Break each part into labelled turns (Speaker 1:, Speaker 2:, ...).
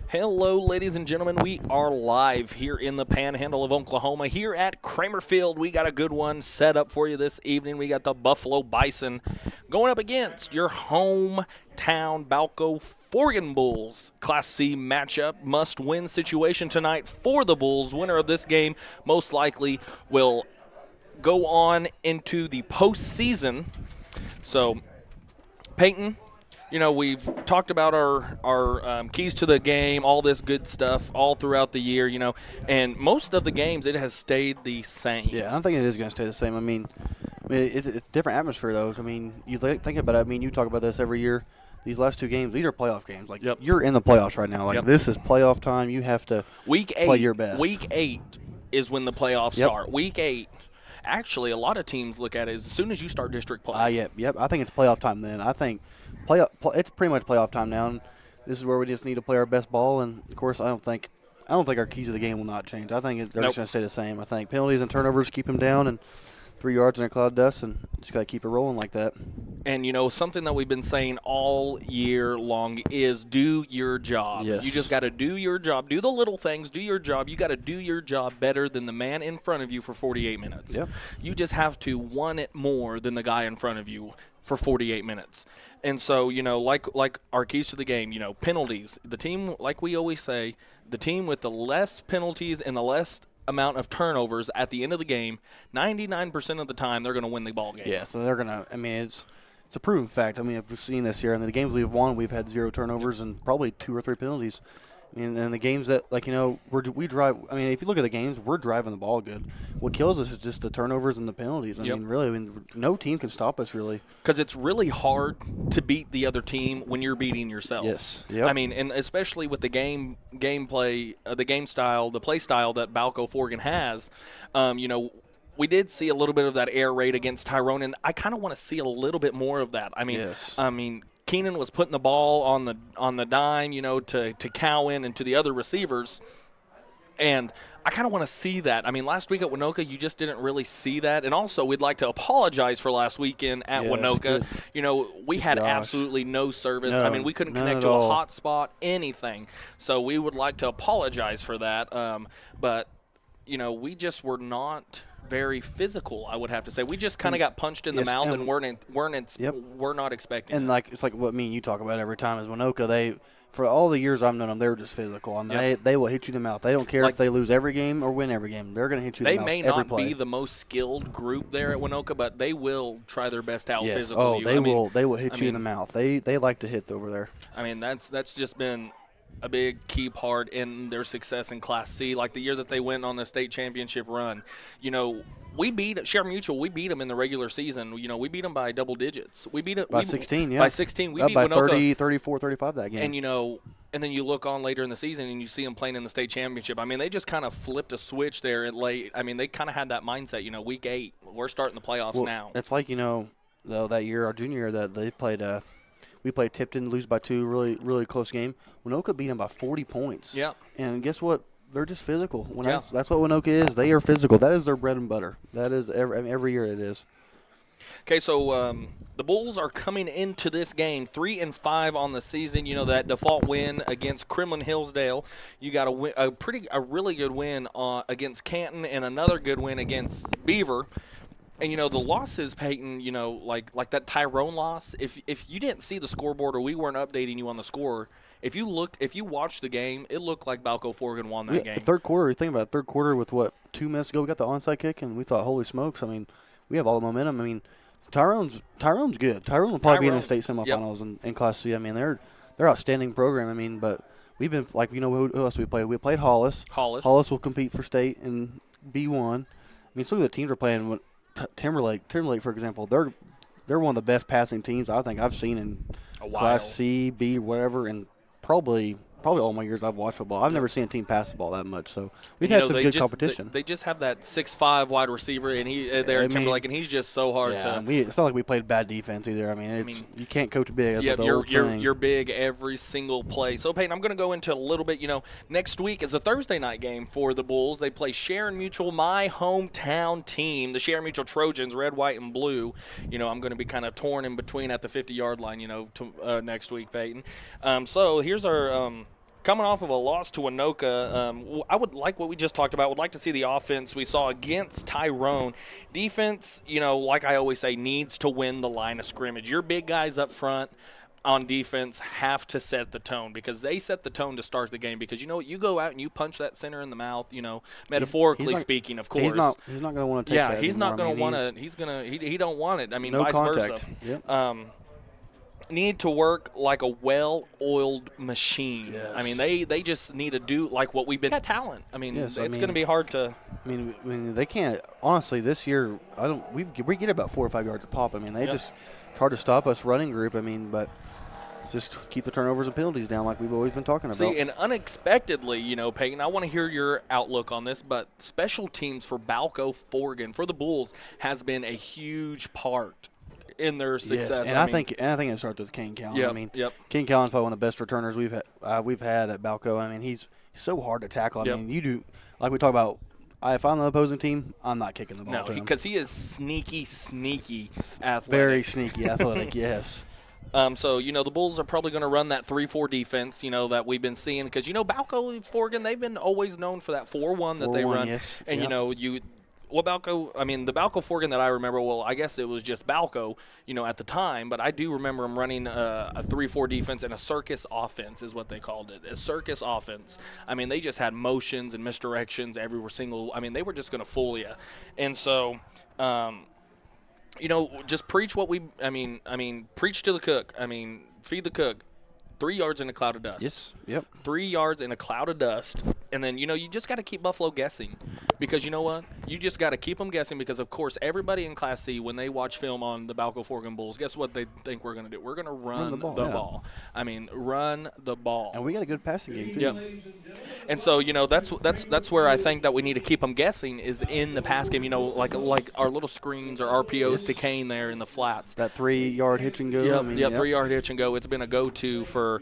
Speaker 1: Hello, ladies and gentlemen. We are live here in the Panhandle of Oklahoma, here at Kramer Field. We got a good one set up for you this evening. We got the Buffalo Bison going up against your hometown Balko-Forgan Bulls. Class C matchup, must-win situation tonight for the Bulls. Winner of this game most likely will go on into the postseason. So, Peyton, you know, we've talked about our keys to the game, all this good stuff all throughout the year, you know, and most of the games it has stayed the same.
Speaker 2: Yeah, I don't think it is going to stay the same. I mean it's a different atmosphere, though. I mean, you think about it. I mean, you talk about this every year. These last two games, these are playoff games. Like, You're in the playoffs right now. Like, This is playoff time. You have to play your best.
Speaker 1: Week 8 is when the playoffs start. Week 8. Actually, a lot of teams look at it as soon as you start district play.
Speaker 2: Yep. I think it's playoff time then. I think it's pretty much playoff time now. And this is where we just need to play our best ball. And of course, I don't think our keys to the game will not change. I think they're just going to stay the same. I think penalties and turnovers keep them down, and 3 yards in a cloud of dust, and just got to keep it rolling like that.
Speaker 1: And, you know, something that we've been saying all year long is do your job.
Speaker 2: Yes.
Speaker 1: You just got to do your job. Do the little things. Do your job. You got to do your job better than the man in front of you for 48 minutes.
Speaker 2: Yep.
Speaker 1: You just have to want it more than the guy in front of you for 48 minutes. And so, you know, like our keys to the game, you know, penalties. The team, like we always say, the team with the less penalties and the less amount of turnovers at the end of the game, 99% of the time they're going to win the ball game.
Speaker 2: Yeah, so they're going to – I mean, it's a proven fact. I mean, we've seen this year. I mean, the games we've won, we've had 0 turnovers and probably 2 or 3 penalties. I mean, and the games that, like, you know, we drive – I mean, if you look at the games, we're driving the ball good. What kills us is just the turnovers and the penalties. I mean, really, no team can stop us, really.
Speaker 1: Because it's really hard to beat the other team when you're beating yourself.
Speaker 2: Yes. Yep.
Speaker 1: I mean, and especially with the gameplay, the game style, the play style that Balko-Forgan has, you know, we did see a little bit of that air raid against Tyrone, and I kind of want to see a little bit more of that. I mean, Keenan was putting the ball on the dime, you know, to Cowan and to the other receivers, and I kind of want to see that. I mean, last week at Winoka, you just didn't really see that. And also, we'd like to apologize for last weekend at Winoka.
Speaker 2: Good.
Speaker 1: You know, we had absolutely no service. I mean, we couldn't connect to a hot spot, anything. So we would like to apologize for that. But, you know, we just were not very physical, I would have to say. We just kind of got punched in the mouth and we're not expecting
Speaker 2: and
Speaker 1: that.
Speaker 2: It's like what me and you talk about every time is Winoka, for all the years I've known them, they were just physical. I mean, they will hit you in the mouth. They don't care if they lose every game or win every game. They're going to hit you in the mouth every play.
Speaker 1: They may not be the most skilled group there at Winoka, but they will try their best to out-physical you.
Speaker 2: They will hit you in the mouth. They like to hit over there.
Speaker 1: I mean, that's just been a big key part in their success in Class C. Like the year that they went on the state championship run, you know, we beat Share Mutual. We beat them in the regular season. You know, we beat them by double digits. We beat them
Speaker 2: by 16. Yeah,
Speaker 1: by 16. We beat
Speaker 2: by
Speaker 1: Winoka
Speaker 2: 30, 34, 35 that game.
Speaker 1: And you know, and then you look on later in the season and you see them playing in the state championship. I mean, they just kind of flipped a switch there at late. I mean, they kind of had that mindset. You know, week 8, we're starting the playoffs now.
Speaker 2: It's like, you know, though, that year, our junior year, that they played. We played Tipton, lose by 2, really, really close game. Winoka beat them by 40 points.
Speaker 1: Yeah.
Speaker 2: And guess what? They're just physical. That's what Winoka is. They are physical. That is their bread and butter. That is every year it is.
Speaker 1: Okay, so the Bulls are coming into this game 3-5 on the season. You know, that default win against Kremlin-Hillsdale. You got a really good win against Canton and another good win against Beaver. And, you know, the losses, Peyton, you know, like that Tyrone loss, if you didn't see the scoreboard or we weren't updating you on the score, if you watched the game, it looked like Balko-Forgan won that game.
Speaker 2: The third quarter, you think about it, third quarter with, 2 minutes ago, we got the onside kick, and we thought, holy smokes, I mean, we have all the momentum. I mean, Tyrone's good. Tyrone will probably be in the state semifinals in Class C. I mean, they're outstanding program. I mean, but we've been, like, you know, who else we played? We played Hollis. Hollis will compete for state in B1. I mean, so look at the teams we're playing. Timberlake, for example, they're one of the best passing teams I think I've seen in Class C, B, whatever, and probably all my years I've watched football. I've never seen a team pass the ball that much. So we've had some good competition.
Speaker 1: They just have that 6'5" wide receiver, and Timberlake, and he's just so hard to.
Speaker 2: It's not like we played bad defense either. I mean, you can't coach big. That's
Speaker 1: you're big every single play. So Peyton, I'm going to go into a little bit. You know, next week is a Thursday night game for the Bulls. They play Sharon Mutual, my hometown team, the Sharon Mutual Trojans, red, white, and blue. You know, I'm going to be kind of torn in between at the 50-yard line. You know, next week, Peyton. So here's our coming off of a loss to Anoka, I would like what we just talked about. Would like to see the offense we saw against Tyrone. Defense, like I always say, needs to win the line of scrimmage. Your big guys up front on defense have to set the tone, because they set the tone to start the game. Because you go out and you punch that center in the mouth, metaphorically speaking, of course.
Speaker 2: He's not going to want to take that.
Speaker 1: Yeah, he's
Speaker 2: anymore.
Speaker 1: not going to want to. He don't want it. I mean,
Speaker 2: no
Speaker 1: vice
Speaker 2: contact.
Speaker 1: versa.
Speaker 2: Yep.
Speaker 1: Need to work like a well-oiled machine.
Speaker 2: Yes.
Speaker 1: I mean, they just need to do like what we've been. Got talent. I mean, it's going to be hard to.
Speaker 2: I mean, they can't. Honestly, this year, we get about 4 or 5 yards a pop. I mean, it's hard to stop us running group. I mean, but just keep the turnovers and penalties down like we've always been talking about.
Speaker 1: See, and unexpectedly, Peyton, I want to hear your outlook on this, but special teams for Balko-Forgan, for the Bulls, has been a huge part in their success.
Speaker 2: Yes, and I think it starts with King Callan.
Speaker 1: Yep,
Speaker 2: I mean,
Speaker 1: King
Speaker 2: Callan's probably one of the best returners we've had at Balko. I mean, he's so hard to tackle. I mean, you do, like we talk about, if I'm the opposing team, I'm not kicking the ball.
Speaker 1: No, because he is sneaky athletic.
Speaker 2: Very sneaky athletic, yes.
Speaker 1: So, the Bulls are probably going to run that 3-4 defense, that we've been seeing. Because, Balko-Forgan, they've been always known for that 4-1 that they run.
Speaker 2: Yes.
Speaker 1: And, the Balko-Forgan that I remember, well, I guess it was just Balko, at the time. But I do remember them running a 3-4 defense and a circus offense is what they called it, a circus offense. I mean, they just had motions and misdirections every single – I mean, they were just going to fool you. And so just preach what preach to the cook. I mean, feed the cook. 3 yards in a cloud of dust.
Speaker 2: Yes. Yep.
Speaker 1: 3 yards in a cloud of dust. And then, you just got to keep Buffalo guessing. Because you know what? You just got to keep them guessing because, of course, everybody in Class C, when they watch film on the Balko-Forgan Bulls, guess what they think we're going to do? We're going to run the ball. I mean, run the ball.
Speaker 2: And we got a good passing game, too.
Speaker 1: Yep. And so, that's where I think that we need to keep them guessing is in the pass game, like our little screens or RPOs to Kane there in the flats.
Speaker 2: That 3-yard hitch and go.
Speaker 1: Yep, 3-yard hitch and go. It's been a go-to for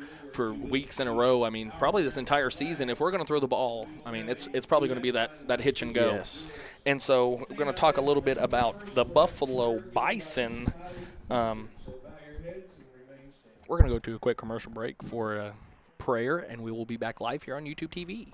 Speaker 1: weeks in a row. I mean, probably this entire season. If we're going to throw the ball, I mean, it's probably going to be that hitch and go.
Speaker 2: Yes.
Speaker 1: And so we're going to talk a little bit about the Buffalo Bison. We're going to go to a quick commercial break for prayer, and we will be back live here on YouTube TV.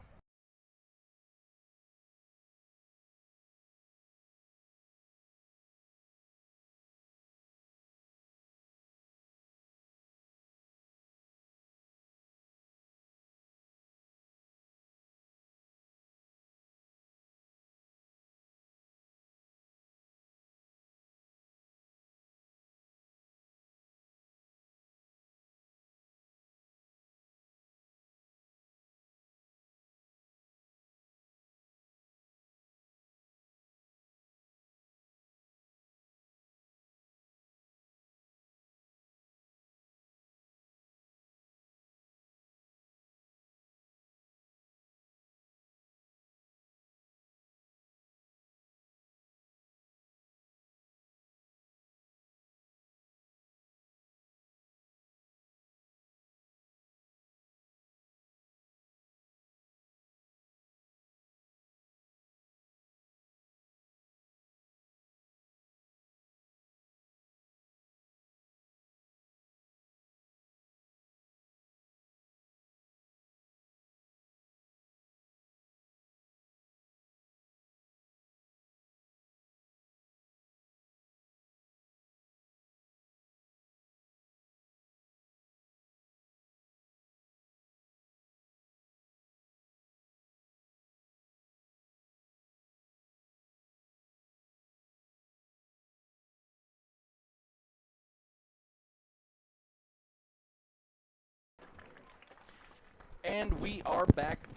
Speaker 1: And we are back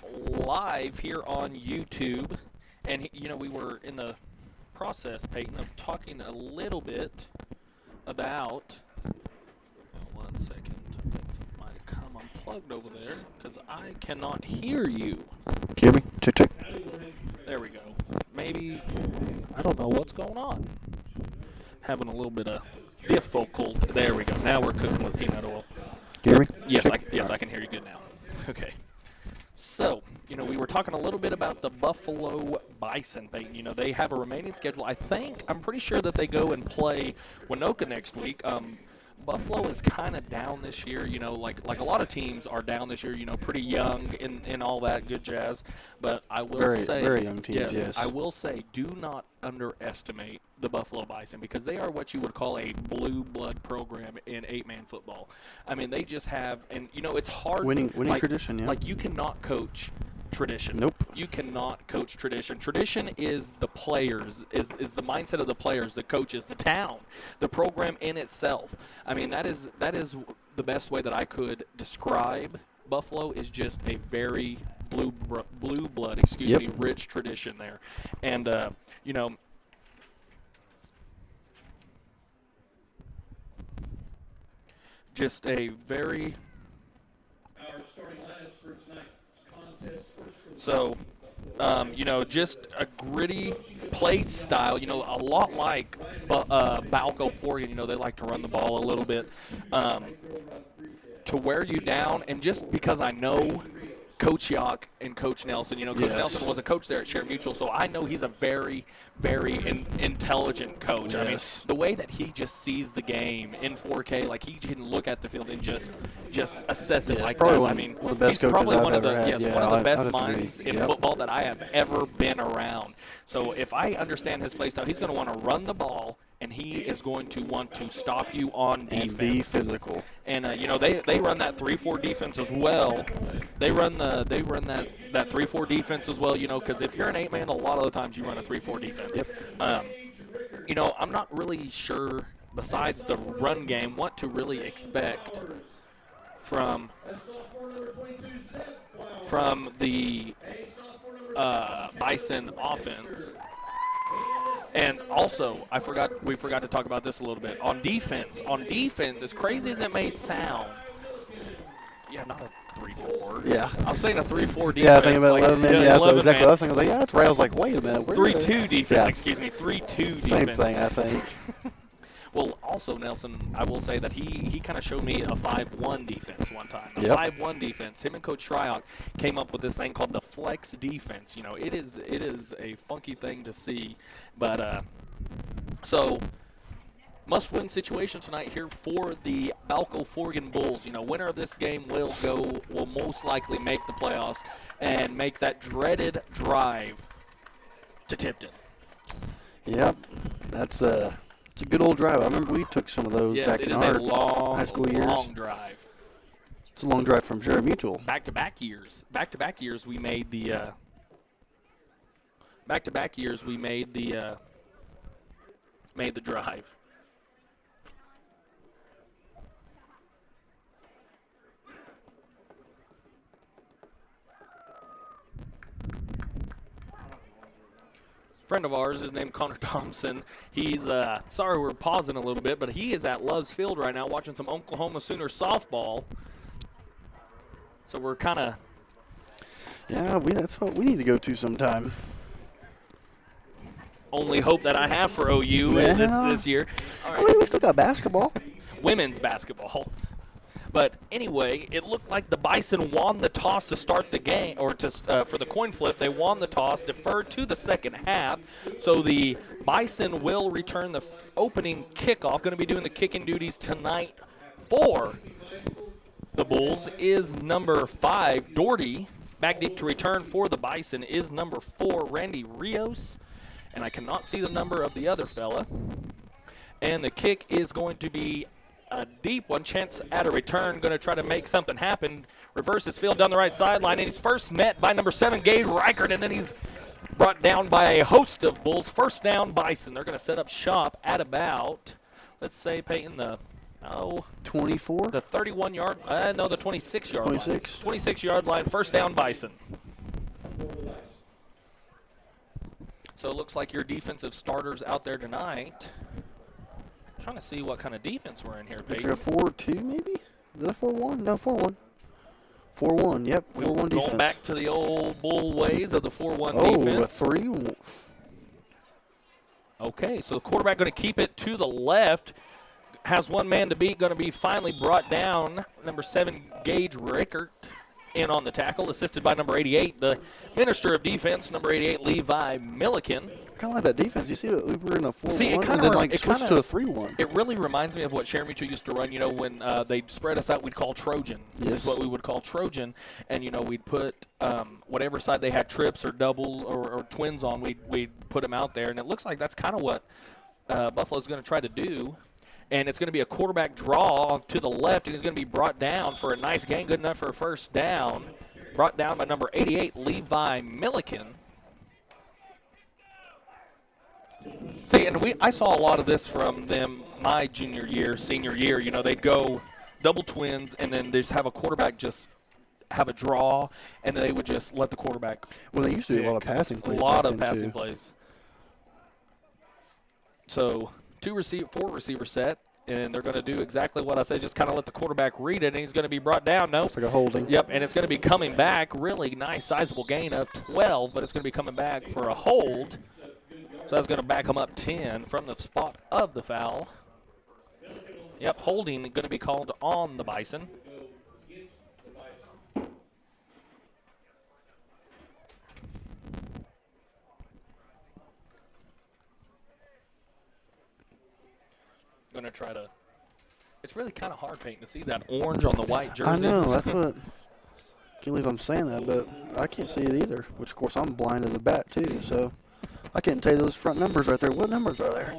Speaker 1: live here on YouTube. And, we were in the process, Peyton, of talking a little bit about – 1 second. Something might have come unplugged over there because I cannot hear you.
Speaker 2: Hear me? Check.
Speaker 1: There we go. Maybe – I don't know what's going on. Having a little bit of difficulty. There we go. Now we're cooking with peanut oil.
Speaker 2: Hear me?
Speaker 1: Yes, I can hear you good now. Okay. So, we were talking a little bit about the Buffalo Bison thing. They have a remaining schedule. I'm pretty sure that they go and play Winoka next week. Buffalo is kind of down this year, like a lot of teams are down this year, pretty young and all that good jazz. But I will say,
Speaker 2: very young teams, yes.
Speaker 1: I will say, do not underestimate the Buffalo Bison because they are what you would call a blue blood program in 8-man football. I mean, they just have, and it's hard.
Speaker 2: Winning tradition, yeah.
Speaker 1: Like you cannot coach tradition.
Speaker 2: Nope.
Speaker 1: You cannot coach tradition. Tradition is the players, is the mindset of the players, the coaches, the town, the program in itself. I mean, that is the best way that I could describe Buffalo is just a very blue blood, rich tradition there. And, just a very – so, just a gritty play style, a lot like Balko-Forgan. They like to run the ball a little bit to wear you down. And just because I know Coach Yock and Coach Nelson, Coach Nelson was a coach there at Share Mutual, so I know he's a very, very intelligent coach.
Speaker 2: Yes.
Speaker 1: I mean, the way that he just sees the game in 4K, like he can look at the field and just assess it like that. I mean, he's probably one of the best minds in football that I have ever been around. So if I understand his play style, he's going to want to run the ball, and he is going to want to stop you on defense.
Speaker 2: And be physical.
Speaker 1: And they run that 3-4 defense as well. They run that 3-4 defense as well. Because if you're an 8-man, a lot of the times you run a 3-4 defense.
Speaker 2: Yep.
Speaker 1: I'm not really sure, besides the run game, what to really expect from the Bison offense. And also, we forgot to talk about this a little bit. On defense, as crazy as it may sound, not a 3-4.
Speaker 2: Yeah.
Speaker 1: I was saying a 3-4 defense.
Speaker 2: Yeah, I think about 11 men. Yeah, that's exactly what I was thinking. I was like, that's right. I was like, wait a minute.
Speaker 1: 3-2 defense, excuse me. 3-2 defense.
Speaker 2: Same thing, I think.
Speaker 1: Well, also, Nelson, I will say that he kind of showed me a 5-1 defense one time. A 5-1 defense. Him and Coach Shryock came up with this thing called the flex defense. It is a funky thing to see. But, so, must-win situation tonight here for the Balko-Forgan Bulls. Winner of this game will most likely make the playoffs and make that dreaded drive to Tipton.
Speaker 2: Yep, it's a good old drive. I remember we took some of those back in our high school years.
Speaker 1: Long drive.
Speaker 2: It's a long drive from Share Mutual.
Speaker 1: Back-to-back years, we made the drive. Friend of ours is named Connor Thompson. He's sorry we're pausing a little bit, but he is at Love's Field right now watching some Oklahoma Sooner softball. So we're kind of
Speaker 2: that's what we need to go to sometime.
Speaker 1: Only hope that I have for OU this year. All right.
Speaker 2: I mean, we still got basketball.
Speaker 1: Women's basketball. But anyway, it looked like the Bison won the toss to start the game, or for the coin flip. They won the toss, deferred to the second half. So the Bison will return the opening kickoff. Going to be doing the kicking duties tonight for the Bulls is number 5, Doherty. Back deep to return for the Bison is number 4, Randy Rios. And I cannot see the number of the other fella. And the kick is going to be a deep one. Chance at a return, going to try to make something happen. Reverses field down the right sideline, and he's first met by number 7, Gabe Reichert, and then he's brought down by a host of Bulls. First down, Bison. They're going to set up shop at about, let's say, Peyton, the
Speaker 2: 24?
Speaker 1: The 31-yard, the 26-yard
Speaker 2: 26.
Speaker 1: line. 26-yard line, first down, Bison. So it looks like your defensive starters out there tonight. Trying to see what kind of defense we're in here, Peyton.
Speaker 2: Is it a 4-2 maybe? Is it a 4-1? No, 4-1. 4-1, yep, 4-1 defense.
Speaker 1: Going back to the old Bull ways of the 4-1 defense.
Speaker 2: Oh, a 3.
Speaker 1: Okay, so the quarterback going to keep it to the left. Has one man to beat, going to be finally brought down. Number 7, Gage Rickert. in on the tackle, assisted by number 88, the minister of defense, number 88, Levi Milliken.
Speaker 2: Kind of like that defense. You see, we were in a 4-1
Speaker 1: and
Speaker 2: then switched to a 3-1.
Speaker 1: It really reminds me of what Sharon Mutual used to run. When they'd spread us out, we'd call Trojan.
Speaker 2: Yes.
Speaker 1: Is what we would call Trojan. And, we'd put whatever side they had trips or double or twins on, we'd put them out there. And it looks like that's kind of what Buffalo's going to try to do. And it's going to be a quarterback draw to the left, and he's going to be brought down for a nice gain, good enough for a first down. Brought down by number 88, Levi Milliken. See, and I saw a lot of this from them my junior year, senior year. They'd go double twins, and then they just have a quarterback just have a draw, and they would just let the quarterback.
Speaker 2: Well, they used to do a lot of passing plays.
Speaker 1: A lot of passing plays. So 4 receiver set, and they're going to do exactly what I said, just kind of let the quarterback read it, and he's going to be brought down. No.
Speaker 2: It's like a holding.
Speaker 1: Yep, and it's going to be coming back. Really nice, sizable gain of 12, but it's going to be coming back for a hold. So that's going to back him up 10 from the spot of the foul. Yep, holding going to be called on the Bison. Going to try to. It's really kind of hard painting to see that orange on the white jersey.
Speaker 2: I know, that's what. Can't believe I'm saying that, but I can't see it either. Which, of course, I'm blind as a bat too, so I can't tell you those front numbers right there. What numbers are there?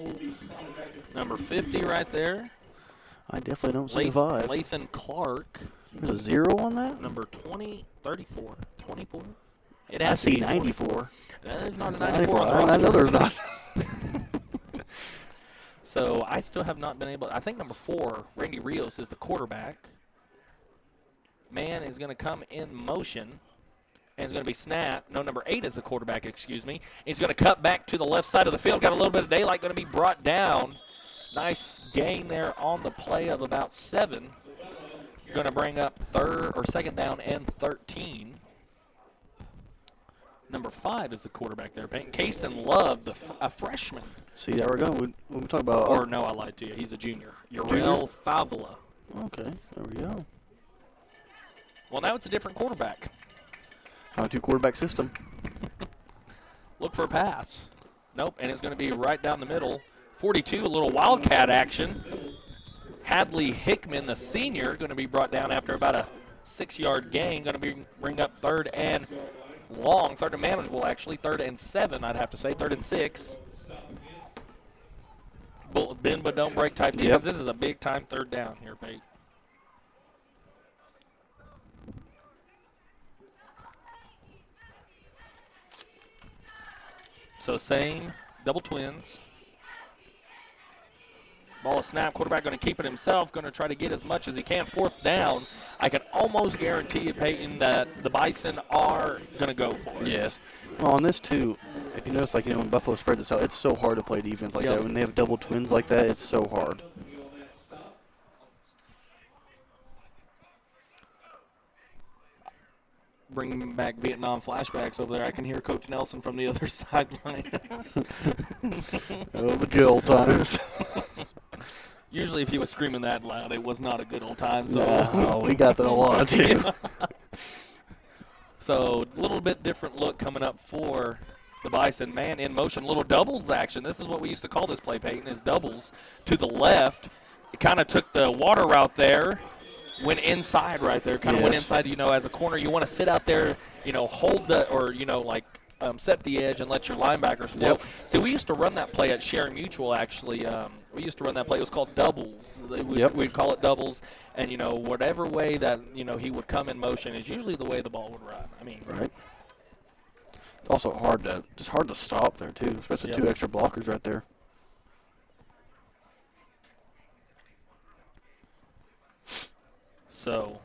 Speaker 1: Number 50 right there.
Speaker 2: I definitely don't see 5.
Speaker 1: Lathan Clark.
Speaker 2: There's a 0 on that?
Speaker 1: Number 20, 34, 24.
Speaker 2: I see 94.
Speaker 1: There's not a 94 on the
Speaker 2: roster. I know there's not.
Speaker 1: So I still have not been able. I think number 4, Randy Rios, is the quarterback. Man is going to come in motion, and it's going to be snapped. No, number 8 is the quarterback, excuse me. He's going to cut back to the left side of the field. Got a little bit of daylight, going to be brought down. Nice gain there on the play of about 7. You're going to bring up second down and 13. Number 5 is the quarterback there. Kason Love, a freshman.
Speaker 2: See, there we go. When we talk about.
Speaker 1: Or no, I lied to you. He's a junior. Uriel Favela.
Speaker 2: Okay, there we go.
Speaker 1: Well, now it's a different quarterback.
Speaker 2: 2-quarterback system.
Speaker 1: Look for a pass. Nope, and it's going to be right down the middle. 42, a little wildcat action. Hadley Hickman, the senior, going to be brought down after about a 6-yard gain. Going to bring up 3rd and long, 3rd and manageable actually, 3rd and 7, I'd have to say, 3rd and 6. Bend but don't break type defense.
Speaker 2: Yep.
Speaker 1: This is a big time 3rd down here, Pete. So same, double twins. Ball is snap, quarterback going to keep it himself, going to try to get as much as he can. 4th down. I can almost guarantee you, Peyton, that the Bison are going to go for it.
Speaker 2: Yes. Well, on this, too, if you notice, when Buffalo spreads itself, it's so hard to play defense like that. When they have double twins like that, it's so hard.
Speaker 1: Bringing back Vietnam flashbacks over there. I can hear Coach Nelson from the other sideline.
Speaker 2: Oh, the good old times.
Speaker 1: Usually if he was screaming that loud, it was not a good old time. So.
Speaker 2: No, we got that a lot, too.
Speaker 1: So a little bit different look coming up for the Bison. Man in motion, little doubles action. This is what we used to call this play, Peyton, is doubles to the left. It kind of took the water route there. Went inside right there. Kind of went inside, as a corner. You want to sit out there, hold the, or, set the edge and let your linebackers flow.
Speaker 2: Yep.
Speaker 1: See, we used to run that play at Sharon Mutual, actually. We used to run that play. It was called doubles. We'd call it doubles. And, whatever way that, he would come in motion is usually the way the ball would run.
Speaker 2: Right. It's also hard to stop there, too, especially 2 extra blockers right there.
Speaker 1: So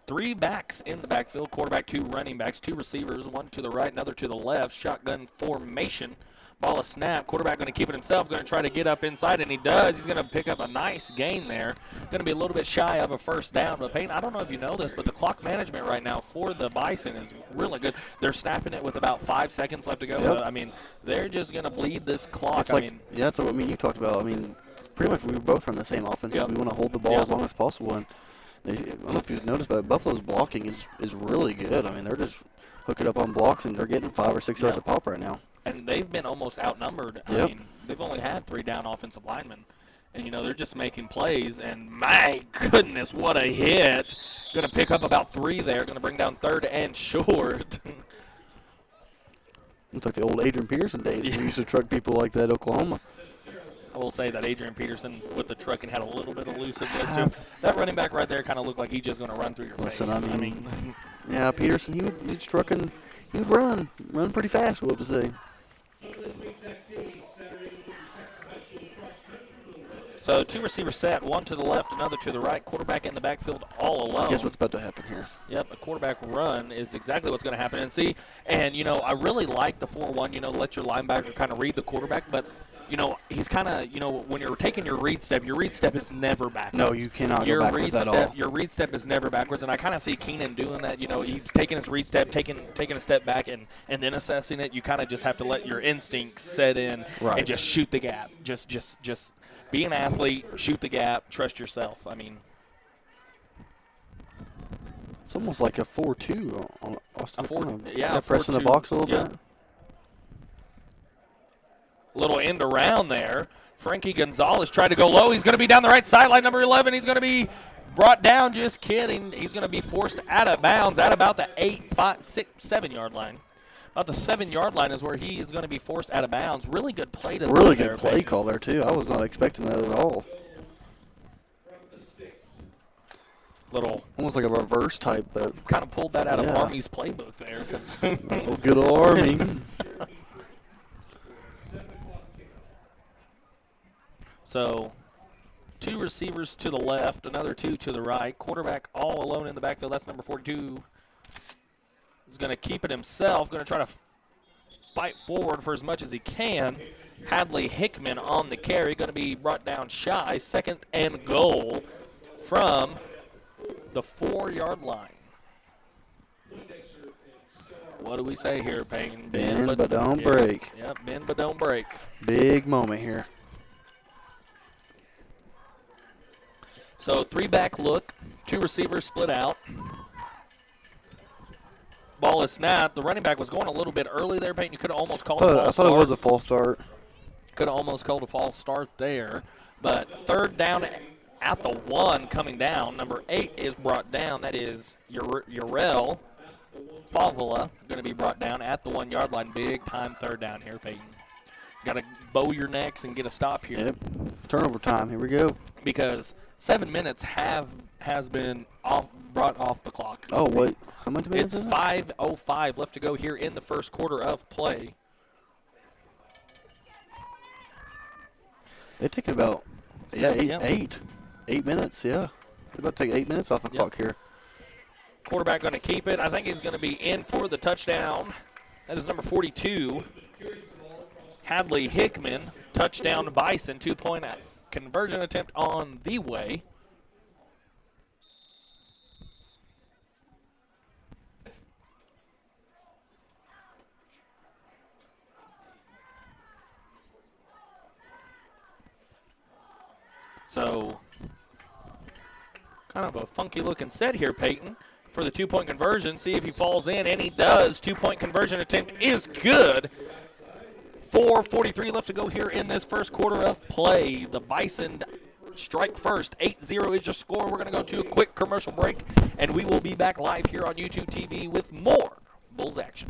Speaker 1: 3 backs in the backfield, quarterback, 2 running backs, 2 receivers, 1 to the right, another to the left, shotgun formation. Ball is snap, quarterback going to keep it himself, going to try to get up inside, and he does. He's going to pick up a nice gain there. Going to be a little bit shy of a first down, but Peyton, I don't know if you know this, but the clock management right now for the Bison is really good. They're snapping it with about 5 seconds left to go.
Speaker 2: Yep.
Speaker 1: They're just going to bleed this clock.
Speaker 2: That's what you talked about. Pretty much we were both from the same offense.
Speaker 1: Yep.
Speaker 2: We want to hold the ball as long as possible. And I don't know if you've noticed, but Buffalo's blocking is really good. I mean, they're just hooking up on blocks, and they're getting 5 or 6 yards a pop right now.
Speaker 1: And they've been almost outnumbered.
Speaker 2: Yep.
Speaker 1: I mean, they've only had 3 down offensive linemen. And, they're just making plays. And, my goodness, what a hit. Going to pick up about 3 there. Going to bring down 3rd and short.
Speaker 2: It's like the old Adrian Peterson days. We used to truck people like that at Oklahoma.
Speaker 1: I will say that Adrian Peterson with the truck and had a little bit of elusiveness to him. That running back right there kind of looked like he's just going to run through your face.
Speaker 2: I mean, yeah, Peterson, he's trucking. He would run pretty fast, we'll have to say.
Speaker 1: So 2 receivers set, 1 to the left, another to the right. Quarterback in the backfield all alone.
Speaker 2: Guess what's about to happen here?
Speaker 1: Yep, a quarterback run is exactly what's going to happen. And see, I really like the 4-1, let your linebacker kind of read the quarterback. But, he's kind of, when you're taking your read step is never backwards.
Speaker 2: No, you cannot go backwards at all.
Speaker 1: Your read step is never backwards. And I kind of see Keenan doing that. He's taking his read step, taking a step back and then assessing it. You kind of just have to let your instincts set in and just shoot the gap. Just be an athlete, shoot the gap, trust yourself. I mean,
Speaker 2: it's almost like a 4-2 on Austin. Pressing the
Speaker 1: 4-2.
Speaker 2: box a little bit.
Speaker 1: Little end around there. Frankie Gonzalez tried to go low. He's going to be down the right sideline, number 11. He's going to be brought down. Just kidding. He's going to be forced out of bounds at about the 7-yard line. About the 7-yard line is where he is going to be forced out of bounds. Really good play design.
Speaker 2: Really good play call there, too. I was not expecting that at all. Almost like a reverse type, but
Speaker 1: kind of pulled that out of Army's playbook there.
Speaker 2: Oh, good old Army.
Speaker 1: So 2 receivers to the left, another 2 to the right. Quarterback all alone in the backfield. That's number 42. He's going to keep it himself, going to try to fight forward for as much as he can. Hadley Hickman on the carry, going to be brought down shy. 2nd and goal from the 4-yard line. What do we say here, Payne?
Speaker 2: Bend but don't break.
Speaker 1: Yep, bend but don't break.
Speaker 2: Big moment here.
Speaker 1: So 3-back look, 2 receivers split out. Ball is snapped. The running back was going a little bit early there, Peyton. You could have almost called a false start.
Speaker 2: I thought it was a false start.
Speaker 1: Could have almost called a false start there. But 3rd down at the 1 coming down. Number 8 is brought down. That is Urel Favela going to be brought down at the 1-yard line. Big time 3rd down here, Peyton. Got to bow your necks and get a stop here.
Speaker 2: Yep. Turnover time. Here we go.
Speaker 1: Because 7 minutes has been brought off the clock.
Speaker 2: Oh, wait. How much minutes
Speaker 1: It's 5:05 left to go here in the first quarter of play.
Speaker 2: They're taking about 8 minutes, yeah. They're about to take 8 minutes off the clock here.
Speaker 1: Quarterback going to keep it. I think he's going to be in for the touchdown. That is number 42, Hadley Hickman. Touchdown Bison, 2-point conversion attempt on the way. So, kind of a funky looking set here, Peyton, for the 2-point conversion. See if he falls in, and he does. 2-point conversion attempt is good. 4:43 left to go here in this first quarter of play. The Bison strike first. 8-0 is your score. We're going to go to a quick commercial break, and we will be back live here on YouTube TV with more Bulls action.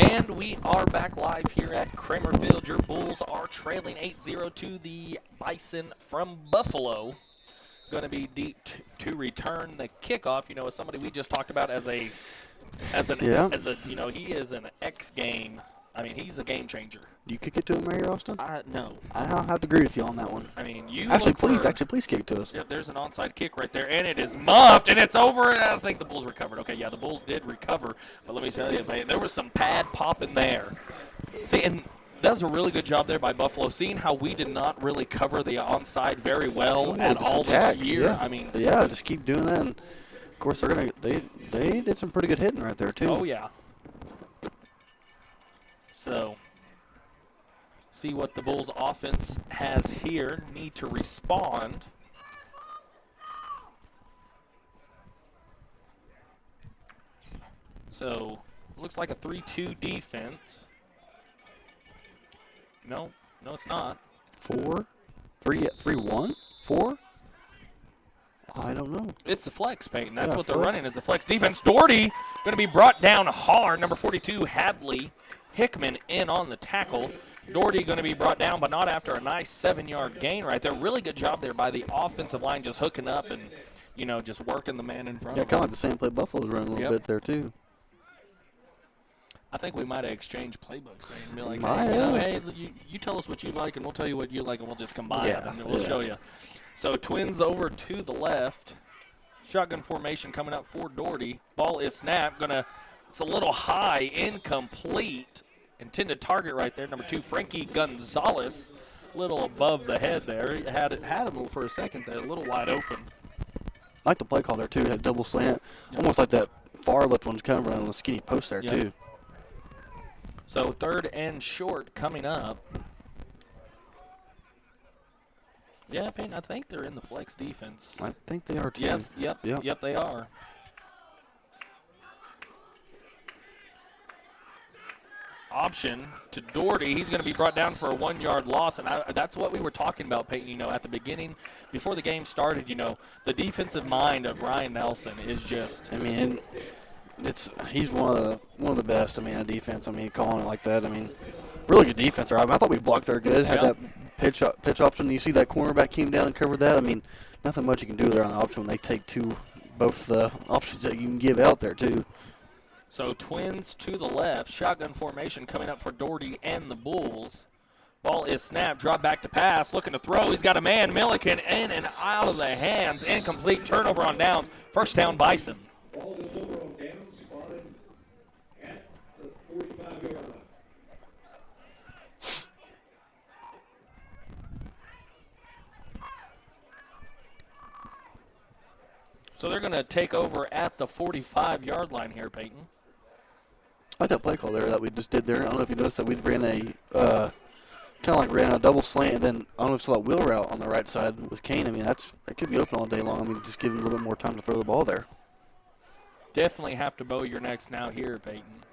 Speaker 1: And we are back live here at Kramer Field. Your Bulls are trailing 8-0 to the Bison from Buffalo. Going to be deep to return the kickoff. You know, as somebody we just talked about as he is an X game. I mean, he's a game changer.
Speaker 2: Do you kick it to him right here, Austin?
Speaker 1: No.
Speaker 2: I'll have to agree with you on that one.
Speaker 1: I mean,
Speaker 2: please kick it to us.
Speaker 1: Yep, there's an onside kick right there, and it is muffed, and it's over. I think the Bulls recovered. Okay, yeah, the Bulls did recover, but let me tell you, man, there was some pad popping there. See, and that was a really good job there by Buffalo, seeing how we did not really cover the onside very well at all this year.
Speaker 2: Yeah.
Speaker 1: I mean,
Speaker 2: yeah, just keep doing that, and of course they did some pretty good hitting right there too.
Speaker 1: Oh yeah. So, see what the Bulls offense has here. Need to respond. So, looks like a 3-2 defense. No, it's not.
Speaker 2: 4, 3, 3-1, 4. I don't know.
Speaker 1: It's the flex, Peyton. That's what
Speaker 2: flex.
Speaker 1: they're running is the flex defense. Doherty going to be brought down hard. Number 42, Hadley Hickman in on the tackle. Doherty going to be brought down, but not after a nice 7-yard gain right there. Really good job there by the offensive line, just hooking up and, just working the man in front of him.
Speaker 2: Yeah, kind of like the same play Buffalo's running a little bit there too.
Speaker 1: I think we might have exchanged playbooks, man. Be like,
Speaker 2: Hey,
Speaker 1: you tell us what you like, and we'll tell you what you like, and we'll just combine them, and we'll show you. So Twins over to the left. Shotgun formation coming up for Doherty. Ball is snapped. It's a little high, incomplete. Intended target right there. Number 2, Frankie Gonzalez. A little above the head there. He had him for a second there, a little wide open.
Speaker 2: I like the play call there too. Had double slant, almost like that far left one's coming around on the skinny post there too.
Speaker 1: So 3rd and short coming up. Yeah, Peyton, I think they're in the flex defense.
Speaker 2: I think they are too.
Speaker 1: Yep, they are. Option to Doherty. He's going to be brought down for a 1-yard loss, and that's what we were talking about, Peyton. At the beginning, before the game started, the defensive mind of Ryan Nelson is just.
Speaker 2: I mean, he's one of the best. I mean, on defense. I mean, calling it like that. I mean, really good defense. I thought we blocked there good. Had that pitch option. You see that cornerback came down and covered that. I mean, nothing much you can do there on the option when they take both the options that you can give out there too.
Speaker 1: So Twins to the left, shotgun formation coming up for Doherty and the Bulls. Ball is snapped, drop back to pass, looking to throw. He's got a man, Milliken, in and out of the hands. Incomplete, turnover on downs. First down, Bison.
Speaker 3: Ball is over on downs, spotted at the 45-yard line.
Speaker 1: So they're going to take over at the 45-yard line here, Peyton.
Speaker 2: I like that play call there that we just did there. I don't know if you noticed that we ran ran a double slant, and then I don't know if you saw that wheel route on the right side with Kane. I mean, that could be open all day long. I mean, just give him a little bit more time to throw the ball there.
Speaker 1: Definitely have to bow your necks now here, Peyton.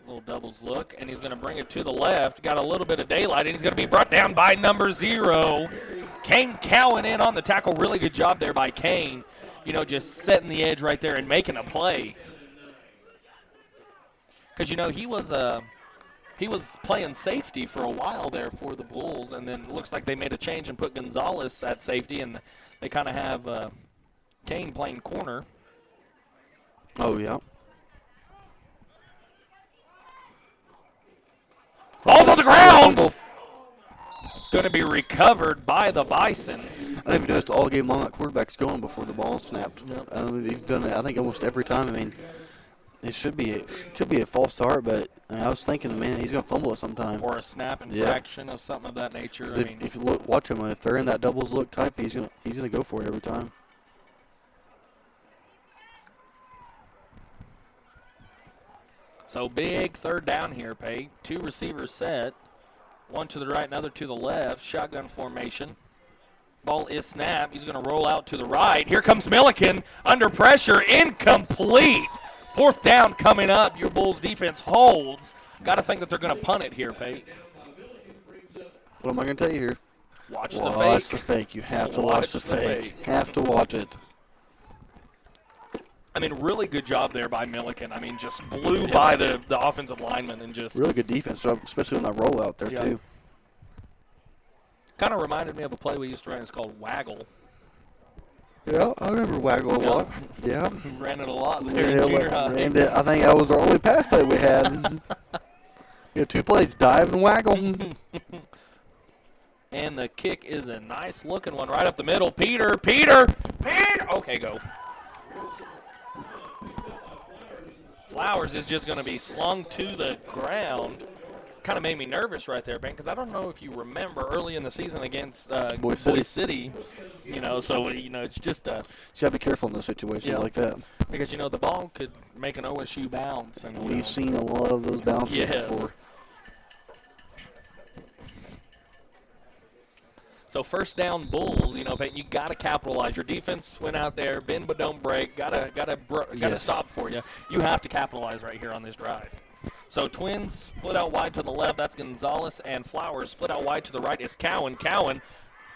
Speaker 1: Little doubles look, and he's going to bring it to the left. Got a little bit of daylight, and he's going to be brought down by number 0. Kane Cowan in on the tackle. Really good job there by Kane. Just setting the edge right there and making a play. Because, he was playing safety for a while there for the Bulls, and then it looks like they made a change and put Gonzalez at safety, and they kind of have Kane playing corner.
Speaker 2: Oh, yeah.
Speaker 1: Ball's on the ground! It's going to be recovered by the Bison.
Speaker 2: I think we noticed all game long that quarterback's going before the ball snapped.
Speaker 1: Yep.
Speaker 2: I don't know, he's done that, I think, almost every time. I mean, it should be a false start, but I was thinking, man, he's going to fumble it sometime.
Speaker 1: Or a snap infraction of something of that nature.
Speaker 2: If you watch him, if they're in that doubles look type, he's gonna go for it every time.
Speaker 1: So big 3rd down here, Pay. 2 receivers set. One to the right, another to the left. Shotgun formation. Ball is snapped. He's going to roll out to the right. Here comes Milliken under pressure. Incomplete. 4th down coming up. Your Bulls defense holds. Got to think that they're going to punt it here, Pate.
Speaker 2: What am I going to tell you here?
Speaker 1: Watch
Speaker 2: the fake. You have to watch the fake. Have to watch it.
Speaker 1: I mean, really good job there by Milliken. I mean, just blew by the offensive lineman and just
Speaker 2: really good defense, especially on that rollout there too.
Speaker 1: Kind of reminded me of a play we used to run. It's called Waggle.
Speaker 2: Yeah, I remember Waggle a lot. Yeah.
Speaker 1: We ran it a lot there in junior high.
Speaker 2: And I think that was our only pass play we had. Two plays, dive and waggle.
Speaker 1: And the kick is a nice-looking one right up the middle. Peter! Okay, go. Flowers is just going to be slung to the ground. Kind of made me nervous right there, Ben, because I don't know if you remember early in the season against Boise City, so, it's just a...
Speaker 2: So you got to be careful in those situations like that.
Speaker 1: Because, the ball could make an OSU bounce. And
Speaker 2: we've seen a lot of those bounces before.
Speaker 1: So first down Bulls, Peyton, you got to capitalize. Your defense went out there, bend but don't break, got to stop for you. You have to capitalize right here on this drive. So Twins split out wide to the left. That's Gonzalez, and Flowers split out wide to the right is Cowan. Cowan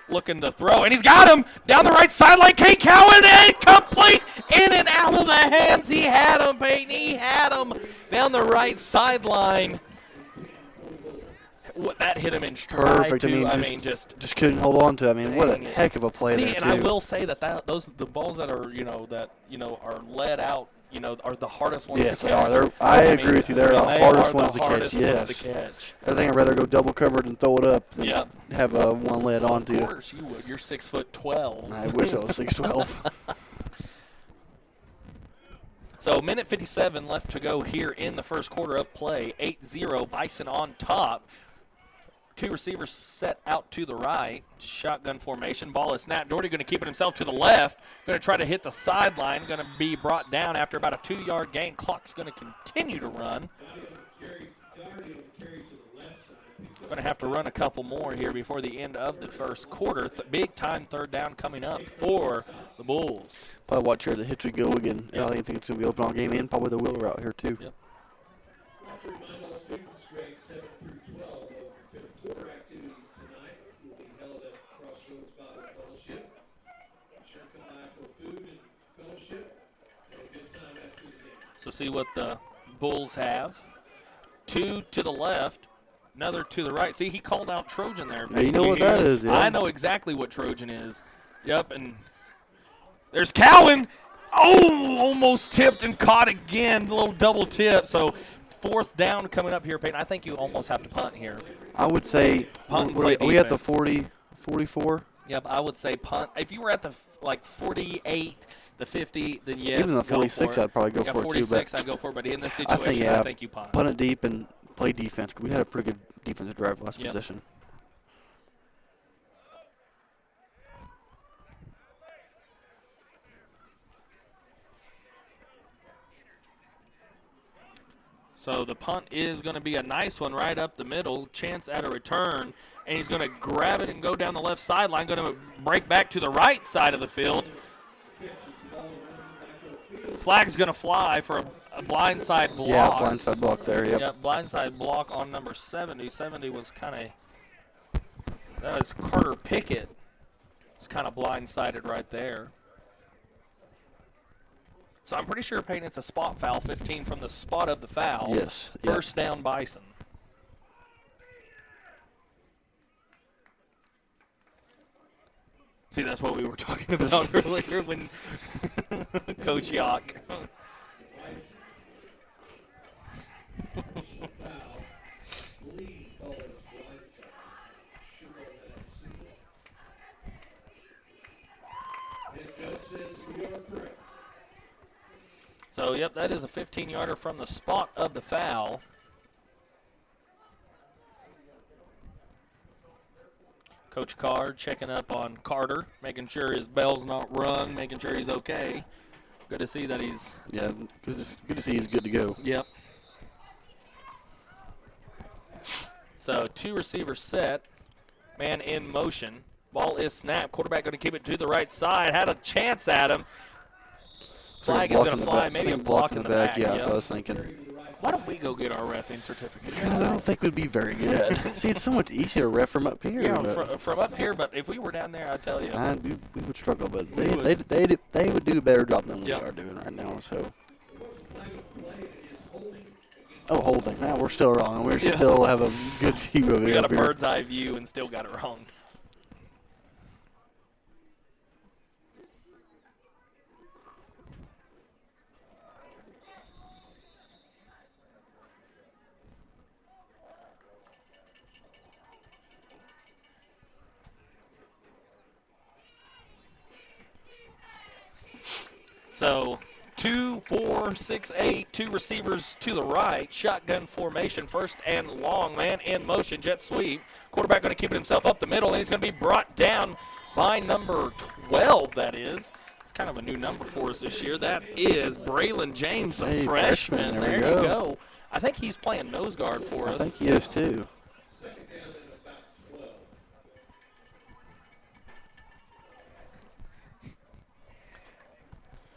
Speaker 1: looking to throw, and he's got him down the right sideline. Kate Cowan, and complete in and out of the hands. He had him, Peyton. He had him down the right sideline. That hit him in stride.
Speaker 2: Perfect.
Speaker 1: Too.
Speaker 2: Just couldn't hold on to. What a heck of a play there.
Speaker 1: And I will say that the balls that are are led out, are the hardest ones.
Speaker 2: Yes,
Speaker 1: to
Speaker 2: they
Speaker 1: catch.
Speaker 2: are. I agree with you. They're the hardest ones to catch. Yes. I think I'd rather go double covered and throw it up than have one led onto you.
Speaker 1: Of course you would. You're 6'12".
Speaker 2: I wish I was 6'12".
Speaker 1: So minute 57 left to go here in the first quarter of play. 8-0, Bison on top. Two receivers set out to the right. Shotgun formation. Ball is snapped. Doherty going to keep it himself to the left. Going to try to hit the sideline. Going to be brought down after about a 2-yard gain. Clock's going to continue to run. Going to have to run a couple more here before the end of the first quarter. Big time third down coming up for the Bulls.
Speaker 2: Probably watch here the history go again. I think it's going to be open all game and probably the wheel route here too.
Speaker 1: Yep. So see what the Bulls have. Two to the left, another to the right. See, he called out Trojan there.
Speaker 2: You know what that is, yeah.
Speaker 1: I know exactly what Trojan is. Yep, and there's Cowan. Oh, almost tipped and caught again. A little double tip. So fourth down coming up here, Peyton. I think you almost have to punt here.
Speaker 2: I would say
Speaker 1: punt.
Speaker 2: We at the 40, 44?
Speaker 1: Yep, I would say punt. If you were at the 48, the 50, then yes.
Speaker 2: Even the 46, I'd probably go for it too.
Speaker 1: 46, I'd go for it. But in this situation, I think you punt.
Speaker 2: Punt it deep and play defense. We had a pretty good defensive drive last possession.
Speaker 1: So the punt is going to be a nice one right up the middle. Chance at a return. And he's going to grab it and go down the left sideline. Going to break back to the right side of the field. Flag's going to fly for a blindside block.
Speaker 2: Yeah, blindside block there, yep.
Speaker 1: Yep, blindside block on number 70. 70 was kind of, that was Carter Pickett. It's kind of blindsided right there. So I'm pretty sure, Peyton, it's a spot foul, 15 from the spot of the foul.
Speaker 2: Yes.
Speaker 1: First down, Bison. See, that's what we were talking about earlier when Coach Yock. So, yep, that is a 15-yarder from the spot of the foul. Coach Card checking up on Carter, making sure his bell's not rung, making sure he's okay. Good to see that he's...
Speaker 2: Yeah, good to see he's good to go.
Speaker 1: Yep. So, two receivers set. Man in motion. Ball is snapped. Quarterback going to keep it to the right side. Had a chance at him. Flag is going to fly. Maybe a block in the back.
Speaker 2: Yeah, that's what I was thinking.
Speaker 1: Why don't we go get our reffing certificate?
Speaker 2: Because I don't think we'd be very good. See, it's so much easier to ref from up here.
Speaker 1: Yeah, from up here, but if we were down there, I tell you.
Speaker 2: We would struggle, but they would do a better job than we are doing right now. So. Oh, holding. Now we're still wrong. We still have a good view of it.
Speaker 1: We got a bird's eye view and still got it wrong. So 2, 4, 6, 8, 2 receivers to the right, shotgun formation, first and long, man in motion, jet sweep. Quarterback going to keep it himself up the middle, and he's going to be brought down by number 12, that is. It's kind of a new number for us this year. That is Braylon James, a freshman. There you go. I think he's playing nose guard for us.
Speaker 2: I think he is, too.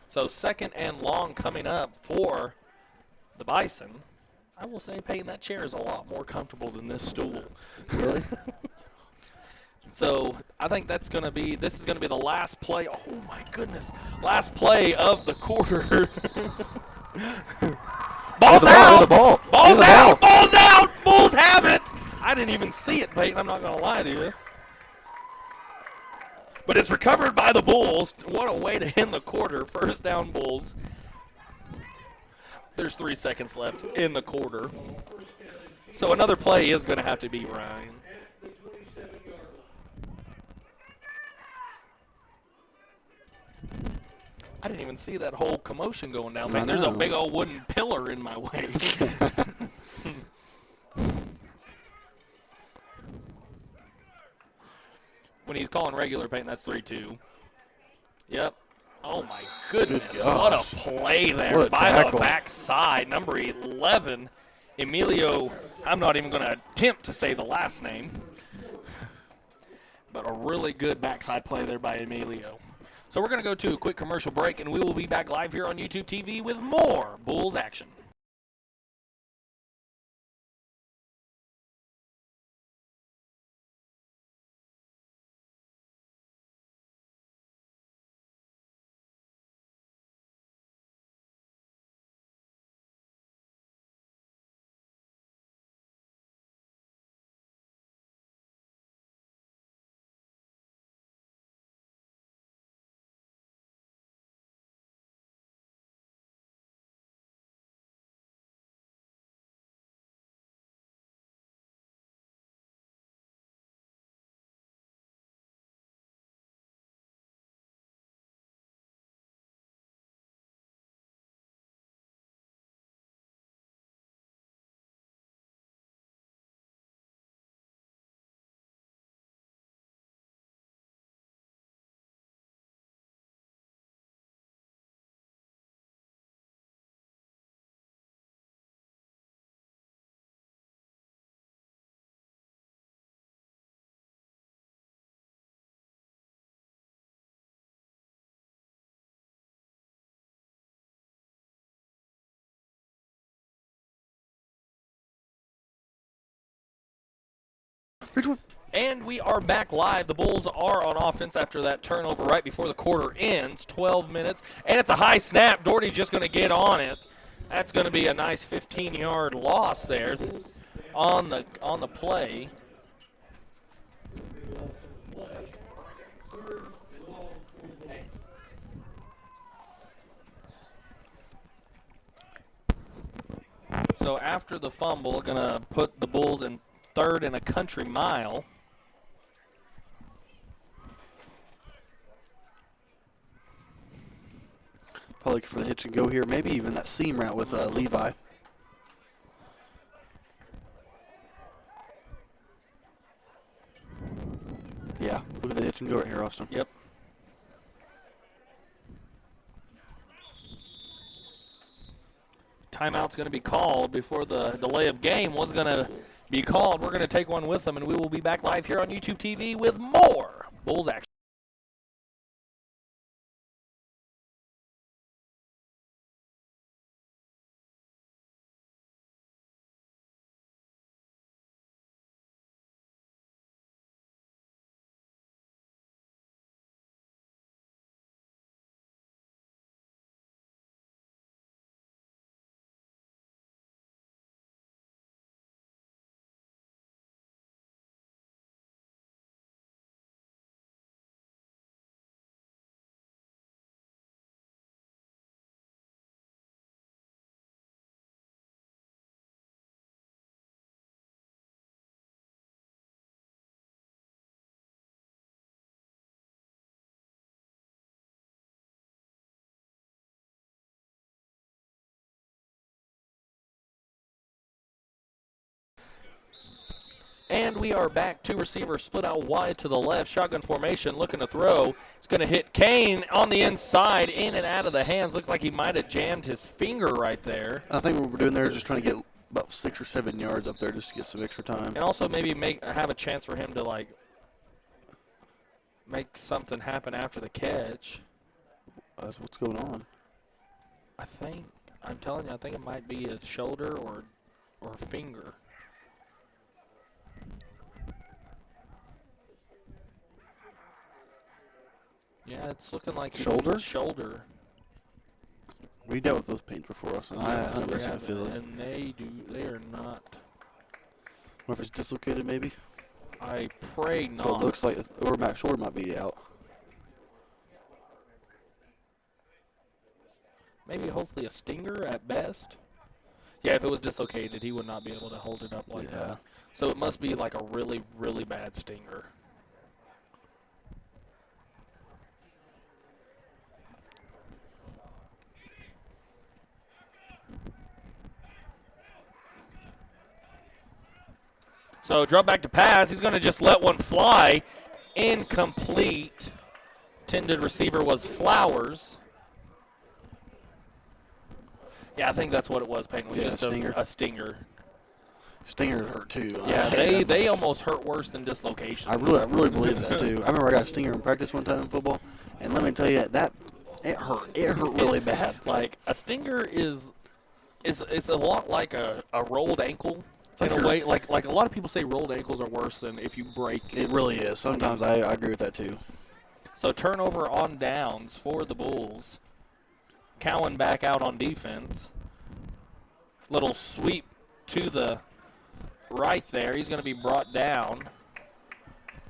Speaker 1: So second and long coming up for the Bison. I will say, Peyton, that chair is a lot more comfortable than this stool.
Speaker 2: Really?
Speaker 1: So I think this is going to be the last play. Oh, my goodness. Last play of the quarter. Ball's out. Ball's out. Ball's out. Bulls have it. I didn't even see it, Peyton. I'm not going to lie to you. But it's recovered by the Bulls. What a way to end the quarter. First down, Bulls. There's 3 seconds left in the quarter. So another play is going to have to be Ryan. I didn't even see that whole commotion going down. Man, there's a big old wooden pillar in my way. When he's calling regular, Peyton, that's 3-2. Yep. Oh, my goodness. What a play there by the backside. Number 11, Emilio. I'm not even going to attempt to say the last name. But a really good backside play there by Emilio. So we're going to go to a quick commercial break, and we will be back live here on YouTube TV with more Bulls action. And we are back live. The Bulls are on offense after that turnover right before the quarter ends. 12 minutes. And it's a high snap. Doherty's just going to get on it. That's going to be a nice 15-yard loss there on the play. So after the fumble, going to put the Bulls in third and a country mile.
Speaker 2: Probably for the hitch and go here. Maybe even that seam route with Levi. Yeah, look at the hitch and go right here, Austin.
Speaker 1: Yep. Timeout's going to be called before the delay of game was going to be called. We're going to take one with them, and we will be back live here on YouTube TV with more Bulls action. And we are back. 2 receivers split out wide to the left. Shotgun formation, looking to throw. It's going to hit Kane on the inside, in and out of the hands. Looks like he might have jammed his finger right there.
Speaker 2: I think what we're doing there is just trying to get about 6 or 7 yards up there just to get some extra time.
Speaker 1: And also maybe have a chance for him to, like, make something happen after the catch.
Speaker 2: That's what's going on.
Speaker 1: I'm telling you, I think it might be his shoulder or finger. Yeah, it's looking like
Speaker 2: shoulder.
Speaker 1: Shoulder.
Speaker 2: We dealt with those pains before us, and I
Speaker 1: So we
Speaker 2: 100%
Speaker 1: have-
Speaker 2: feel it.
Speaker 1: and they are not.
Speaker 2: What if it's dislocated, maybe?
Speaker 1: I pray not.
Speaker 2: So it looks like, or Matt shoulder might be out.
Speaker 1: Maybe hopefully a stinger at best. Yeah, if it was dislocated, he would not be able to hold it up like that. So it must be like a really, really bad stinger. So drop back to pass. He's going to just let one fly. Incomplete. Intended receiver was Flowers. Yeah, I think that's what it was, Peyton. Was just a stinger.
Speaker 2: Stingers hurt too.
Speaker 1: Yeah, they almost hurt worse than dislocations.
Speaker 2: I really believe that too. I remember I got a stinger in practice one time in football, and let me tell you, that it hurt. It hurt really bad.
Speaker 1: Like a stinger is a lot like a rolled ankle.
Speaker 2: Like
Speaker 1: in a way, like a lot of people say rolled ankles are worse than if you break.
Speaker 2: It really is. Sometimes I agree with that too.
Speaker 1: So turnover on downs for the Bulls. Cowan back out on defense. Little sweep to the right there. He's going to be brought down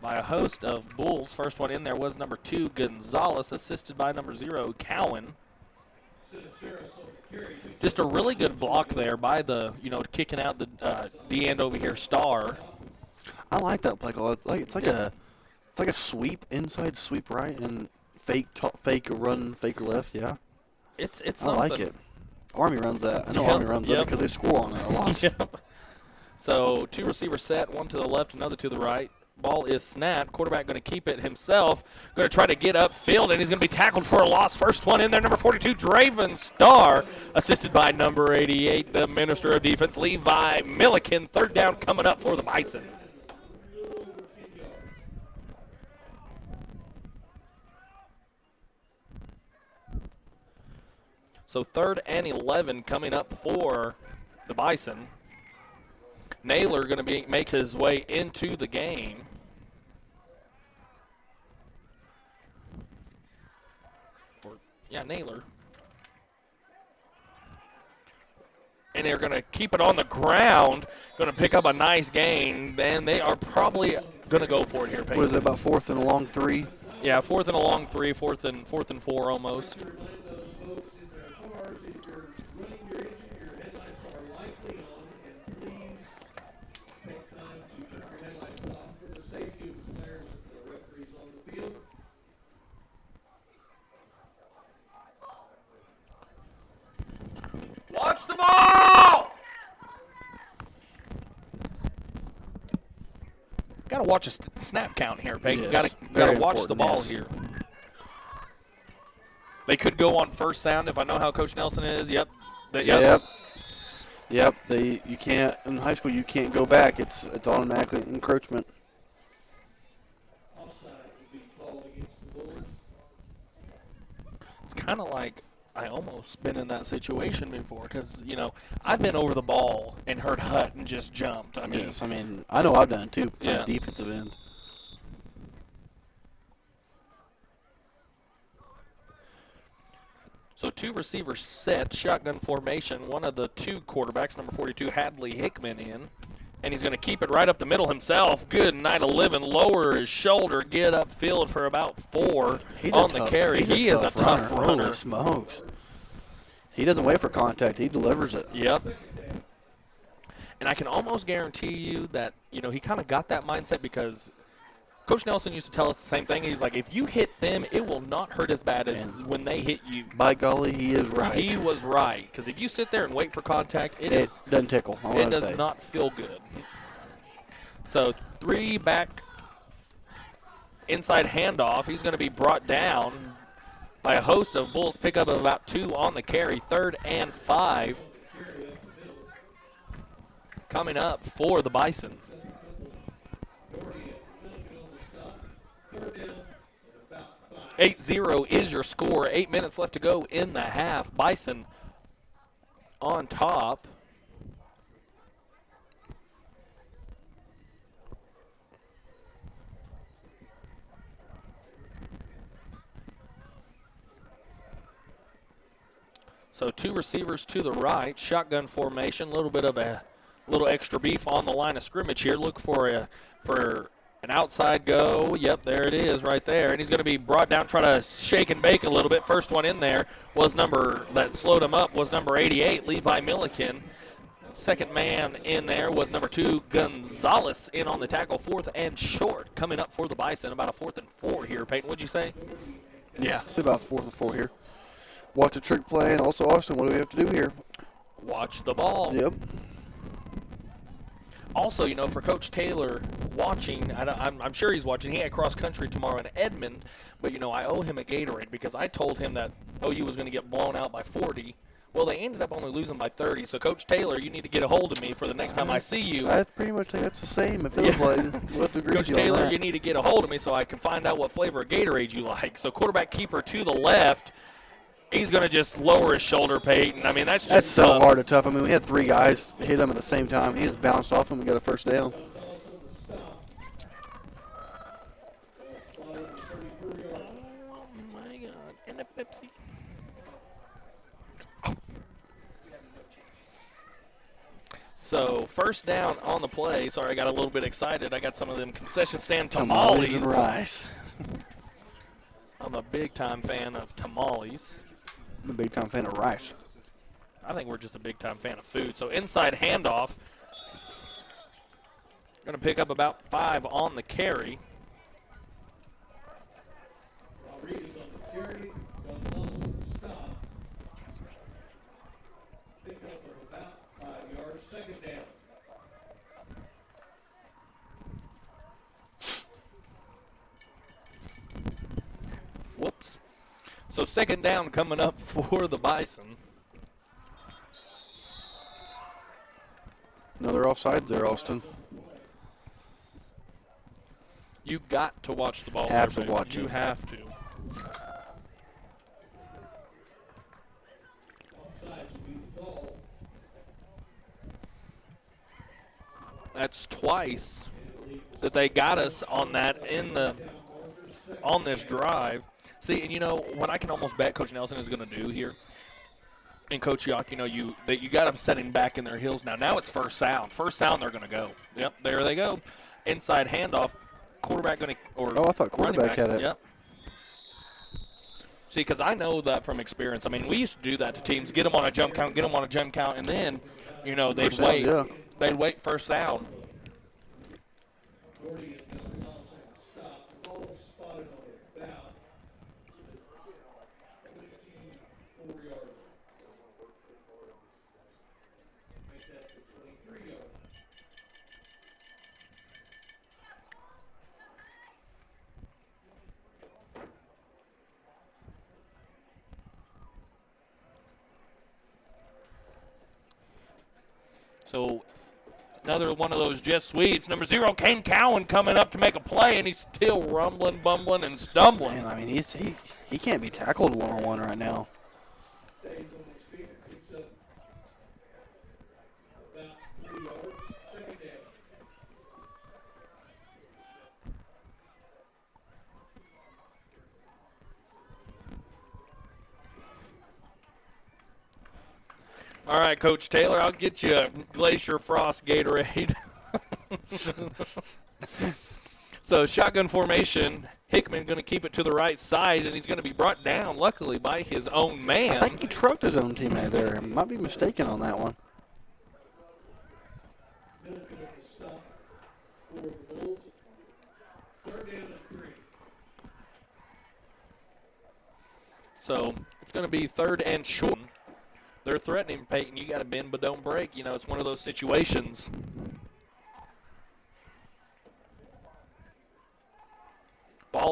Speaker 1: by a host of Bulls. First one in there was number 2, Gonzalez, assisted by number 0, Cowan. Just a really good block there by the, kicking out the D-end over here, Star.
Speaker 2: I like that play call. It's like a sweep, inside sweep right, and fake run, fake left. Yeah,
Speaker 1: it's
Speaker 2: I
Speaker 1: something.
Speaker 2: like it. Army runs that. I know Army runs that because they score on it a lot.
Speaker 1: Yep. So 2 receivers set, one to the left, another to the right. Ball is snapped. Quarterback going to keep it himself. Going to try to get upfield, and he's going to be tackled for a loss. First one in there, number 42, Draven Starr, assisted by number 88, the Minister of Defense, Levi Milliken. Third down coming up for the Bison. So 3rd and 11 coming up for the Bison. Naylor going to make his way into the game. Naylor. And they're going to keep it on the ground. Going to pick up a nice gain. And they are probably going to go for it here, Peyton.
Speaker 2: What is it, about 4th and a long 3?
Speaker 1: Yeah, 4th and a long 3, 4th and 4 almost. Watch the ball! Got to watch a snap count here, Peyton.
Speaker 2: Yes,
Speaker 1: Got to watch the
Speaker 2: important,
Speaker 1: ball
Speaker 2: yes.
Speaker 1: here. They could go on first sound if I know how Coach Nelson is. Yep.
Speaker 2: Yep. You can't in high school. You can't go back. It's automatically encroachment.
Speaker 1: It's kind of like I almost been in that situation before because, I've been over the ball and heard hut and just jumped. I mean,
Speaker 2: I know I've done it too.
Speaker 1: Yeah.
Speaker 2: Defensive end.
Speaker 1: So 2 receivers set, shotgun formation. One of the 2 quarterbacks, number 42, Hadley Hickman in. And he's going to keep it right up the middle himself. Good night of living. Lower his shoulder, get upfield for about 4 on the carry. He is a tough runner.
Speaker 2: Holy smokes. He doesn't wait for contact. He delivers it.
Speaker 1: Yep. And I can almost guarantee you that, he kind of got that mindset because Coach Nelson used to tell us the same thing. He's like, if you hit them, it will not hurt as bad as when they hit you.
Speaker 2: By golly, he is right.
Speaker 1: He was right. Because if you sit there and wait for contact, it
Speaker 2: doesn't tickle.
Speaker 1: It does not feel good. So 3 back inside handoff. He's going to be brought down by a host of Bulls. Pickup of about 2 on the carry. 3rd and 5 coming up for the Bison. 8-0 is your score. 8 minutes left to go in the half. Bison on top. So 2 receivers to the right, shotgun formation, a little bit of a little extra beef on the line of scrimmage here. Look for an outside go. Yep, there it is right there. And he's going to be brought down, try to shake and bake a little bit. First one in there was that slowed him up was number 88, Levi Milliken. Second man in there was number 2, Gonzalez, in on the tackle. 4th and short coming up for the Bison. About a 4th and 4 here. Peyton, what'd you say?
Speaker 2: Yeah, it's about 4th and 4 here. Watch the trick play, and also, Austin, what do we have to do here?
Speaker 1: Watch the ball.
Speaker 2: Yep.
Speaker 1: Also, for Coach Taylor watching, I'm sure he's watching. He had cross country tomorrow in Edmond, but, I owe him a Gatorade because I told him that OU was going to get blown out by 40. Well, they ended up only losing by 30. So, Coach Taylor, you need to get a hold of me for the next time I see you.
Speaker 2: I pretty much think that's the same. It feels like. We'll have to agree
Speaker 1: Coach
Speaker 2: with you
Speaker 1: Taylor,
Speaker 2: on that.
Speaker 1: you need to get a hold of me so I can find out what flavor of Gatorade you like. So, quarterback keeper to the left. He's going to just lower his shoulder, Peyton. That's
Speaker 2: so hard to tough. We had 3 guys hit him at the same time. He just bounced off him and got a first down.
Speaker 1: Oh, my God. And a Pepsi. So, first down on the play. Sorry, I got a little bit excited. I got some of them concession stand tamales.
Speaker 2: And rice.
Speaker 1: I'm a big-time fan of tamales.
Speaker 2: I'm a big-time fan of rice.
Speaker 1: I think we're just a big-time fan of food. So inside handoff. Going to pick up about 5 on the carry.
Speaker 3: Rodriguez on the carry. Gonzalez on the stop. Pick up of about 5 yards. 2nd down.
Speaker 1: Whoops. So 2nd down coming up for the Bison.
Speaker 2: No, they're offsides there, Austin.
Speaker 1: You got to watch the ball.
Speaker 2: Have
Speaker 1: there,
Speaker 2: to watch
Speaker 1: You
Speaker 2: it.
Speaker 1: have to.
Speaker 3: Offsides will be the ball.
Speaker 1: That's twice that they got us on that on this drive. See, and what I can almost bet Coach Nelson is going to do here, and Coach Yock, you got them setting back in their heels now. Now it's first sound. First sound, they're going to go. Yep, there they go. Inside handoff. Quarterback going to,
Speaker 2: I thought quarterback had it.
Speaker 1: Yep. See, because I know that from experience. We used to do that to teams, get them on a jump count, and then, they'd wait.
Speaker 2: Yeah.
Speaker 1: They'd wait first down.
Speaker 3: Gordy and Gonzalez on the stop. Ball spotted on about 4 yards. Make that to 23 yards.
Speaker 1: So another one of those jet sweeps. Number 0, Kane Cowan coming up to make a play, and he's still rumbling, bumbling, and stumbling.
Speaker 2: Man, he can't be tackled one-on-one right now.
Speaker 3: Stays on his feet. Picks up about 3 yards. 2nd down.
Speaker 1: All right, Coach Taylor, I'll get you a Glacier Frost Gatorade. So shotgun formation. Hickman going to keep it to the right side, and he's going to be brought down, luckily, by his own man.
Speaker 2: I think he trucked his own teammate there. Might be mistaken on that one.
Speaker 3: Milliken at the stop for the Bulls. 3rd down and 3.
Speaker 1: So it's going to be 3rd and short. They're threatening Peyton. You got to bend but don't break. It's one of those situations.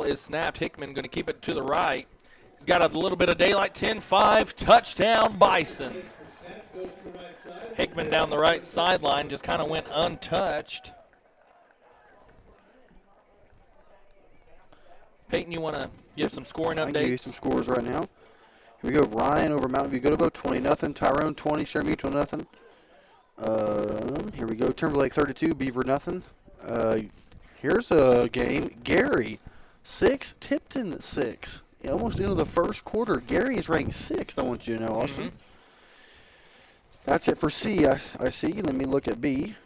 Speaker 1: Ball is snapped. Hickman going to keep it to the right. He's got a little bit of daylight. 10-5, touchdown Bison. Hickman down the right sideline just kind of went untouched. Peyton, you want to give some scoring updates?
Speaker 2: I can give you some scores right now. Here we go. Ryan over Mountain View Good 20-0. Tyrone 20. Share Mutual 0. Here we go. Timberlake 32. Beaver 0. Here's a game. Gary 6. Tipton 6. Almost into the first quarter. Gary is ranked 6th. I want you to know, Austin. That's it for C. I see. Let me look at B.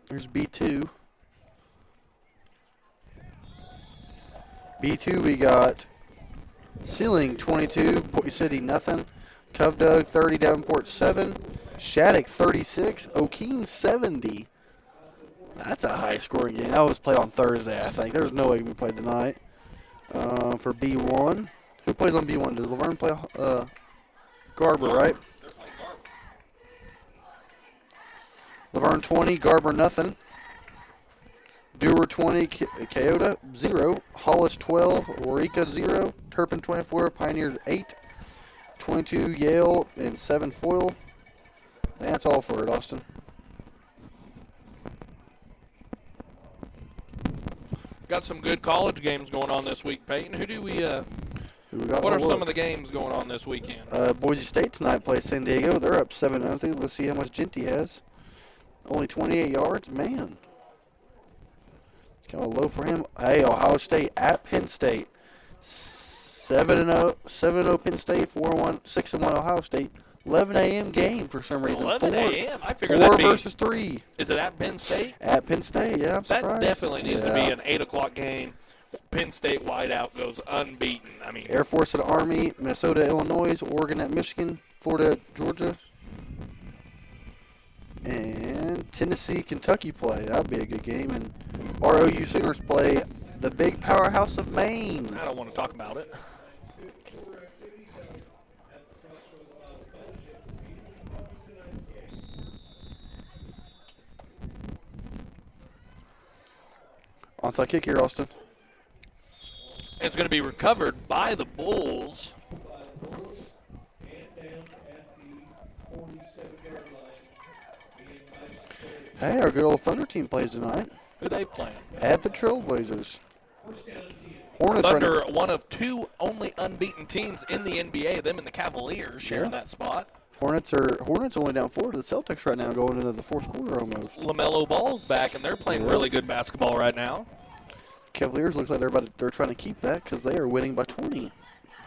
Speaker 2: There's B2. B2, we got Sealing 22, Boise City nothing, Cove Doug 30, Davenport 7, Shattuck 36, O'Keene 70. That's a high scoring game. That was played on Thursday, I think. There's no way we played tonight. For B1, who plays on B1? Does Laverne play Garber, right? Laverne 20, Garber nothing. Dewar 20, Keota 0, Hollis 12, Waurika 0, Turpin 24, Pioneers 8, 22 Yale, and 7 Foyle. That's all for it, Austin.
Speaker 1: Got some good college games going on this week, Peyton. Who do we got? What are some of the games going on this weekend?
Speaker 2: Boise State tonight plays San Diego. They're up 7-0. Let's see how much Genty has. Only 28 yards, man. Kind of low for him. Hey, Ohio State at Penn State. 7-0 Penn State, 4-1, 6-1 Ohio State. 11 a.m. game for some reason.
Speaker 1: 11 a.m. I figured that'd
Speaker 2: 4
Speaker 1: be
Speaker 2: versus 3.
Speaker 1: Is it at Penn State?
Speaker 2: At Penn State, yeah, I'm surprised.
Speaker 1: That definitely needs to be an 8 o'clock game. Penn State wideout goes unbeaten. I mean,
Speaker 2: Air Force at Army, Minnesota, Illinois, Oregon at Michigan, Florida, Georgia, and Tennessee, Kentucky play. That'd be a good game. And ROU Sooners play the big powerhouse of Maine.
Speaker 1: I don't want to talk about it.
Speaker 2: Onside kick here, Austin.
Speaker 1: It's going to be recovered by the Bulls.
Speaker 2: Hey, our good old Thunder team plays tonight.
Speaker 1: Who they playing?
Speaker 2: At the Trailblazers. Hornets
Speaker 1: Thunder, one of 2 only unbeaten teams in the NBA. Them and the Cavaliers sharing that spot.
Speaker 2: Hornets only down 4 to the Celtics right now, going into the fourth quarter almost.
Speaker 1: LaMelo Ball's back, and they're playing really good basketball right now.
Speaker 2: Cavaliers looks like they're trying to keep that because they are winning by 20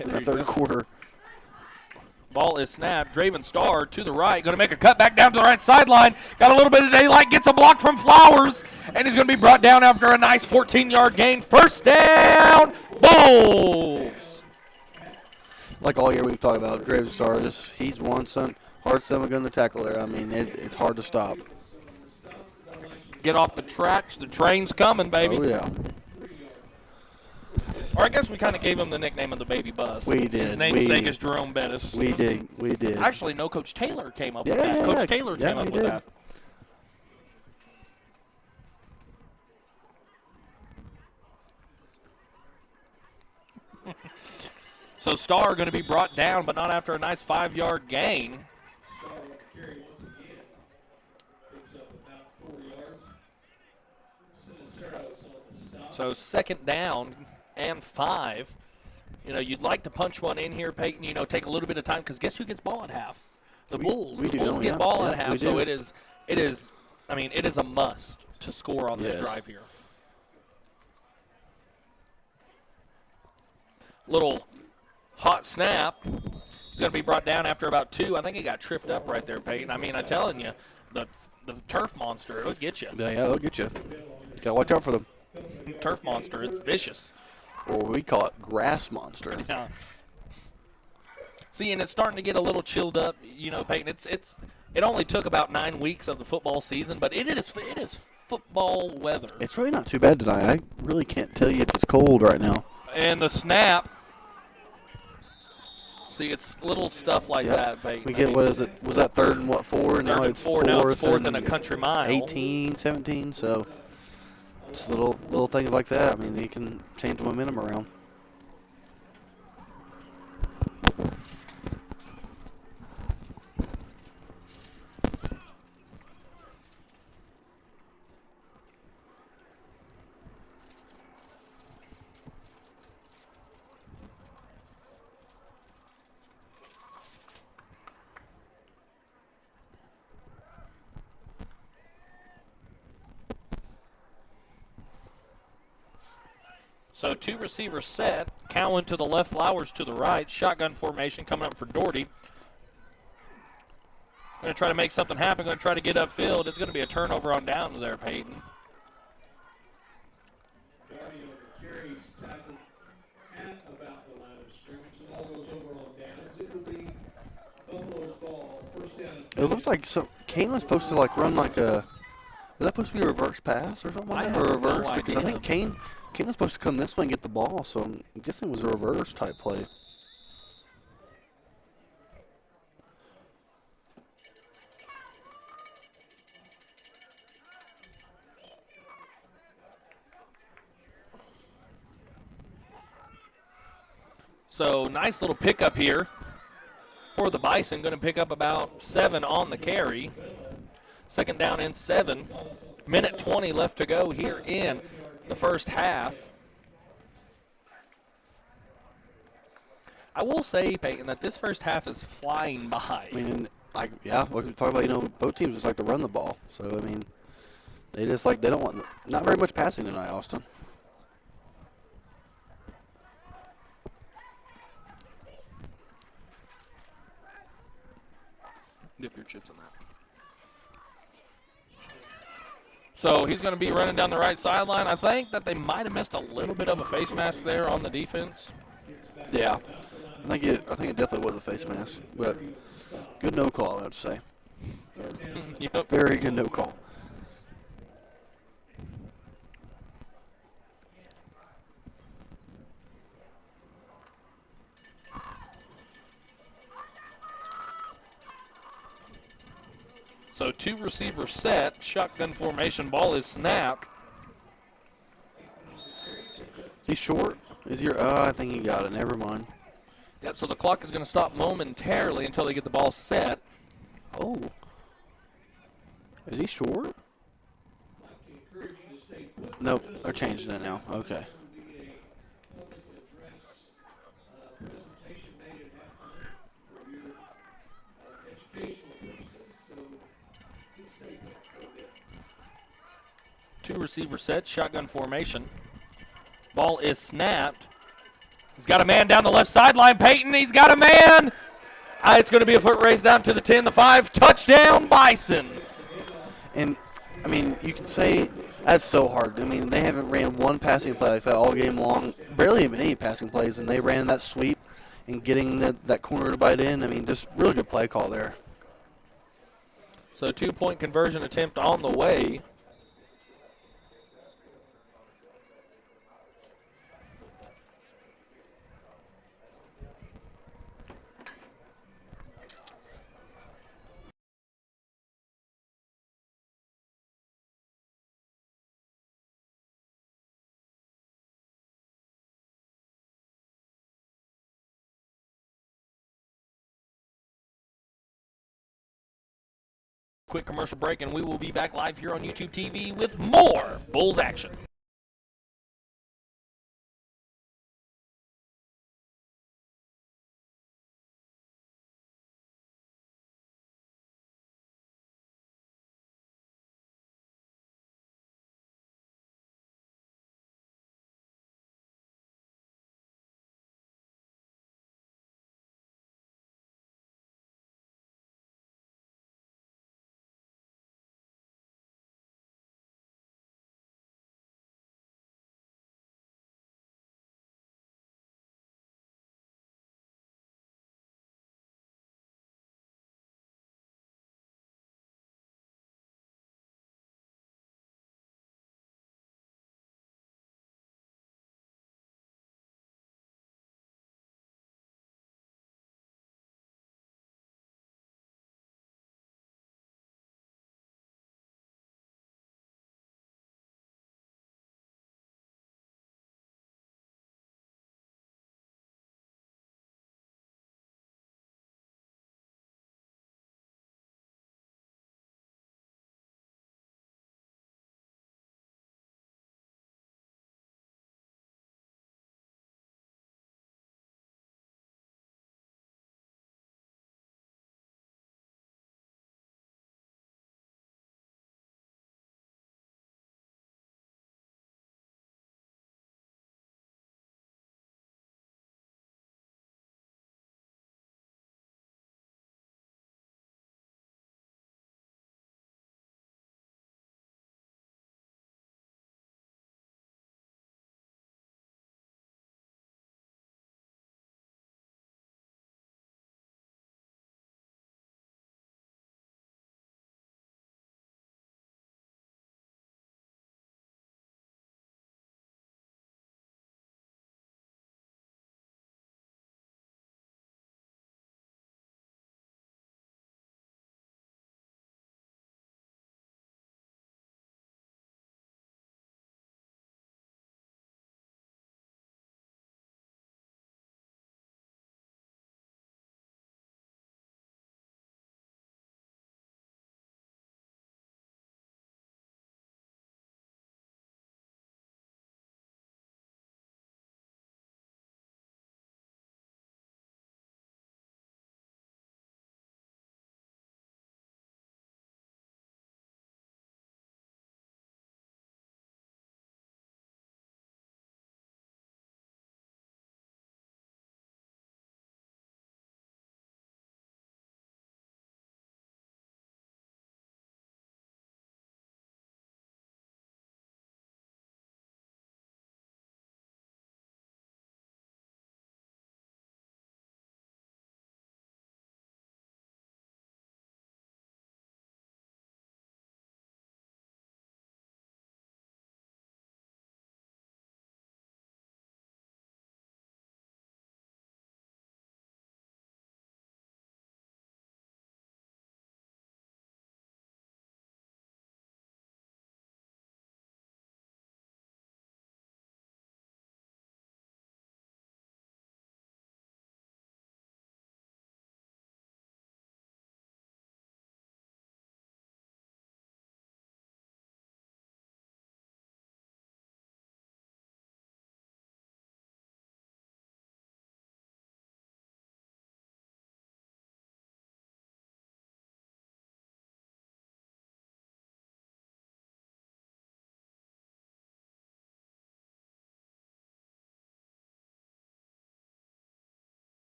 Speaker 2: in the third quarter.
Speaker 1: Ball is snapped. Draven Starr to the right. Going to make a cut back down to the right sideline. Got a little bit of daylight. Gets a block from Flowers. And he's going to be brought down after a nice 14-yard gain. First down, Bulls.
Speaker 2: Like all year we've talked about, Draven Starr, he's one hard stomach gun to tackle there. I mean, it's hard to stop.
Speaker 1: Get off the tracks. The train's coming, baby.
Speaker 2: Oh, yeah.
Speaker 1: Or I guess we kind of gave him the nickname of the baby bus.
Speaker 2: We did.
Speaker 1: His namesake is Jerome Bettis.
Speaker 2: We did.
Speaker 1: Actually, no, Coach Taylor came up with that. Coach Taylor came up with that. So Starr going to be brought down, but not after a nice 5-yard gain.
Speaker 3: Starr will carry once again. Picks up about 4 yards. Sinistero's on the stop.
Speaker 1: So second down and 5. You know, you'd like to punch one in here, Peyton, take a little bit of time, because guess who gets ball at half? The Bulls.
Speaker 2: We
Speaker 1: the Bulls get ball at half, so
Speaker 2: do.
Speaker 1: it is a must to score on this drive here. Little hot snap. He's going to be brought down after about 2. I think he got tripped up right there, Peyton. I mean, I'm telling you, the turf monster, it'll get you.
Speaker 2: Yeah, it'll get you. Got to watch out for them.
Speaker 1: Turf monster, it's vicious.
Speaker 2: Or we call it grass monster.
Speaker 1: Yeah. See, and it's starting to get a little chilled up, Peyton. It only took about 9 weeks of the football season, but it is football weather.
Speaker 2: It's really not too bad tonight. I really can't tell you if it's cold right now.
Speaker 1: And the snap. See, it's little stuff like that, Peyton.
Speaker 2: We get, what is it? Was that 3rd and 4?
Speaker 1: Now it's 4th and a country mile.
Speaker 2: 18, 17, so. Just little things like that. I mean, he can change the momentum around.
Speaker 4: So 2 receivers set. Cowan to the left, Flowers to the right. Shotgun formation coming up for Doherty. Going to try to make something happen. Going to try to get upfield. It's going to be a turnover on downs there, Peyton.
Speaker 3: Guardian carries tackled at about the line of scrimmage. The ball goes over on downs. It will be Buffalo's ball. First down.
Speaker 2: It looks like Kane was supposed to like run like a. Was that supposed to be a reverse pass or something like that? Or reverse?
Speaker 4: No
Speaker 2: Because I
Speaker 4: idea.
Speaker 2: think Kane was supposed to come this way and get the ball, so I'm guessing it was a reverse type play.
Speaker 4: So nice little pickup here for the Bison. Going to pick up about 7 on the carry. Second down and 7. Minute 20 left to go here in the first half. I will say, Peyton, that this first half is flying by.
Speaker 2: I mean, like, yeah, what we talk about, both teams just like to run the ball. So, I mean, they don't want, not very much passing tonight, Austin.
Speaker 1: Dip your chips in that.
Speaker 4: So he's going to be running down the right sideline. I think that they might have missed a little bit of a face mask there on the defense.
Speaker 2: Yeah, I think it definitely was a face mask, but good no call, I would say.
Speaker 4: Yep.
Speaker 2: Very good no call.
Speaker 4: So 2 receivers set. Shotgun formation. Ball is snapped.
Speaker 2: Is he short? Is he? I think he got it. Never mind.
Speaker 4: Yep, so the clock is going to stop momentarily until they get the ball set.
Speaker 2: Oh. Is he short? Nope, they're changing it now. Okay.
Speaker 4: Two receiver set, shotgun formation. Ball is snapped. He's got a man down the left sideline. Peyton, he's got a man. It's going to be a foot race down to the 10, the 5. Touchdown, Bison.
Speaker 2: And, I mean, you can say that's so hard. I mean, they haven't ran one passing play like that all game long. Barely even any passing plays, and they ran that sweep and getting that corner to bite in. I mean, just really good play call there.
Speaker 4: So 2-point conversion attempt on the way. Quick commercial break, and we will be back live here on YouTube TV with more Bulls action.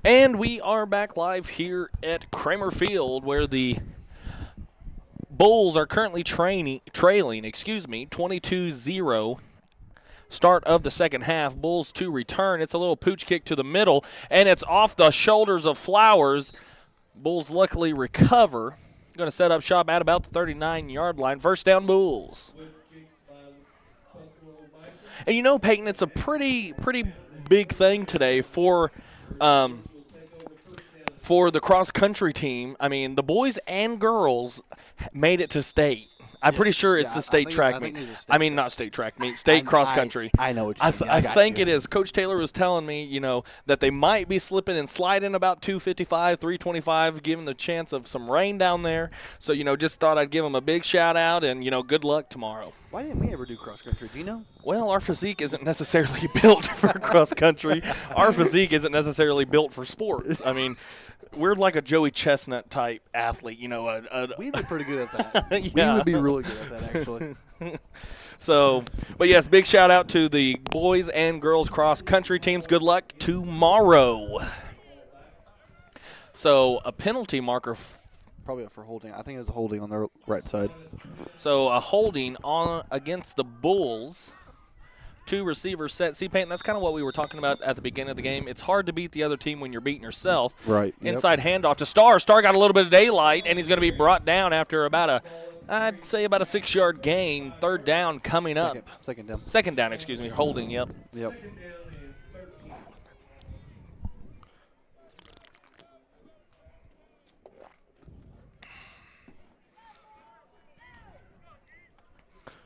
Speaker 1: And we are back live here at Kramer Field, where the Bulls are currently trailing, 22-0. Start of the second half. Bulls to return. It's a little pooch kick to the middle, and it's off the shoulders of Flowers. Bulls luckily recover. Going to set up shop at about the 39-yard line. First down, Bulls. And you know, Peyton, it's a pretty big thing today for the cross-country team. I mean, the boys and girls made it to state. I'm pretty sure it's a state track meet. I mean, not state track meet, state cross-country.
Speaker 2: I know what you mean.
Speaker 1: I think it is. Coach Taylor was telling me, you know, that they might be slipping and sliding about 255, 325, given the chance of some rain down there. So, you know, just thought I'd give them a big shout-out and, you know, good luck tomorrow.
Speaker 2: Why didn't we ever do cross-country? Do you know?
Speaker 1: Well, our physique isn't necessarily built for cross-country. Our physique isn't necessarily built for sports. I mean, we're like a Joey Chestnut type athlete, you know.
Speaker 2: We'd be pretty good at that.
Speaker 1: Yeah.
Speaker 2: We would be really good at that, actually.
Speaker 1: So, but yes, big shout out to the boys and girls cross country teams. Good luck tomorrow. So, a penalty marker.
Speaker 2: Probably for holding. I think it was a holding on their right side.
Speaker 1: So, a holding on against the Bulls. 2 receivers set. See, Peyton, that's kind of what we were talking about at the beginning of the game. It's hard to beat the other team when you're beating yourself.
Speaker 2: Right.
Speaker 1: Inside handoff to Starr. Starr got a little bit of daylight, and he's going to be brought down after I'd say about a 6-yard gain. Third down coming up.
Speaker 2: Second down.
Speaker 1: Second down, excuse me. Holding, yep.
Speaker 2: Yep.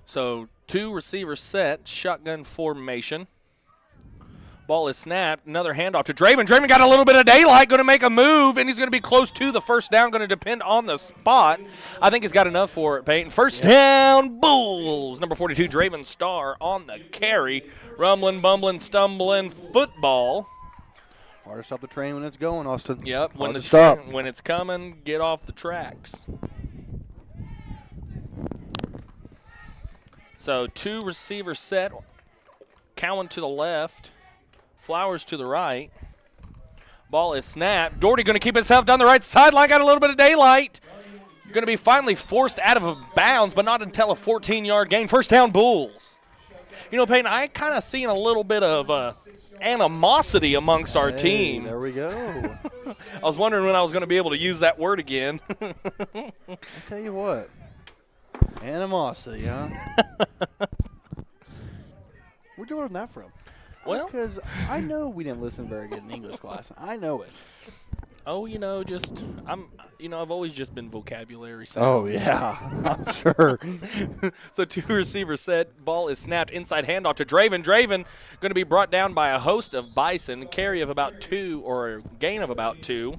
Speaker 1: So 2 receivers set, shotgun formation. Ball is snapped. Another handoff to Draven. Draven got a little bit of daylight, going to make a move, and he's going to be close to the first down, going to depend on the spot. I think he's got enough for it, Peyton. First down, Bulls. Number 42, Draven Starr on the carry. Rumbling, bumbling, stumbling football.
Speaker 2: Hard to stop the train when it's going, Austin.
Speaker 1: Yep, when it's coming, get off the tracks. So 2 receivers set. Cowan to the left. Flowers to the right. Ball is snapped. Doherty going to keep himself down the right sideline. Got a little bit of daylight. Going to be finally forced out of bounds, but not until a 14-yard gain. First down, Bulls. You know, Peyton, I kind of seen a little bit of animosity amongst our team.
Speaker 2: There we go.
Speaker 1: I was wondering when I was going to be able to use that word again.
Speaker 2: I'll tell you what. Animosity, huh? Where'd you learn that from?
Speaker 1: Well,
Speaker 2: because I know we didn't listen very good in English class. I know it.
Speaker 1: Oh, you know, I've always just been vocabulary. So.
Speaker 2: Oh, yeah, I'm sure.
Speaker 1: So 2 receivers set. Ball is snapped. Inside handoff to Draven. Draven going to be brought down by a host of Bison. Carry of about 2 or a gain of about 2.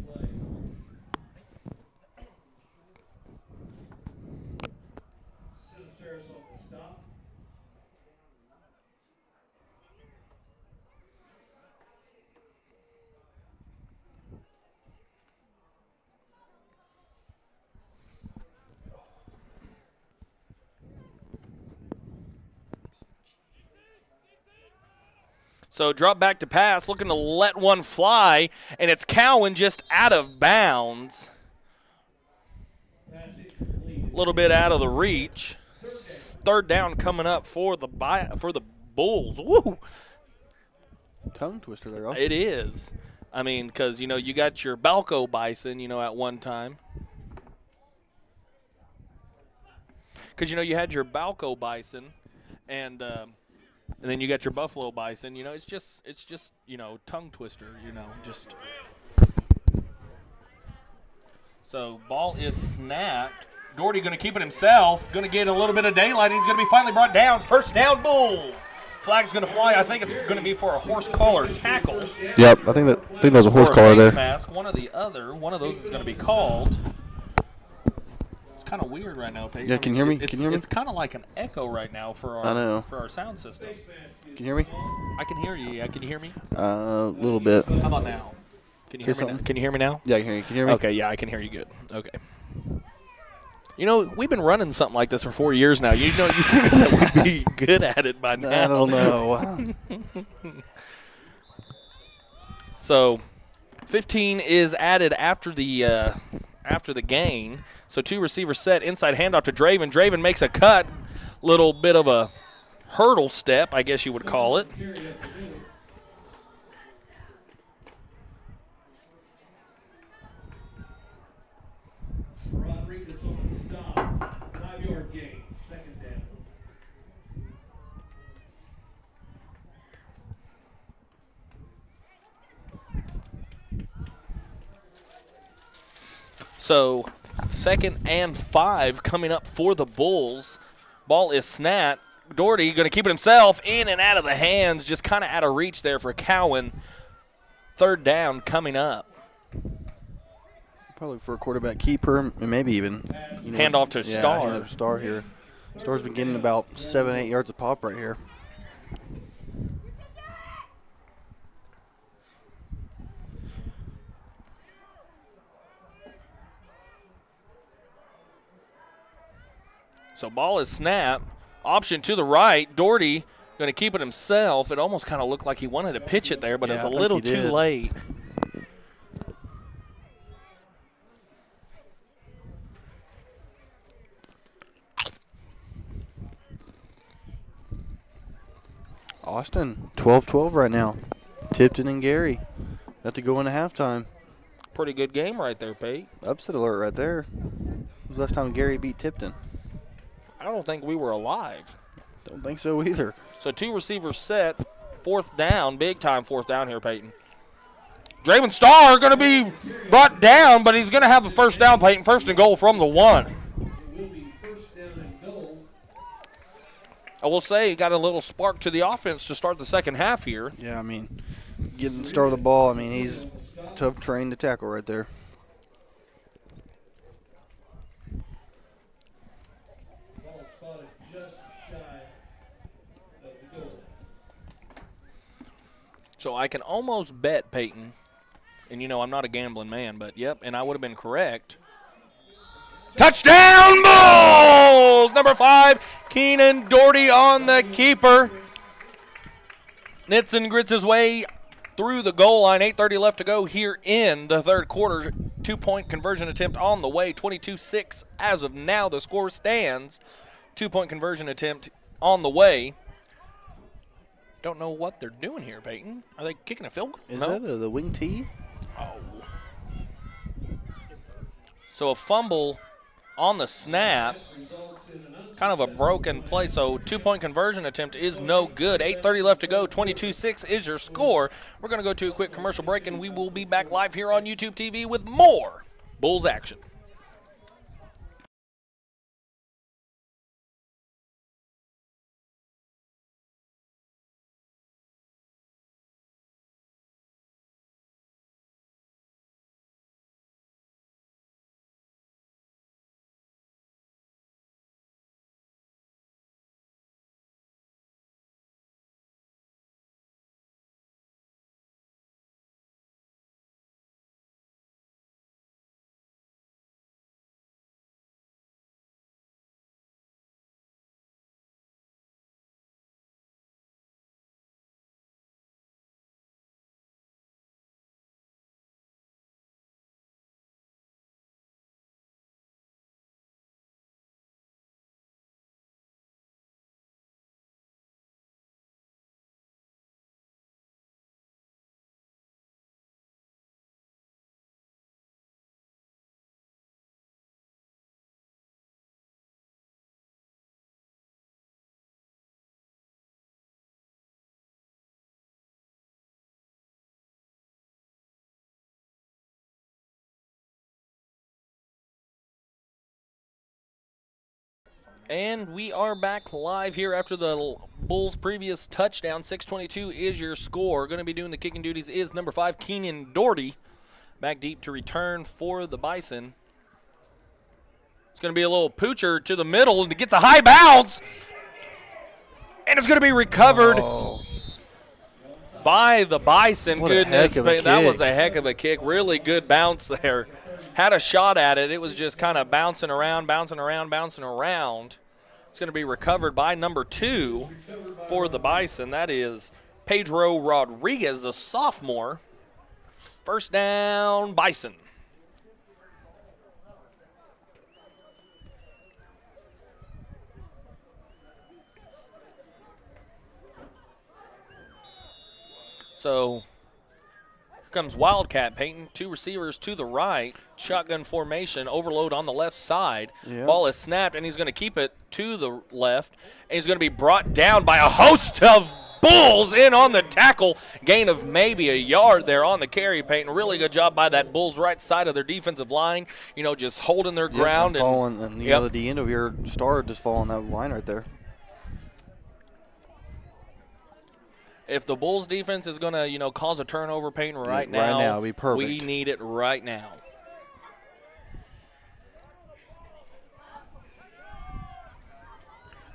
Speaker 1: So drop back to pass, looking to let one fly, and it's Cowan just out of bounds. A little bit out of the reach. Third down coming up for the Bulls. Woo!
Speaker 2: Tongue twister there, Austin.
Speaker 1: It is. I mean, because, you know, you got your Balko Bison, you know, at one time. Because, you know, you had your Balko Bison, and then you got your Buffalo Bison. You know, it's just you know, tongue twister. You know, just. So ball is snapped. Doherty going to keep it himself. Going to get a little bit of daylight, and he's going to be finally brought down. First down, Bulls. Flag's going to fly. I think it's going to be for a horse collar tackle.
Speaker 2: Yep, I think there's a horse collar there.
Speaker 1: Mask. One of those is going to be called. Kind of weird right now, Peyton.
Speaker 2: Yeah, can you hear me?
Speaker 1: It's kind of like an echo right now for our sound system.
Speaker 2: Can you hear me?
Speaker 1: I can hear you. Yeah, can you hear me?
Speaker 2: A little bit.
Speaker 1: How about now? Can you hear me now? Can you hear me now?
Speaker 2: Yeah, I can hear you. Can you hear me?
Speaker 1: Okay, yeah, I can hear you good. Okay. You know, we've been running something like this for 4 years now. You know, you figure that we'd be good at it by now.
Speaker 2: I don't know.
Speaker 1: So, 15 is added after the gain. So 2 receivers set, inside handoff to Draven. Draven makes a cut, little bit of a hurdle step, I guess you would call it.
Speaker 3: Rodriguez on the stop. 5-yard gain, second down.
Speaker 1: So 2nd and 5 coming up for the Bulls. Ball is snapped. Doherty going to keep it himself, in and out of the hands, just kind of out of reach there for Cowan. 3rd down coming up.
Speaker 2: Probably for a quarterback keeper, and maybe even
Speaker 1: Handoff to Starr.
Speaker 2: Hand off to Starr here. Starr's been getting about 7-8 yards a pop right here.
Speaker 1: So ball is snapped. Option to the right. Doherty going to keep it himself. It almost kind of looked like he wanted to pitch it there, but it's a little too late.
Speaker 2: Austin, 12-12 right now. Tipton and Gary got to go into halftime.
Speaker 1: Pretty good game right there, Pete.
Speaker 2: Upset alert right there. When was the last time Gary beat Tipton?
Speaker 1: I don't think we were alive.
Speaker 2: Don't think so either.
Speaker 1: So 2 receivers set. 4th down, big time 4th down here, Peyton. Draven Starr going to be brought down, but he's going to have a 1st down, Peyton. 1st and goal from the 1.
Speaker 3: It will be 1st down and goal.
Speaker 1: I will say he got a little spark to the offense to start the second half here.
Speaker 2: Yeah, I mean, getting the start of the ball, I mean, he's tough train to tackle right there.
Speaker 3: Ball spotted just shy of the goal.
Speaker 1: So I can almost bet, Peyton, and you know I'm not a gambling man, but yep, and I would have been correct. Touchdown Bulls! Number 5, Keenan Doherty on the keeper. Nitzen grits his way through the goal line. 8:30 left to go here in the 3rd quarter. 2-point conversion attempt on the way. 22-6 as of now. The score stands. 2-point conversion attempt on the way. Don't know what they're doing here, Peyton. Are they kicking a field goal?
Speaker 2: Is
Speaker 1: No.
Speaker 2: that the wing tee?
Speaker 1: Oh. So a fumble on the snap. Kind of a broken play. So 2-point conversion attempt is no good. 8:30 left to go. 22-6 is your score. We're going to go to a quick commercial break, and we will be back live here on YouTube TV with more Bulls action. And we are back live here after the Bulls' previous touchdown. 6:22 is your score. Going to be doing the kicking duties is number 5, Keenan Doherty. Back deep to return for the Bison. It's going to be a little poocher to the middle, and it gets a high bounce. And it's going to be recovered by the Bison.
Speaker 2: What
Speaker 1: Goodness,
Speaker 2: a heck of a
Speaker 1: that
Speaker 2: kick.
Speaker 1: was a heck of a kick. Really good bounce there. Had a shot at it. It was just kind of bouncing around. It's going to be recovered by number 2 for the Bison. That is Pedro Rodriguez, the sophomore First down, Bison. So here comes Wildcat, Peyton. 2 receivers to the right. Shotgun formation, overload on the left side.
Speaker 2: Yep.
Speaker 1: Ball is snapped, and he's going to keep it to the left. And he's going to be brought down by a host of Bulls in on the tackle. Gain of maybe a yard there on the carry, Peyton. Really good job by that Bulls right side of their defensive line. You know, just holding their ground.
Speaker 2: And falling, and you know, the end of your star just falling that line right there.
Speaker 1: If the Bulls defense is going to, you know, cause a turnover, Peyton, right now
Speaker 2: it'd be perfect.
Speaker 1: We need it right now.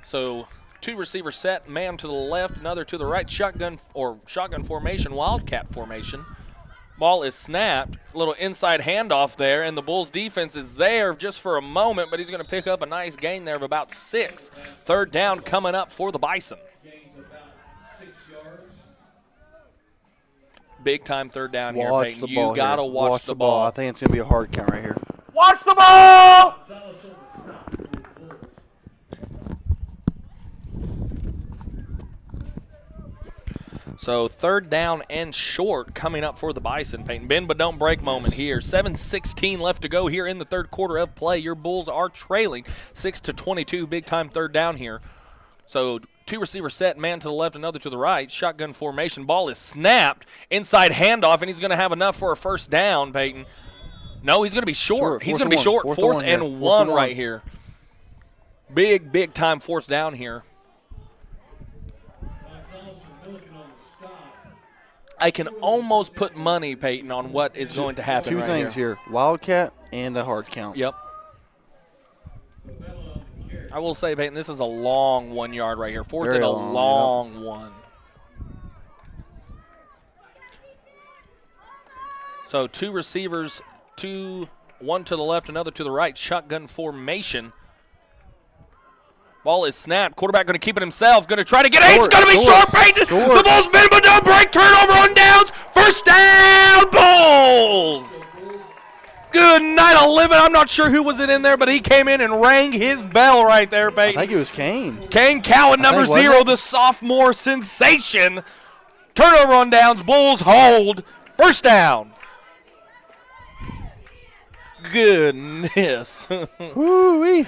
Speaker 1: So 2 receiver set, man to the left, another to the right, shotgun formation, Wildcat formation. Ball is snapped, little inside handoff there, and the Bulls defense is there just for a moment, but he's going to pick up a nice gain there of about 6. Third down coming up for the Bison. Big time third down here, Peyton. You got to watch the ball.
Speaker 2: I think it's going to be a hard count right here.
Speaker 1: Watch the ball! So third down and short coming up for the Bison, Peyton. Bend but don't break moment here. 7:16 left to go here in the third quarter of play. Your Bulls are trailing 6-22. Big time third down here. So 2 receiver set, man to the left, another to the right. Shotgun formation. Ball is snapped. Inside handoff, and he's going to have enough for a first down, Peyton. No, he's going to be short. He's going to be short. Fourth and one right here. Big time fourth down here. I can almost put money, Peyton, on what is going to happen.
Speaker 2: 2 things here. Wildcat and a hard count.
Speaker 1: Yep. I will say, Peyton, this is a long 1 yard right here. Fourth and a long one. So 2 receivers, 1 to the left, another to the right. Shotgun formation. Ball is snapped. Quarterback going to keep it himself. Going to try to get it. It's going to be short, Peyton. The Bulls bend but don't break. Turnover on downs. First down, Bulls. Good night, 11. I'm not sure who was in there, but he came in and rang his bell right there, Peyton.
Speaker 2: I think it was Kane.
Speaker 1: Kane Cowan, number 0, the sophomore sensation. Turnover on downs. Bulls hold. First down. Goodness.
Speaker 2: Woo-wee.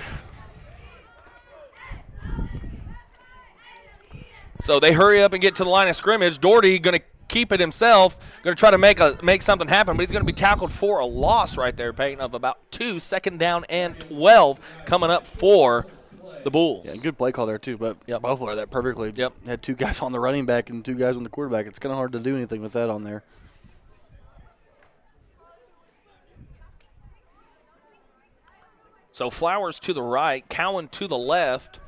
Speaker 1: So they hurry up and get to the line of scrimmage. Doherty going to keep it himself, going to try to make something happen, but he's going to be tackled for a loss right there, Peyton, of about 2. Second down and 12 coming up for the Bulls.
Speaker 2: Yeah, good play call there too, but both are that perfectly.
Speaker 1: Yep.
Speaker 2: Had 2 guys on the running back and 2 guys on the quarterback. It's kind of hard to do anything with that on there.
Speaker 1: So Flowers to the right, Cowan to the left.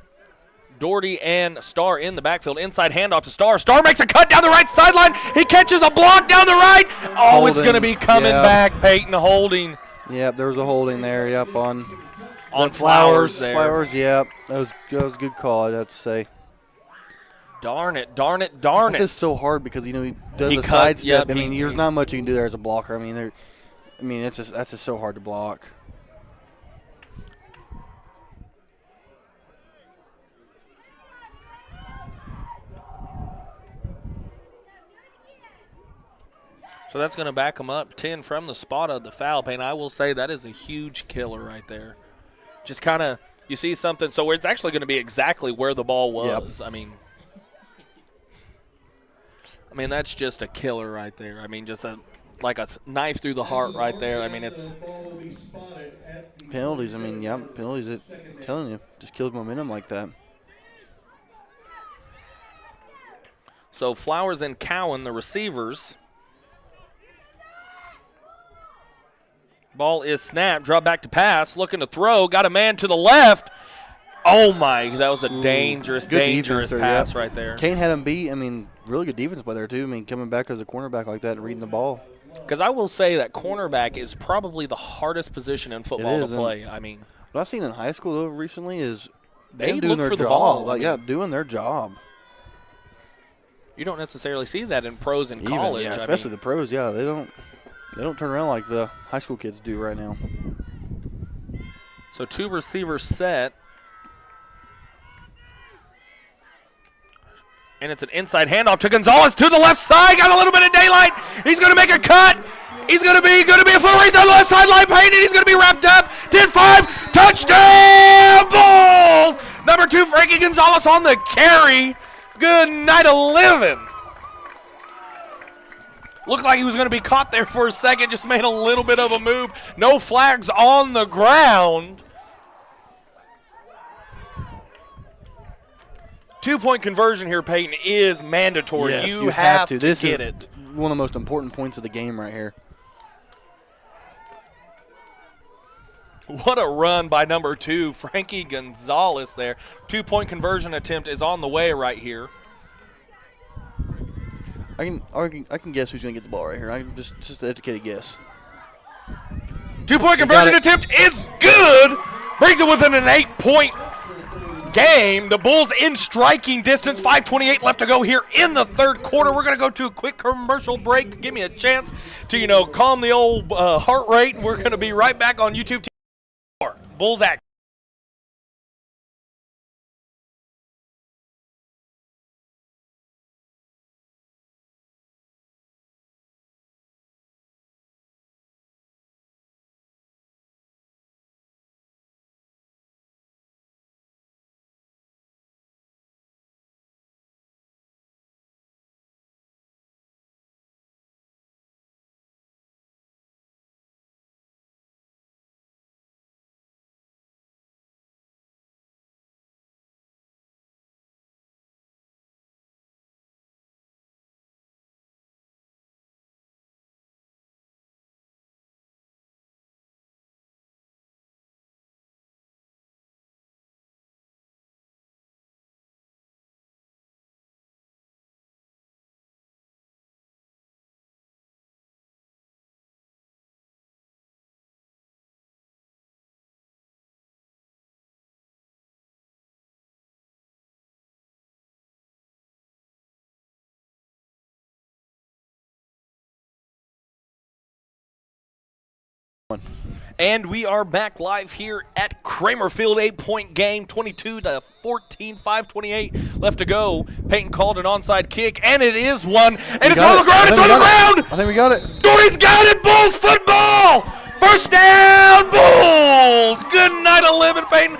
Speaker 1: Doherty and Starr in the backfield. Inside handoff to Starr. Starr makes a cut down the right sideline. He catches a block down the right. Oh, holding. It's going to be coming back, Peyton, holding.
Speaker 2: Yep, there was a holding there, on
Speaker 1: Flowers there.
Speaker 2: Flowers, yep. That was a good call, I'd have to say.
Speaker 1: Darn it.
Speaker 2: This is so hard because, he does a sidestep. There's not much you can do there as a blocker. That's just so hard to block.
Speaker 1: So that's going to back him up 10 from the spot of the foul, Payne. I will say that is a huge killer right there. Just kind of, you see something, so it's actually going to be exactly where the ball was. Yep. I mean, that's just a killer right there. Just like a knife through the heart right there. It's
Speaker 2: penalties. Penalties. I'm telling you, just kills momentum like that.
Speaker 1: So Flowers and Cowan, the receivers. Ball is snapped, drop back to pass, looking to throw, got a man to the left. Oh, my, that was a dangerous pass right there.
Speaker 2: Kane had him beat. Really good defense by there, too. Coming back as a cornerback like that and reading the ball.
Speaker 1: Because I will say that cornerback is probably the hardest position in football to play.
Speaker 2: What I've seen in high school, though, recently is
Speaker 1: they
Speaker 2: doing their
Speaker 1: for the
Speaker 2: job.
Speaker 1: ball.
Speaker 2: Doing their job.
Speaker 1: You don't necessarily see that in pros in college.
Speaker 2: Especially the pros, they don't. They don't turn around like the high school kids do right now.
Speaker 1: So 2 receivers set. And it's an inside handoff to Gonzalez to the left side. Got a little bit of daylight. He's going to make a cut. He's going to be a full race down the left sideline. Payton, he's going to be wrapped up. 10-5, touchdown, Bulls. Number 2, Frankie Gonzalez on the carry. Good night, 11. Looked like he was going to be caught there for a second. Just made a little bit of a move. No flags on the ground. 2-point conversion here, Peyton, is mandatory.
Speaker 2: Yes,
Speaker 1: you have to
Speaker 2: this
Speaker 1: get
Speaker 2: is
Speaker 1: it.
Speaker 2: One of the most important points of the game right here.
Speaker 1: What a run by number 2, Frankie Gonzalez there. 2-point conversion attempt is on the way right here.
Speaker 2: I can guess who's going to get the ball right here. I can just an educated guess.
Speaker 1: 2-point conversion attempt is good. Brings it within an 8-point game. The Bulls in striking distance. 5:28 left to go here in the third quarter. We're going to go to a quick commercial break. Give me a chance to, calm the old heart rate. And we're going to be right back on YouTube TV. Bulls act. And we are back live here at Kramer Field, 8-point game, 22-14, 5:28 left to go. Peyton called an onside kick, and it is one, and it's on the ground, it's on the ground!
Speaker 2: I think we got it.
Speaker 1: Dory's got it, Bulls football! First down, Bulls! Good night, 11, Peyton.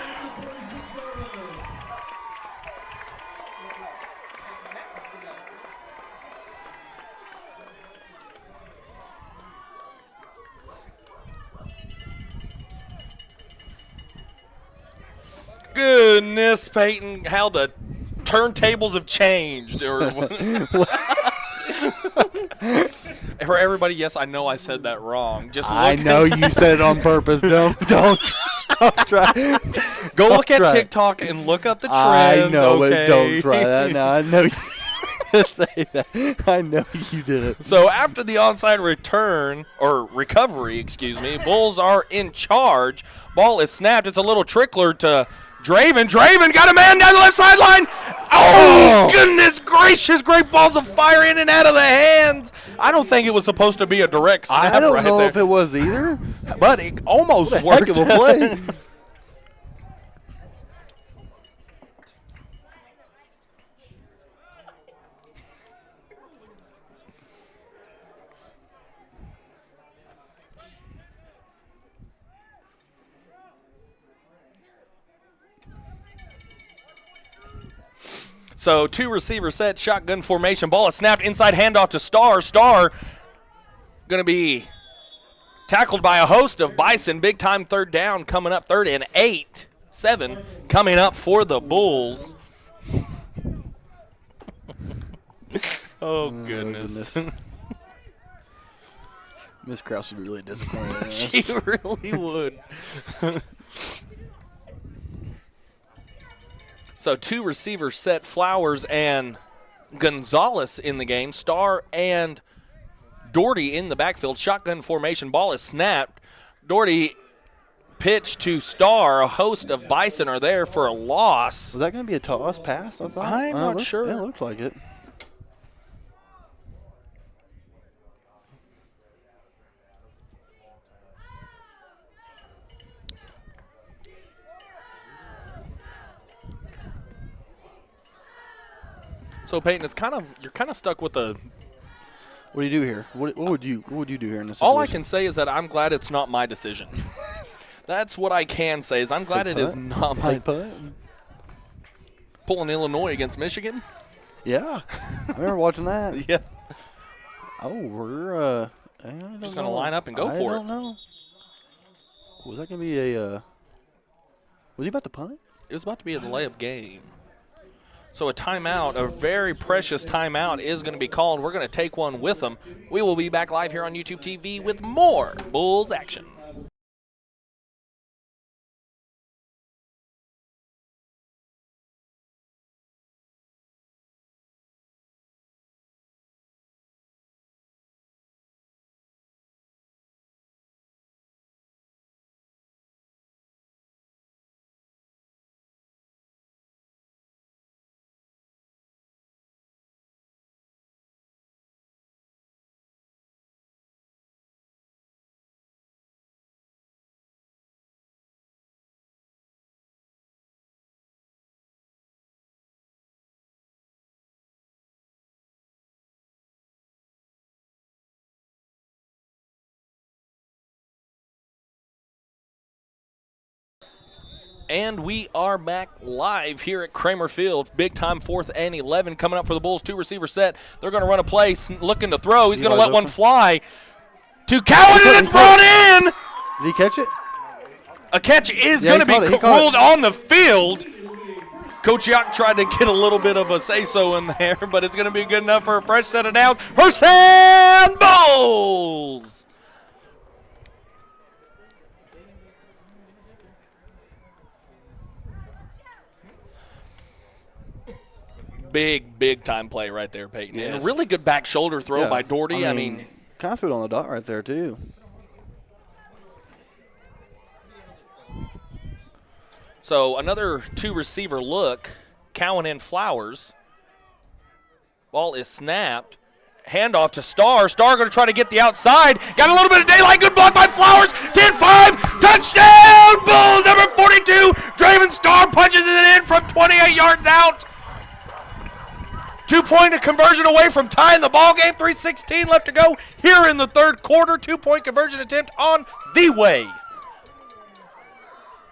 Speaker 1: Goodness, Peyton, how the turntables have changed. For everybody, yes, I know I said that wrong.
Speaker 2: I know you said it on purpose. Don't try.
Speaker 1: Go look at TikTok and look up the trend.
Speaker 2: I know,
Speaker 1: okay?
Speaker 2: but don't try that. No, I know you say that. I know you did it.
Speaker 1: So after the onside return, or recovery, excuse me, Bulls are in charge. Ball is snapped. It's a little trickler to Draven. Draven got a man down the left sideline. Oh, goodness gracious. Great balls of fire in and out of the hands. I don't think it was supposed to be a direct snap.
Speaker 2: I don't
Speaker 1: right
Speaker 2: know
Speaker 1: there.
Speaker 2: if it was either.
Speaker 1: But it almost
Speaker 2: What a
Speaker 1: worked.
Speaker 2: heck of a play.
Speaker 1: So 2 receiver set, shotgun formation. Ball is snapped, inside handoff to Star. Star going to be tackled by a host of Bison. Big time third down coming up, 3rd and 8. 7 coming up for the Bulls. Oh, goodness.
Speaker 2: Miss Krause would be really disappointed in us.
Speaker 1: She really would. So 2 receivers set, Flowers and Gonzalez in the game. Star and Doherty in the backfield. Shotgun formation. Ball is snapped. Doherty pitch to Star. A host of Bison are there for a loss.
Speaker 2: Was that going to be a toss pass, I thought?
Speaker 1: I'm not sure.
Speaker 2: Yeah, it looked like it.
Speaker 1: So Peyton, you're kind of stuck with the.
Speaker 2: What do you do here? What would you do here in this situation?
Speaker 1: All I can say is that I'm glad it's not my decision. That's what I can say is I'm glad it is not my. Pulling Illinois against Michigan.
Speaker 2: Yeah, I remember watching that.
Speaker 1: Yeah.
Speaker 2: Oh, we're
Speaker 1: just gonna line up and go for it.
Speaker 2: I don't know. Was that gonna be a? Was he about to punt?
Speaker 1: It was about to be a layup game. So a timeout, a very precious timeout, is going to be called. We're going to take one with them. We will be back live here on YouTube TV with more Bulls action. And we are back live here at Kramer Field. Big time 4th and 11 coming up for the Bulls. 2-receiver set. They're going to run a play, looking to throw. He's going to let one fly to Cowan, and it's brought in.
Speaker 2: Did he catch it?
Speaker 1: A catch is going to be ruled on the field. Coach Yock tried to get a little bit of a say-so in there, but it's going to be good enough for a fresh set of downs. First and Bulls. Big time play right there, Peyton.
Speaker 2: Yes.
Speaker 1: And a really good back shoulder throw by Doherty. I mean
Speaker 2: kind of threw it on the dot right there, too.
Speaker 1: So another 2-receiver look. Cowan and Flowers. Ball is snapped. Handoff to Starr. Starr going to try to get the outside. Got a little bit of daylight. Good block by Flowers. 10-5. Touchdown, Bulls. Number 42. Draven Starr punches it in from 28 yards out. 2-point conversion away from tying the ball game. 3:16 left to go here in the third quarter. 2-point conversion attempt on the way.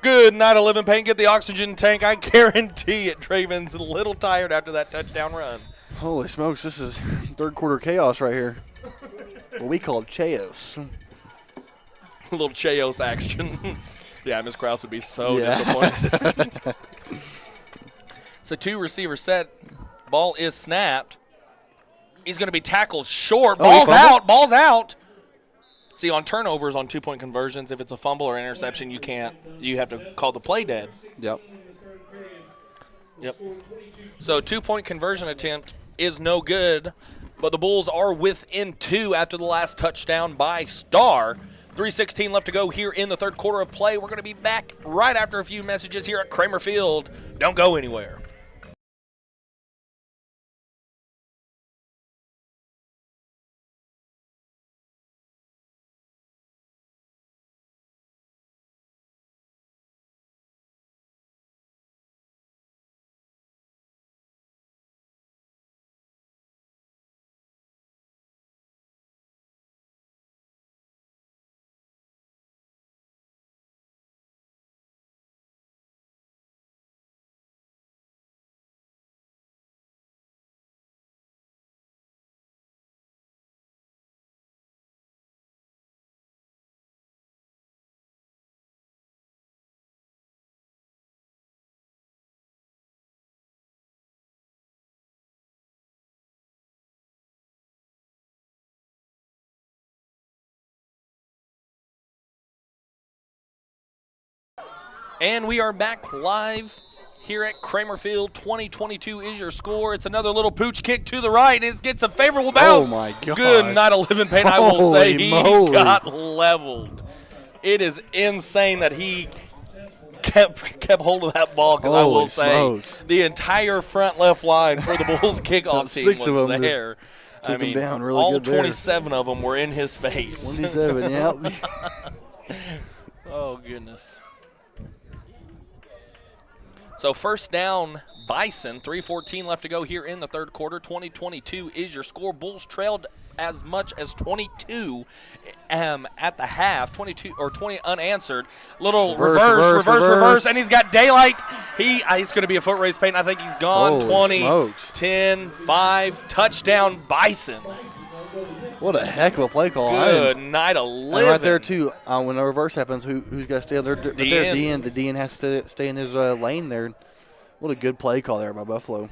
Speaker 1: Good night, 11 Payne. Get the oxygen tank. I guarantee it. Draven's a little tired after that touchdown run.
Speaker 2: Holy smokes, this is third quarter chaos right here. What we call chaos.
Speaker 1: A little chaos action. Yeah, Miss Krause would be so disappointed. So 2-receiver set. Ball is snapped. He's going to be tackled short. Ball's out. See, on turnovers, on 2-point conversions, if it's a fumble or interception, you have to call the play dead.
Speaker 2: Yep.
Speaker 1: So 2-point conversion attempt is no good, but the Bulls are within 2 after the last touchdown by Starr. 3:16 left to go here in the third quarter of play. We're going to be back right after a few messages here at Kramer Field. Don't go anywhere. And we are back live here at Kramer Field. 20-22 is your score. It's another little pooch kick to the right, and it gets a favorable bounce.
Speaker 2: Oh, my God.
Speaker 1: Good night, 11 Payne. I will say he got leveled. It is insane that he kept hold of that ball, because I will say the entire front left line for the Bulls kickoff team was there.
Speaker 2: I mean, down really
Speaker 1: all
Speaker 2: good
Speaker 1: 27 of them were in his face.
Speaker 2: 27, yep.
Speaker 1: Oh, goodness. So first down, Bison, 3:14 left to go here in the third quarter. 20-22 is your score. Bulls trailed as much as 22 at the half, 22 or 20 unanswered. Little reverse, and he's got daylight. He's going to be a foot race, Peyton. I think he's gone.
Speaker 2: Holy
Speaker 1: 20,
Speaker 2: smokes.
Speaker 1: 10, 5, touchdown, Bison.
Speaker 2: What a heck of a play call.
Speaker 1: Good night of living.
Speaker 2: And right there, too, when a reverse happens, who's got to stay there? The DN has to stay in his lane there. What a good play call there by Buffalo.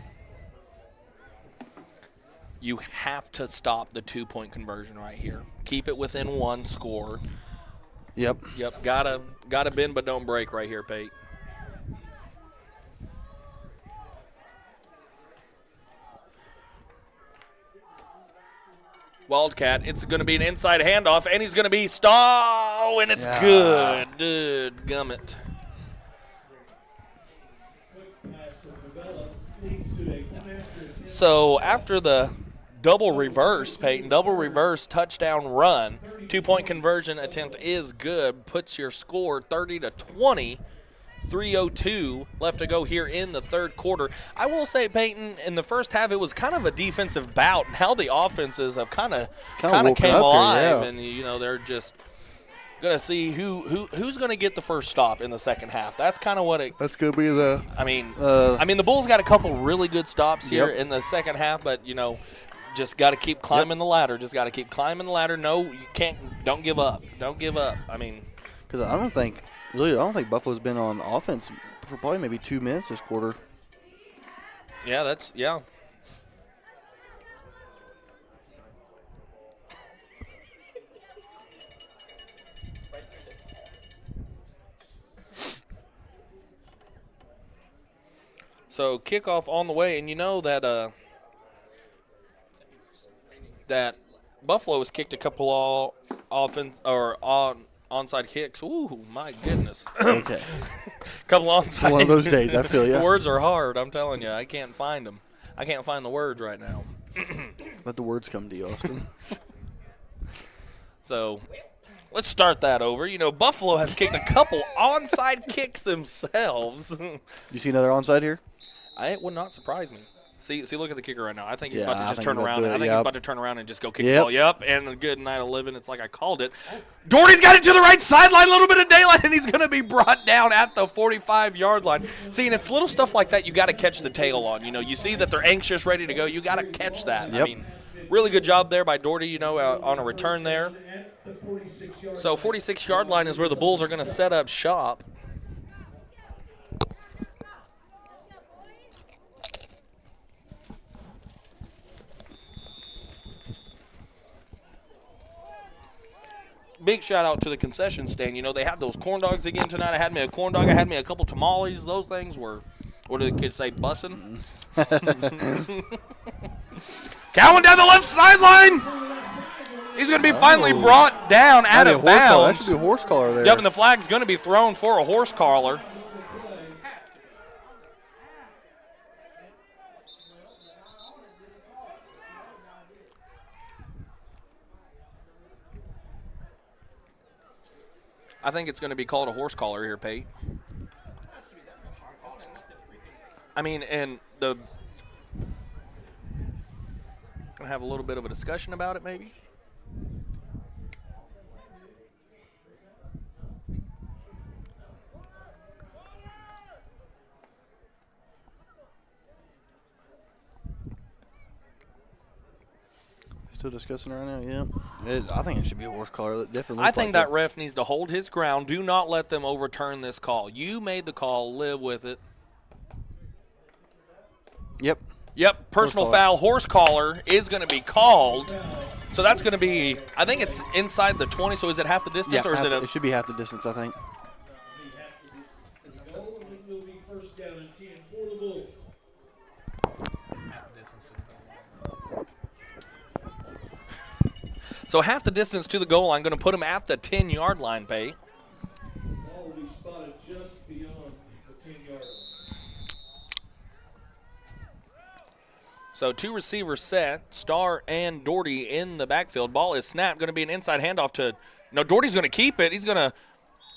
Speaker 1: You have to stop the 2-point conversion right here. Keep it within one score.
Speaker 2: Yep.
Speaker 1: Gotta bend but don't break right here, Pate. Wildcat, it's going to be an inside handoff, and he's going to be and it's good. Good gummit. So after the double reverse, Peyton, touchdown run, 2-point conversion attempt is good, puts your score 30-20. 3:02 left to go here in the third quarter. I will say, Peyton, in the first half, it was kind of a defensive bout. Now the offenses have kind of came alive, and they're just gonna see who's gonna get the first stop in the second half. That's kind of what it.
Speaker 2: That's gonna be the.
Speaker 1: I mean, the Bulls got a couple really good stops here in the second half, but just got to keep climbing the ladder. No, you can't. Don't give up. I mean,
Speaker 2: because I don't think Buffalo's been on offense for probably maybe 2 minutes this quarter.
Speaker 1: Yeah. So kickoff on the way, and that Buffalo has kicked a couple onside kicks. Ooh, my goodness.
Speaker 2: Okay.
Speaker 1: Couple onside.
Speaker 2: One of those days, I feel you.
Speaker 1: The words are hard, I'm telling you. I can't find them. I can't find the words right now.
Speaker 2: Let the words come to you, Austin.
Speaker 1: So let's start that over. Buffalo has kicked a couple onside kicks themselves.
Speaker 2: You see another onside here?
Speaker 1: It would not surprise me. See, look at the kicker right now. I think he's about to just turn around. I think he's about to turn around and just go kick the ball. Yep, and a good night of living. It's like I called it. Doherty's got it to the right sideline, a little bit of daylight, and he's going to be brought down at the 45-yard line. See, and it's little stuff like that you got to catch the tail on. You see that they're anxious, ready to go. You got to catch that.
Speaker 2: Yep.
Speaker 1: I mean, really good job there by Doherty, on a return there. So 46-yard line is where the Bulls are going to set up shop. Big shout out to the concession stand. They had those corn dogs again tonight. I had me a corn dog. I had me a couple tamales. Those things were, what do the kids say, bussin'? Cowan down the left sideline. He's going to be finally brought down out of bounds.
Speaker 2: That should be a horse collar there.
Speaker 1: Yep, and the flag's going to be thrown for a horse collar. I think it's going to be called a horse collar here, Pate. I mean, and going to have a little bit of a discussion about it, maybe.
Speaker 2: Still discussing right now, yeah. I think it should be a horse collar. That definitely.
Speaker 1: I think that ref needs to hold his ground. Do not let them overturn this call. You made the call. Live with it.
Speaker 2: Yep.
Speaker 1: Personal foul. Horse collar is going to be called. So that's going to be. I think it's inside the 20. So is it half the distance, or is it?
Speaker 2: It should be half the distance, I think.
Speaker 1: So half the distance to the goal line, going to put him at the 10-yard line, Pate.
Speaker 3: Ball will be spotted just beyond the 10-yard line.
Speaker 1: So two receivers set, Starr and Doherty in the backfield. Ball is snapped, going to be an inside handoff to – no, Doherty's going to keep it. He's going to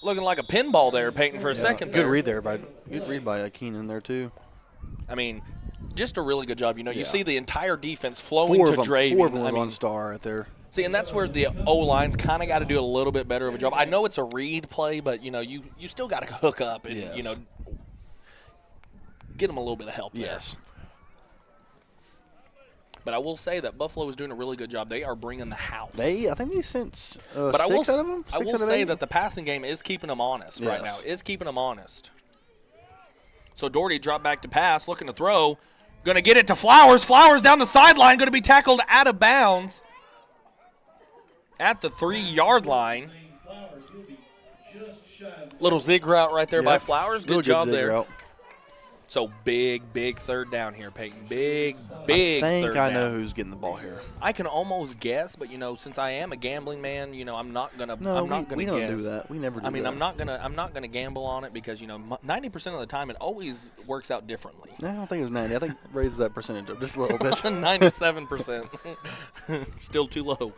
Speaker 1: looking like a pinball there, Peyton, for a second
Speaker 2: Good
Speaker 1: there.
Speaker 2: read there by Keenan there too.
Speaker 1: I mean, just a really good job. You know, you see the entire defense flowing
Speaker 2: Four
Speaker 1: to
Speaker 2: of them,
Speaker 1: Draven.
Speaker 2: Four of them on star right there.
Speaker 1: See, and that's where the O-line's kind of got to do a little bit better of a job. I know it's a read play, but, you know, you still got to hook up and, you know, get them a little bit of help there.
Speaker 2: Yes.
Speaker 1: But I will say that Buffalo is doing a really good job. They are bringing the house.
Speaker 2: I think they sent
Speaker 1: but I will,
Speaker 2: six out of them.
Speaker 1: I will say that the passing game is keeping them honest right now. Is keeping them honest. So Doherty dropped back to pass, looking to throw. Going to get it to Flowers. Flowers down the sideline, going to be tackled out of bounds at the 3-yard line. Little zig route right there by Flowers. Good job there.
Speaker 2: Route.
Speaker 1: So big third down here, Peyton. Big third down.
Speaker 2: I think I know who's getting the ball here.
Speaker 1: I can almost guess, but you know, since I am a gambling man, you know, I'm not gonna.
Speaker 2: No,
Speaker 1: I'm not gonna
Speaker 2: we
Speaker 1: guess.
Speaker 2: don't do that. We never do that.
Speaker 1: I mean, I'm not gonna gamble on it because you know, 90% of the time it always works out differently.
Speaker 2: No, I don't think it was 90. I think raise that percentage up just a little bit.
Speaker 1: 97%, still too low.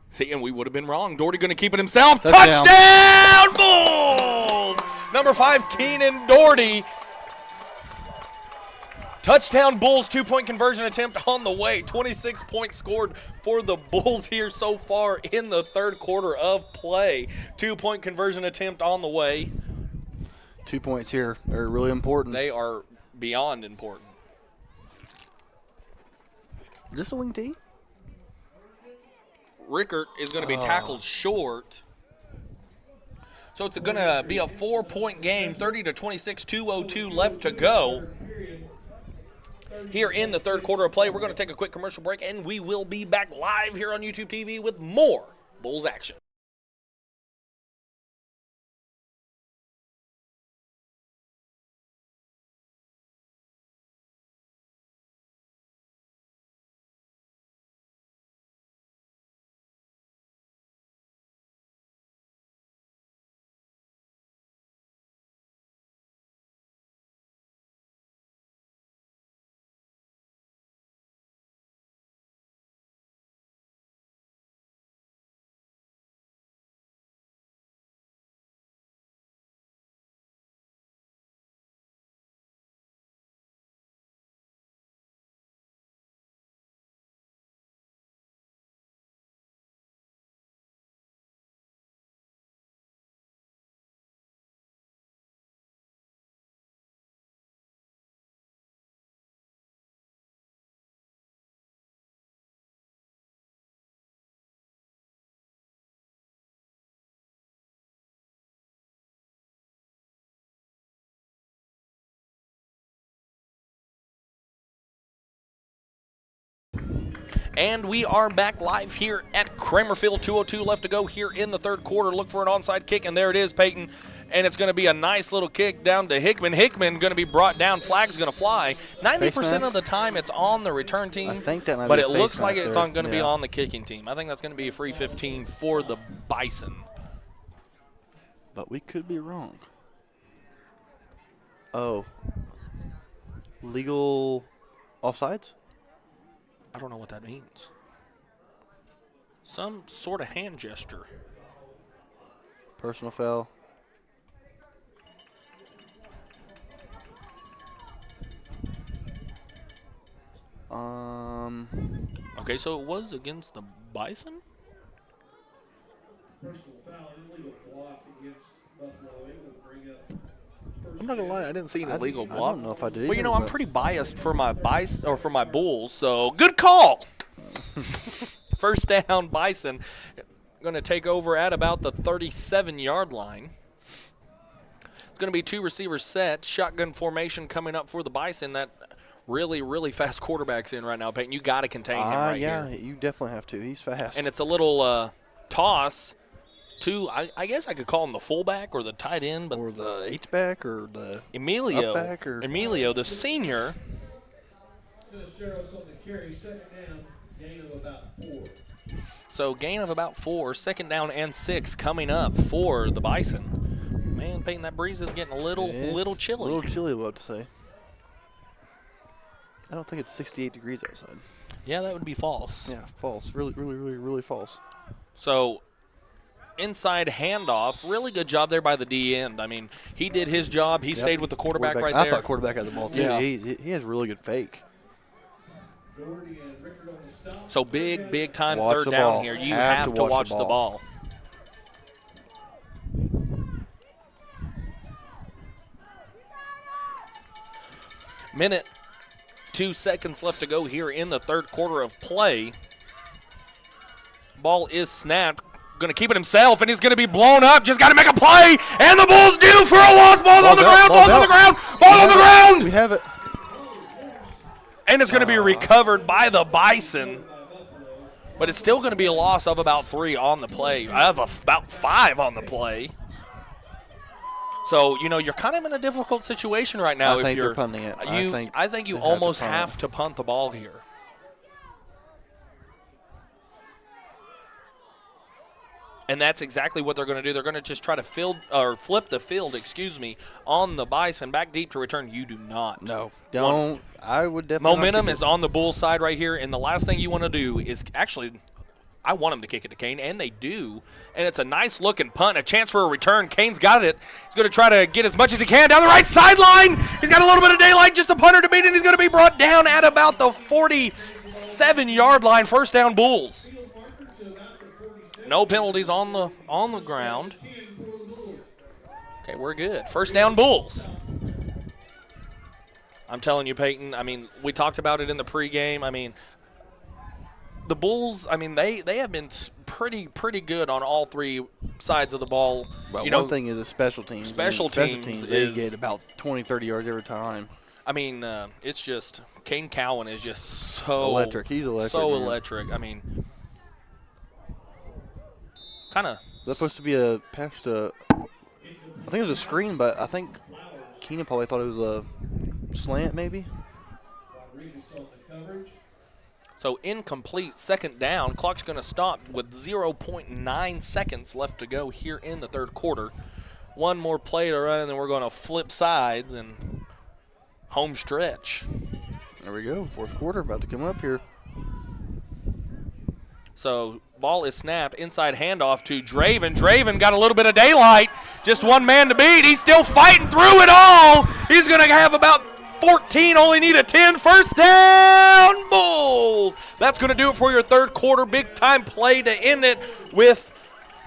Speaker 1: See, and we would have been wrong. Doherty going to keep it himself. Touchdown, Bulls! Number 5, Keenan Doherty. Touchdown, Bulls. 2-point conversion attempt on the way. 26 points scored for the Bulls here so far in the third quarter of play. 2-point conversion attempt on the way.
Speaker 2: 2 points here. They're really important.
Speaker 1: They are beyond important.
Speaker 2: Is this a wing tee?
Speaker 1: Rickert is going to be tackled short. So it's going to be a 4-point game, 30-26, 2:02 left to go. Here in the third quarter of play, we're going to take a quick commercial break, and we will be back live here on YouTube TV with more Bulls action. And we are back live here at Kramer Field. 2:02 left to go here in the third quarter. Look for an onside kick, and there it is, Peyton. And it's going to be a nice little kick down to Hickman. Hickman going to be brought down. Flag's going to fly. 90% of the time it's on the return team.
Speaker 2: I think that might
Speaker 1: but
Speaker 2: be
Speaker 1: it looks like
Speaker 2: mask
Speaker 1: it's
Speaker 2: there.
Speaker 1: going to be on the kicking team. I think that's going to be a free 15 for the Bison.
Speaker 2: But we could be wrong. Oh. Legal offsides?
Speaker 1: I don't know what that means. Some sort of hand gesture.
Speaker 2: Personal foul.
Speaker 1: Okay, so it was against the Bison?
Speaker 3: Personal foul, illegal block against Buffalo. It will bring up first
Speaker 1: I'm not gonna lie, I didn't see an illegal block.
Speaker 2: I don't know if I did.
Speaker 1: Well, you know, I'm pretty biased for my for my Bulls, so good call. First down, Bison. Going to take over at about the 37-yard line. It's going to be two receivers set. Shotgun formation coming up for the Bison. That really fast quarterback's in right now, Peyton. You got to contain him right here.
Speaker 2: Yeah, you definitely have to. He's fast.
Speaker 1: And it's a little toss to, I guess I could call him the fullback or the tight end, but
Speaker 2: or the H-back or the
Speaker 1: Emilio,
Speaker 2: up-back or
Speaker 1: Emilio, the senior.
Speaker 3: Sinceros on the carry, second down, gain of about 4.
Speaker 1: So gain of about 4, second down and 6 coming up for the Bison. Man, Peyton, that breeze is getting a little chilly.
Speaker 2: A little chilly, I would to say. I don't think it's 68 degrees outside.
Speaker 1: Yeah, that would be false.
Speaker 2: Yeah, false. Really false.
Speaker 1: So inside handoff. Really good job there by the D end. I mean, he did his job. He stayed with the quarterback right there.
Speaker 2: I thought quarterback had the ball, too.
Speaker 1: Yeah.
Speaker 2: He has really good fake.
Speaker 1: So big time
Speaker 2: Watch
Speaker 1: third
Speaker 2: the
Speaker 1: down
Speaker 2: ball.
Speaker 1: here. You have to watch the ball. Minute, 2 seconds left to go here in the third quarter of play. Ball is snapped. Going to keep it himself, and he's going to be blown up. Just got to make a play, and the Bulls due for a loss. Ball's on the ground. Ball's on the ground. Ball on the ground.
Speaker 2: We have it.
Speaker 1: And it's going to be recovered by the Bison. But it's still going to be a loss of about 3 on the play. I have about 5 on the play. So, you know, you're kind of in a difficult situation right now.
Speaker 2: I think they're punting it.
Speaker 1: I think you almost have to punt the ball here. And that's exactly what they're going to do. They're going to just try to flip the field, on the Bison. Back deep to return. You do not.
Speaker 2: No, don't. I would definitely.
Speaker 1: Momentum is on the Bulls side right here, and the last thing you want to do is actually, I want them to kick it to Kane, and they do. And it's a nice-looking punt, a chance for a return. Kane's got it. He's going to try to get as much as he can down the right sideline. He's got a little bit of daylight, just a punter to beat, and he's going to be brought down at about the 47-yard line. First down, Bulls. No penalties on the ground. Okay, we're good. First down, Bulls. I'm telling you, Peyton, I mean, we talked about it in the pregame. I mean, the Bulls, I mean, they have been pretty good on all 3 sides of the ball.
Speaker 2: But one thing is a special teams.
Speaker 1: Special teams
Speaker 2: they get about 20, 30 yards every time.
Speaker 1: I mean, it's just Kane Cowan is just so
Speaker 2: electric. He's electric.
Speaker 1: So
Speaker 2: man.
Speaker 1: electric. I mean, kind of.
Speaker 2: That's supposed to be a pass to. I think it was a screen, but I think Keenan probably thought it was a slant, maybe.
Speaker 1: So incomplete, second down. Clock's going to stop with 0.9 seconds left to go here in the third quarter. One more play to run, and then we're going to flip sides and home stretch.
Speaker 2: There we go. Fourth quarter about to come up here.
Speaker 1: So ball is snapped. Inside handoff to Draven. Draven got a little bit of daylight. Just one man to beat. He's still fighting through it all. He's going to have about 14, only need a 10. First down, Bulls. That's going to do it for your third quarter. Big-time play to end it with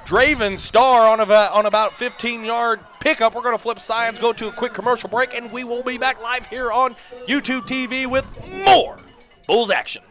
Speaker 1: Draven Star on about 15-yard pickup. We're going to flip sides, go to a quick commercial break, and we will be back live here on YouTube TV with more Bulls action.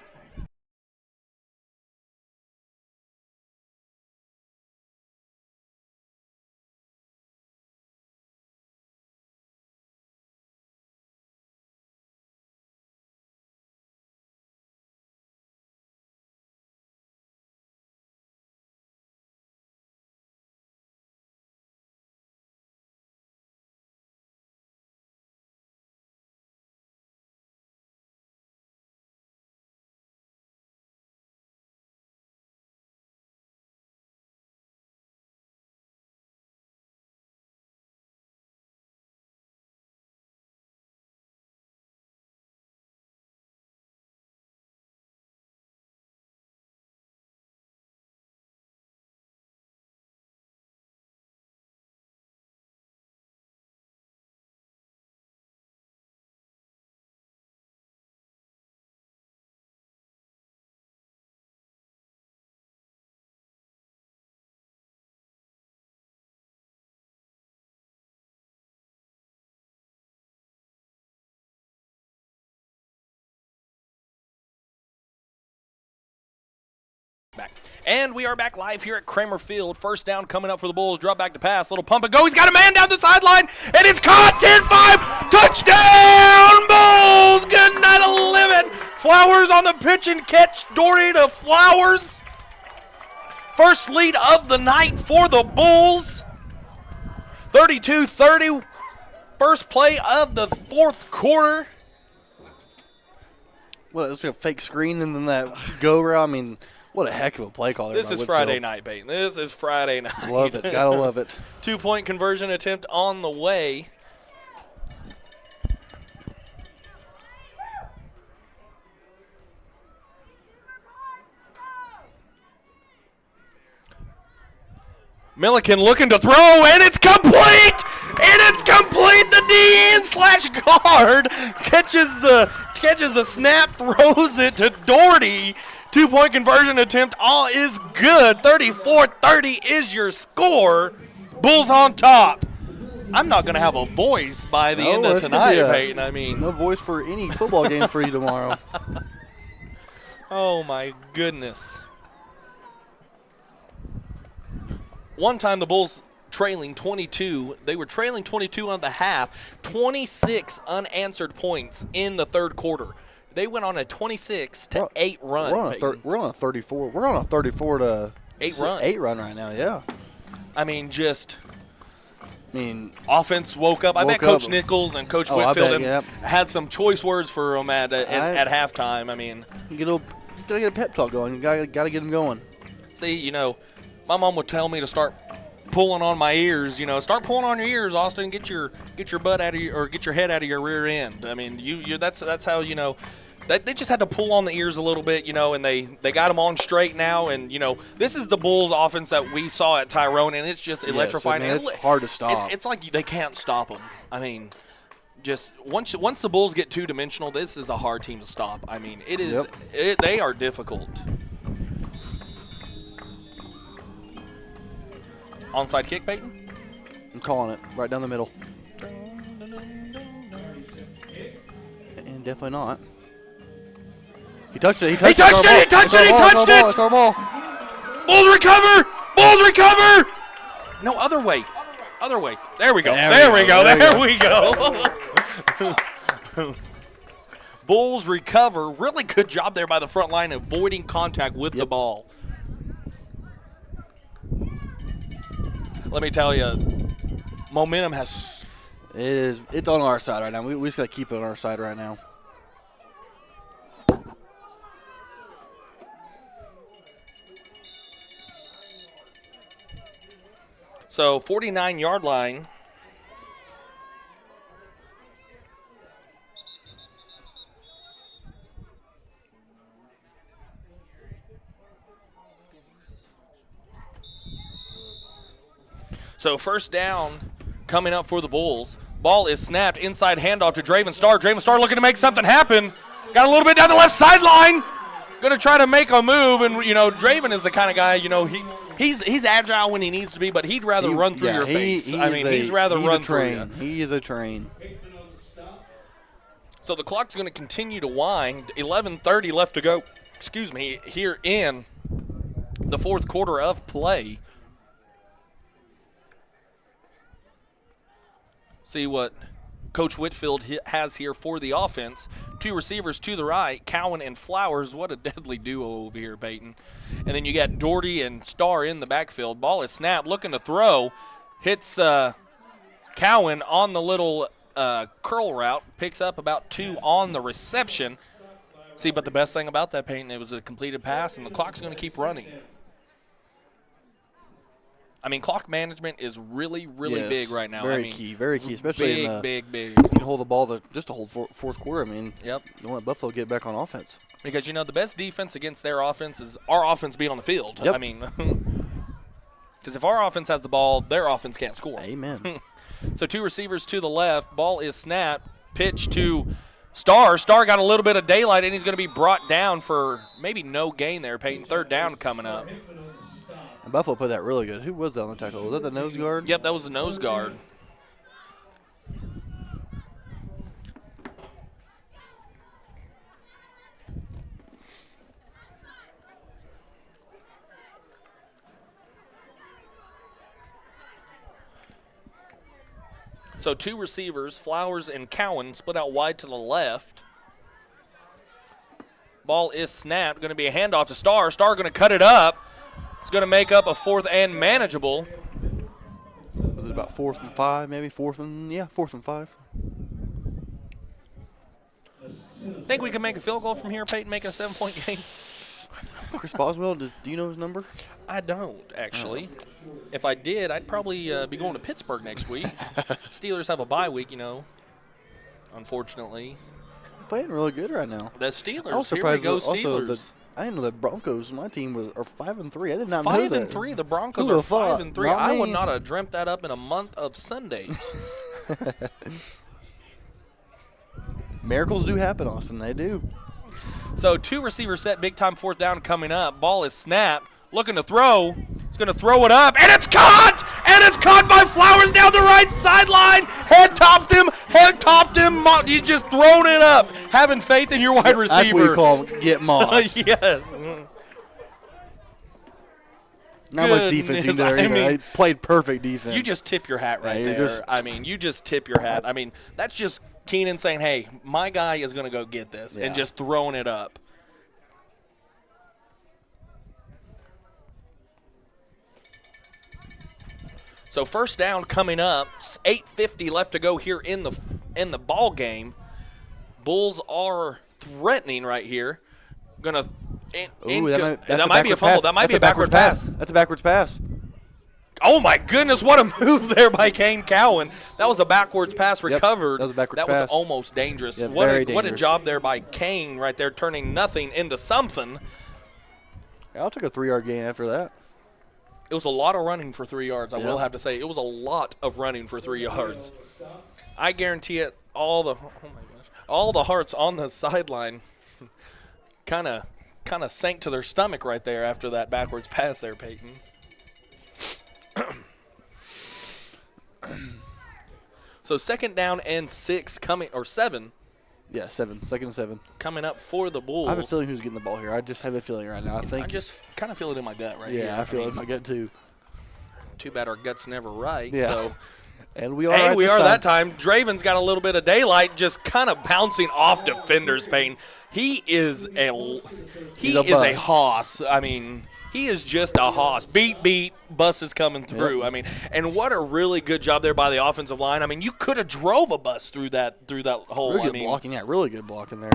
Speaker 1: Back. And we are back live here at Kramer Field. First down coming up for the Bulls. Drop back to pass. Little pump and go. He's got a man down the sideline. And it's caught. 10-5. Touchdown, Bulls. Good night, 11. Flowers on the pitch and catch. Doherty to Flowers. First lead of the night for the Bulls. 32-30. First play of the fourth quarter.
Speaker 2: Well, it was a fake screen and then that go route. I mean, what a heck of a play call there.
Speaker 1: This is Friday night, Peyton. This is Friday night.
Speaker 2: Love it. Gotta love it.
Speaker 1: 2-point conversion attempt on the way. Milliken looking to throw, and it's complete! And it's complete! The DN/guard catches the snap, throws it to Doherty. 2-point conversion attempt. All is good. 34-30 is your score. Bulls on top. I'm not going to have a voice by the end of tonight, Peyton. I mean,
Speaker 2: no voice for any football game for you tomorrow.
Speaker 1: Oh, my goodness. One time the Bulls trailing 22. They were trailing 22 on the half. 26 unanswered points in the third quarter. They went on a 26-8 run.
Speaker 2: We're on a 34. We're on a 34 to
Speaker 1: 8 run.
Speaker 2: 8 run right now. Yeah.
Speaker 1: I mean, offense woke up. I bet Coach Nichols and Coach Whitfield had some choice words for them at halftime. I mean,
Speaker 2: you gotta get a pep talk going. You gotta get them going.
Speaker 1: See, my mom would tell me to start pulling on my ears. Start pulling on your ears, Austin. Get your butt out of get your head out of your rear end. I mean, that's how they just had to pull on the ears a little bit, and they got them on straight now. And this is the Bulls offense that we saw at Tyrone, and it's just electrifying.
Speaker 2: I mean, it's hard to stop.
Speaker 1: It's like they can't stop them. I mean, just once the Bulls get two-dimensional, this is a hard team to stop. I mean, it is. They are difficult. Onside kick, Peyton?
Speaker 2: I'm calling it right down the middle. And definitely not. He touched it. He touched it. It's our ball.
Speaker 1: Bulls recover. Bulls recover. No, other way. Other way. There we go. There we go. Bulls recover. Really good job there by the front line avoiding contact with the ball. Let me tell you, momentum has.
Speaker 2: It's on our side right now. We just got to keep it on our side right now.
Speaker 1: So 49-yard line. So first down coming up for the Bulls. Ball is snapped, inside handoff to Draven Starr. Draven Starr looking to make something happen. Got a little bit down the left sideline. Going to try to make a move, and Draven is the kind of guy, he's agile when he needs to be, but he'd rather run through your face. He's rather run through you.
Speaker 2: He is a train.
Speaker 1: So the clock's going to continue to wind. 11:30 left to go. Here in the fourth quarter of play. See what Coach Whitfield has here for the offense. Two receivers to the right, Cowan and Flowers. What a deadly duo over here, Peyton. And then you got Doherty and Starr in the backfield. Ball is snapped, looking to throw. Hits Cowan on the little curl route. Picks up about 2 on the reception. See, but the best thing about that, Peyton, it was a completed pass, and the clock's going to keep running. I mean, clock management is really big right now.
Speaker 2: Very key, especially
Speaker 1: big.
Speaker 2: You can hold the ball just to hold fourth quarter. I mean, you don't let Buffalo get back on offense.
Speaker 1: Because, the best defense against their offense is our offense being on the field.
Speaker 2: Yep.
Speaker 1: I mean, because if our offense has the ball, their offense can't score.
Speaker 2: Amen.
Speaker 1: So 2 receivers to the left. Ball is snapped. Pitch to Starr. Starr got a little bit of daylight, and he's going to be brought down for maybe no gain there, Peyton. Third down coming up.
Speaker 2: And Buffalo put that really good. Who was that on the tackle? Was that the nose guard?
Speaker 1: Yep, that was the nose guard. So 2 receivers, Flowers and Cowan, split out wide to the left. Ball is snapped. Going to be a handoff to Starr. Starr going to cut it up. It's going to make up a 4th and manageable.
Speaker 2: Was it about 4th and 5, maybe? 4th and 5.
Speaker 1: Think we can make a field goal from here, Peyton, make a 7-point game?
Speaker 2: Chris Boswell, do you know his number?
Speaker 1: I don't, actually. If I did, I'd probably be going to Pittsburgh next week. Steelers have a bye week, unfortunately.
Speaker 2: Playing really good right now.
Speaker 1: The Steelers.
Speaker 2: I was surprised
Speaker 1: Here we go,
Speaker 2: also
Speaker 1: Steelers.
Speaker 2: I didn't know that Broncos, my team, are 5-3. I did not know that.
Speaker 1: 5-3. The Broncos
Speaker 2: Who
Speaker 1: are
Speaker 2: would've thought?
Speaker 1: 5-3.
Speaker 2: Not
Speaker 1: I would
Speaker 2: me.
Speaker 1: not have dreamt that up in a month of Sundays.
Speaker 2: Miracles do happen, Austin. They do.
Speaker 1: So 2 receivers set, big time 4th down coming up. Ball is snapped, looking to throw. He's going to throw it up, and it's caught! And it's caught by Flowers down the right sideline. Head topped him. He's just throwing it up, having faith in your wide receiver.
Speaker 2: That's what you call get mossed.
Speaker 1: Yes.
Speaker 2: Not much defense you there.
Speaker 1: I mean,
Speaker 2: I played perfect defense.
Speaker 1: You just tip your hat right
Speaker 2: Yeah,
Speaker 1: there. You just tip your hat. That's just Keenan saying, hey, my guy is going to go get this, and just throwing it up. So 1st down coming up, 8:50 left to go here in the ball game. Bulls are threatening right here. That might be a fumble. That might be a backward pass.
Speaker 2: That's a backwards pass.
Speaker 1: Oh, my goodness, what a move there by Kane Cowan. That was a backwards pass recovered.
Speaker 2: That was a backwards
Speaker 1: pass. That was almost dangerous.
Speaker 2: Yeah,
Speaker 1: What a
Speaker 2: dangerous.
Speaker 1: job there by Kane right there, turning nothing into something.
Speaker 2: I'll take a 3-yard gain after that.
Speaker 1: It was a lot of running for 3 yards, I will
Speaker 2: Yeah.
Speaker 1: have to say. It was a lot of running for 3 yards. I guarantee it, all the hearts on the sideline kind of sank to their stomach right there after that backwards pass there, Peyton. So 2nd down and 7
Speaker 2: Yeah, 7. 2nd and 7.
Speaker 1: coming up for the Bulls.
Speaker 2: I have a feeling who's getting the ball here. I just have a feeling right now.
Speaker 1: I just kind of feel it in my gut right here.
Speaker 2: Yeah, I feel it in my gut too.
Speaker 1: Too bad our gut's never right.
Speaker 2: Yeah.
Speaker 1: So.
Speaker 2: And we are.
Speaker 1: Hey,
Speaker 2: right
Speaker 1: we
Speaker 2: this
Speaker 1: are
Speaker 2: time.
Speaker 1: that time. Draven's got a little bit of daylight, just kind of bouncing off defenders, Payne. He is a
Speaker 2: bus.
Speaker 1: hoss. He is just a hoss. Beat, bus is coming through.
Speaker 2: Yep.
Speaker 1: And what a really good job there by the offensive line. You could have drove a bus through that hole.
Speaker 2: Really good blocking. Yeah, really good blocking there.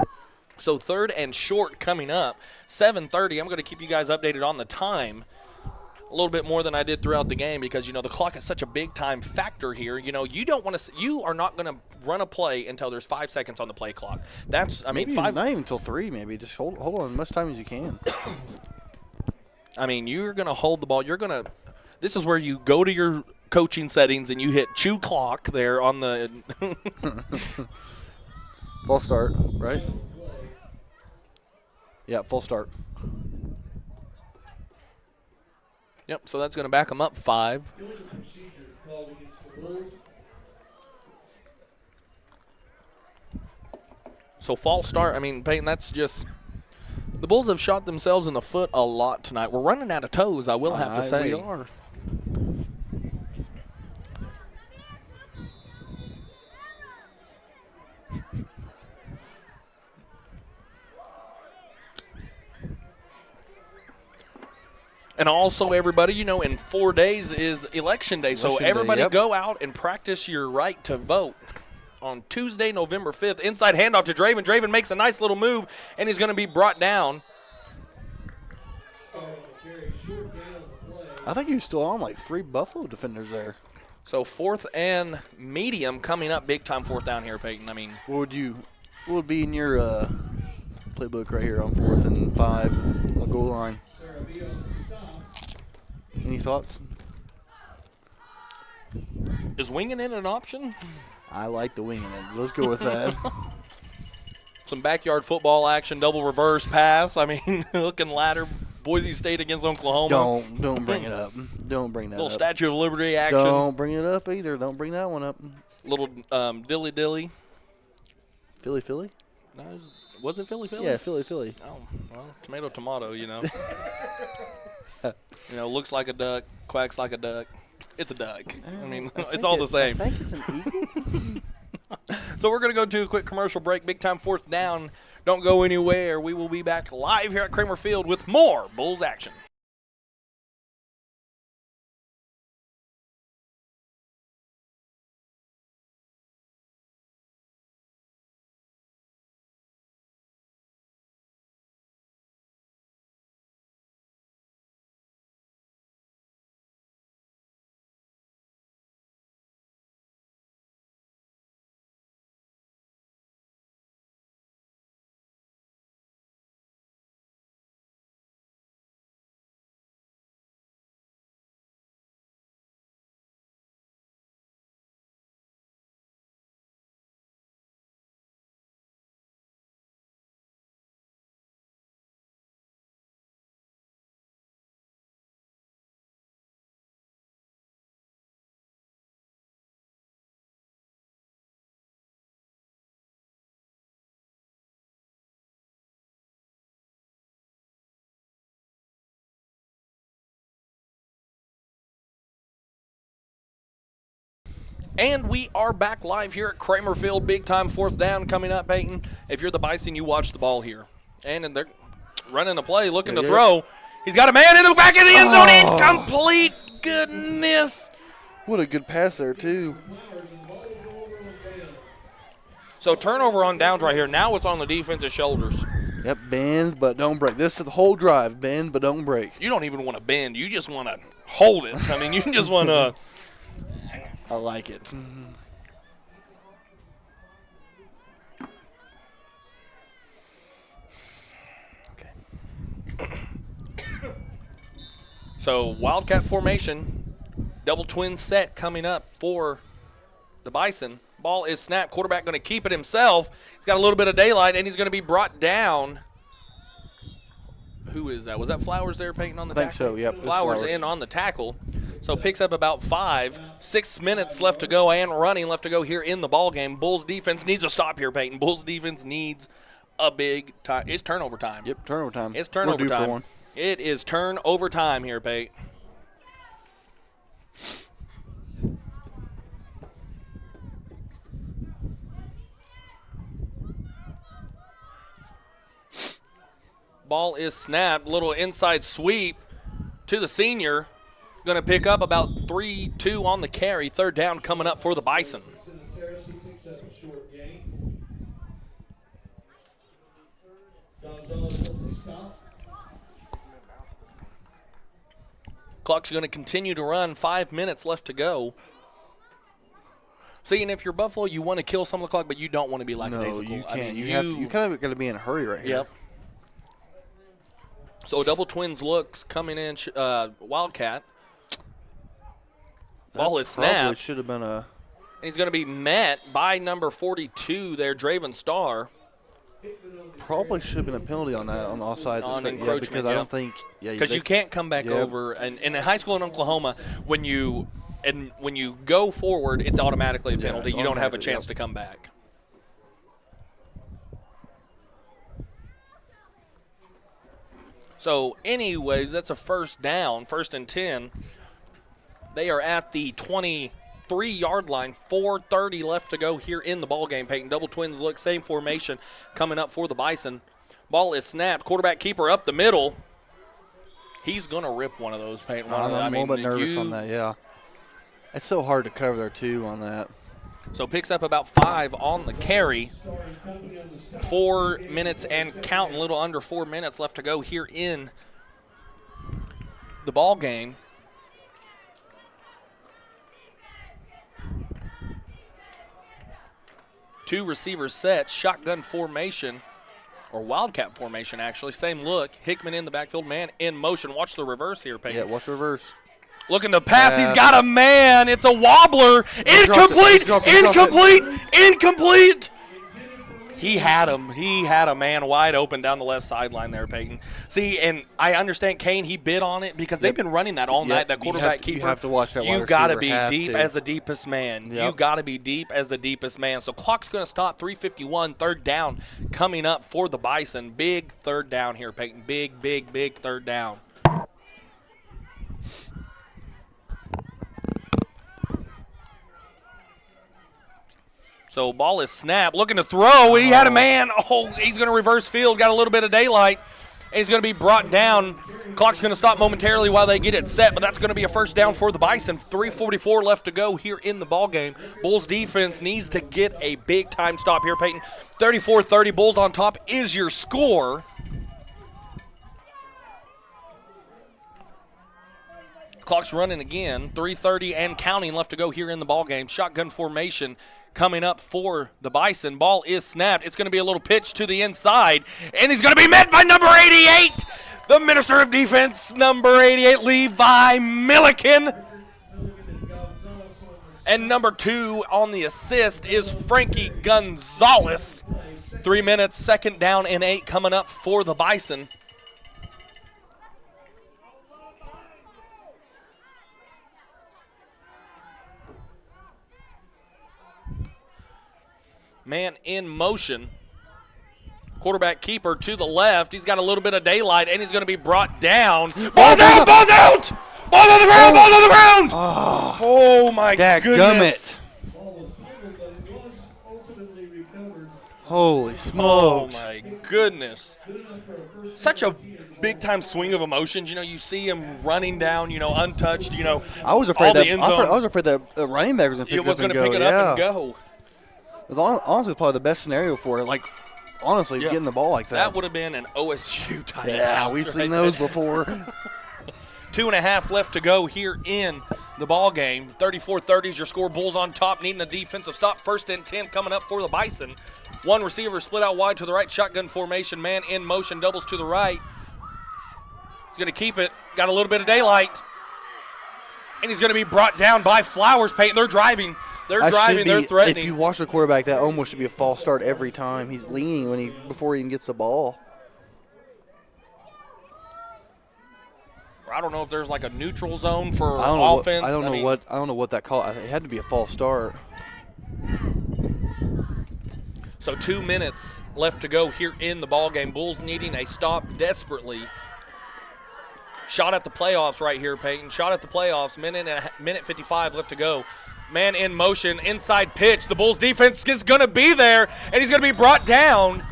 Speaker 1: So 3rd and short coming up, 7:30. I'm going to keep you guys updated on the time a little bit more than I did throughout the game because, the clock is such a big time factor here. You are not going to run a play until there's 5 seconds on the play clock.
Speaker 2: Maybe
Speaker 1: 5.
Speaker 2: not even until 3. Maybe just hold on as much time as you can.
Speaker 1: You're going to hold the ball. This is where you go to your coaching settings and you hit chew clock there on the.
Speaker 2: False start, right? Yeah, full start.
Speaker 1: Yep. So that's going to back them up 5.
Speaker 3: Illegal procedure called against the Bulls.
Speaker 1: So false start. Peyton, that's just. The Bulls have shot themselves in the foot a lot tonight. We're running out of toes, I will have to say.
Speaker 2: We are.
Speaker 1: And also, everybody, in 4 days is Election Day. So
Speaker 2: Election Day,
Speaker 1: everybody
Speaker 2: yep.
Speaker 1: go out and practice your right to vote. On Tuesday, November 5th, inside handoff to Draven. Draven makes a nice little move, and he's going to be brought down.
Speaker 2: I think he was still on like 3 Buffalo defenders there.
Speaker 1: So 4th and medium coming up, big time 4th down here, Peyton.
Speaker 2: What would be in your playbook right here on 4th and 5 on the goal line? Any thoughts?
Speaker 1: Is winging it an option?
Speaker 2: I like the winging it. Let's go with that.
Speaker 1: Some backyard football action, double reverse pass. Looking ladder, Boise State against Oklahoma.
Speaker 2: Don't bring it up. Don't bring that
Speaker 1: Little
Speaker 2: up.
Speaker 1: Statue of Liberty action.
Speaker 2: Don't bring it up either. Don't bring that one up.
Speaker 1: Little dilly.
Speaker 2: Philly?
Speaker 1: No, was it Philly?
Speaker 2: Yeah, Philly.
Speaker 1: Oh, well, tomato, looks like a duck, quacks like a duck. It's a duck. It's all the same.
Speaker 2: I think it's an eagle.
Speaker 1: So we're going to go to a quick commercial break. Big time 4th down. Don't go anywhere. We will be back live here at Kramer Field with more Bulls action. And we are back live here at Kramer Field. Big time 4th down coming up, Peyton. If you're the Bison, you watch the ball here. And they're running a play, looking to throw. He's got a man in the back of the end zone. Incomplete. Goodness.
Speaker 2: What a good pass there, too.
Speaker 1: So turnover on downs right here. Now it's on the defense's shoulders.
Speaker 2: Yep, bend but don't break. This is the whole drive. Bend but don't break.
Speaker 1: You don't even want to bend. You just want to hold it. I mean, you just want to.
Speaker 2: I like it.
Speaker 1: Okay. So Wildcat formation, double twin set coming up for the Bison. Ball is snapped. Quarterback going to keep it himself. He's got a little bit of daylight, and he's going to be brought down. Who is that? Was that Flowers there, Peyton, on the tackle?
Speaker 2: I think so, yep.
Speaker 1: Flowers in on the tackle. So picks up about 5. 6 minutes left to go and running left to go here in the ball game. Bulls defense needs a stop here, Peyton. Bulls defense needs a big time. It's turnover time.
Speaker 2: Yep, turnover time.
Speaker 1: It's turnover time.
Speaker 2: For one.
Speaker 1: It is turnover time here, Peyton. Ball is snapped. Little inside sweep to the senior. Going to pick up about 3-2 on the carry. 3rd down coming up for the Bison. Clock's going to continue to run. 5 minutes left to go. See, and if you're Buffalo, you want to kill some of the clock, but you don't want to be lackadaisical.
Speaker 2: No, you can't.
Speaker 1: I mean,
Speaker 2: you kind of got to be in a hurry right here.
Speaker 1: Yep. So double twins looks coming in, Wildcat. Ball is snapped.
Speaker 2: Probably should have been a.
Speaker 1: And he's going to be met by number 42 there, Draven Starr.
Speaker 2: Probably should have been a penalty on that on the offsides.
Speaker 1: On
Speaker 2: yeah,
Speaker 1: encroachment,
Speaker 2: because I don't think. Yeah,
Speaker 1: because you can't come back over. And in high school in Oklahoma, when you go forward, it's automatically a penalty.
Speaker 2: It's
Speaker 1: you don't have a
Speaker 2: automatic,
Speaker 1: chance to come back. So, anyways, that's a 1st down, 1st and 10. They are at the 23-yard line. 4:30 left to go here in the ballgame, Peyton. Double twins look, same formation coming up for the Bison. Ball is snapped. Quarterback keeper up the middle. He's going to rip one of those, Peyton.
Speaker 2: I'm a little bit nervous on that, yeah. It's so hard to cover there, too, on that.
Speaker 1: So picks up about 5 on the carry. 4 minutes and counting, a little under 4 minutes left to go here in the ball game. Two receivers set, shotgun formation, or wildcat formation actually. Same look. Hickman in the backfield, man in motion. Watch the reverse here, Peyton.
Speaker 2: Yeah, watch the reverse.
Speaker 1: Looking to pass. He's got a man. It's a wobbler. Incomplete. Incomplete. He had him. He had a man wide open down the left sideline there, Peyton. See, and I understand Kane, he bid on it because they've been running that all night, that quarterback keeper.
Speaker 2: You have to watch that.
Speaker 1: You got to be deep as the deepest man.
Speaker 2: Yep.
Speaker 1: You got to be deep as the deepest man. So clock's going to stop. 3:51, 3rd down coming up for the Bison. Big 3rd down here, Peyton. Big 3rd down. So ball is snapped, looking to throw. He had a man. Oh, he's going to reverse field. Got a little bit of daylight. And he's going to be brought down. Clock's going to stop momentarily while they get it set, but that's going to be a 1st down for the Bison. 3:44 left to go here in the ball game. Bulls defense needs to get a big-time stop here, Peyton. 34-30, Bulls on top is your score. Clock's running again. 3:30 and counting left to go here in the ball game. Shotgun formation coming up for the Bison. Ball is snapped. It's going to be a little pitch to the inside, and he's going to be met by number 88, the Minister of Defense, number 88, Levi Milliken. And number 2 on the assist is Frankie Gonzalez. 3 minutes, 2nd down and 8 coming up for the Bison. Man in motion. Quarterback keeper to the left. He's got a little bit of daylight, and he's going to be brought down. Ball's out! Ball's out! Ball's on the ground! Ball's on the ground! Oh my goodness.
Speaker 2: Holy
Speaker 1: Oh,
Speaker 2: smokes.
Speaker 1: my goodness. Such a big-time swing of emotions. You know, you see him running down, you know, untouched, you know.
Speaker 2: I was afraid
Speaker 1: all
Speaker 2: that
Speaker 1: the end zone.
Speaker 2: I was afraid that the running back was going to pick
Speaker 1: It was
Speaker 2: going
Speaker 1: going
Speaker 2: to
Speaker 1: to pick it up and go.
Speaker 2: It was honestly probably the best scenario for it. Like, honestly,
Speaker 1: Yeah.
Speaker 2: getting the ball like that.
Speaker 1: That would have been an OSU timeout.
Speaker 2: Yeah, we've seen those before.
Speaker 1: 2.5 left to go here in the ball game. 34-30 is your score. Bulls on top, needing a defensive stop. 1st and 10 coming up for the Bison. One receiver split out wide to the right. Shotgun formation. Man in motion. Doubles to the right. He's going to keep it. Got a little bit of daylight. And he's going to be brought down by Flowers. Peyton. They're driving. They're driving. They're threatening.
Speaker 2: If you watch the quarterback, that almost should be a false start every time. He's leaning before he even gets the ball.
Speaker 1: I don't know if there's like a neutral zone for
Speaker 2: offense.
Speaker 1: offense.
Speaker 2: I don't know what that call. It had to be a false start.
Speaker 1: So 2 minutes left to go here in the ball game. Bulls needing a stop desperately. Shot at the playoffs right here, Peyton. Shot at the playoffs. Minute 55 left to go. Man in motion, inside pitch. The Bulls defense is going to be there, and he's going to be brought down.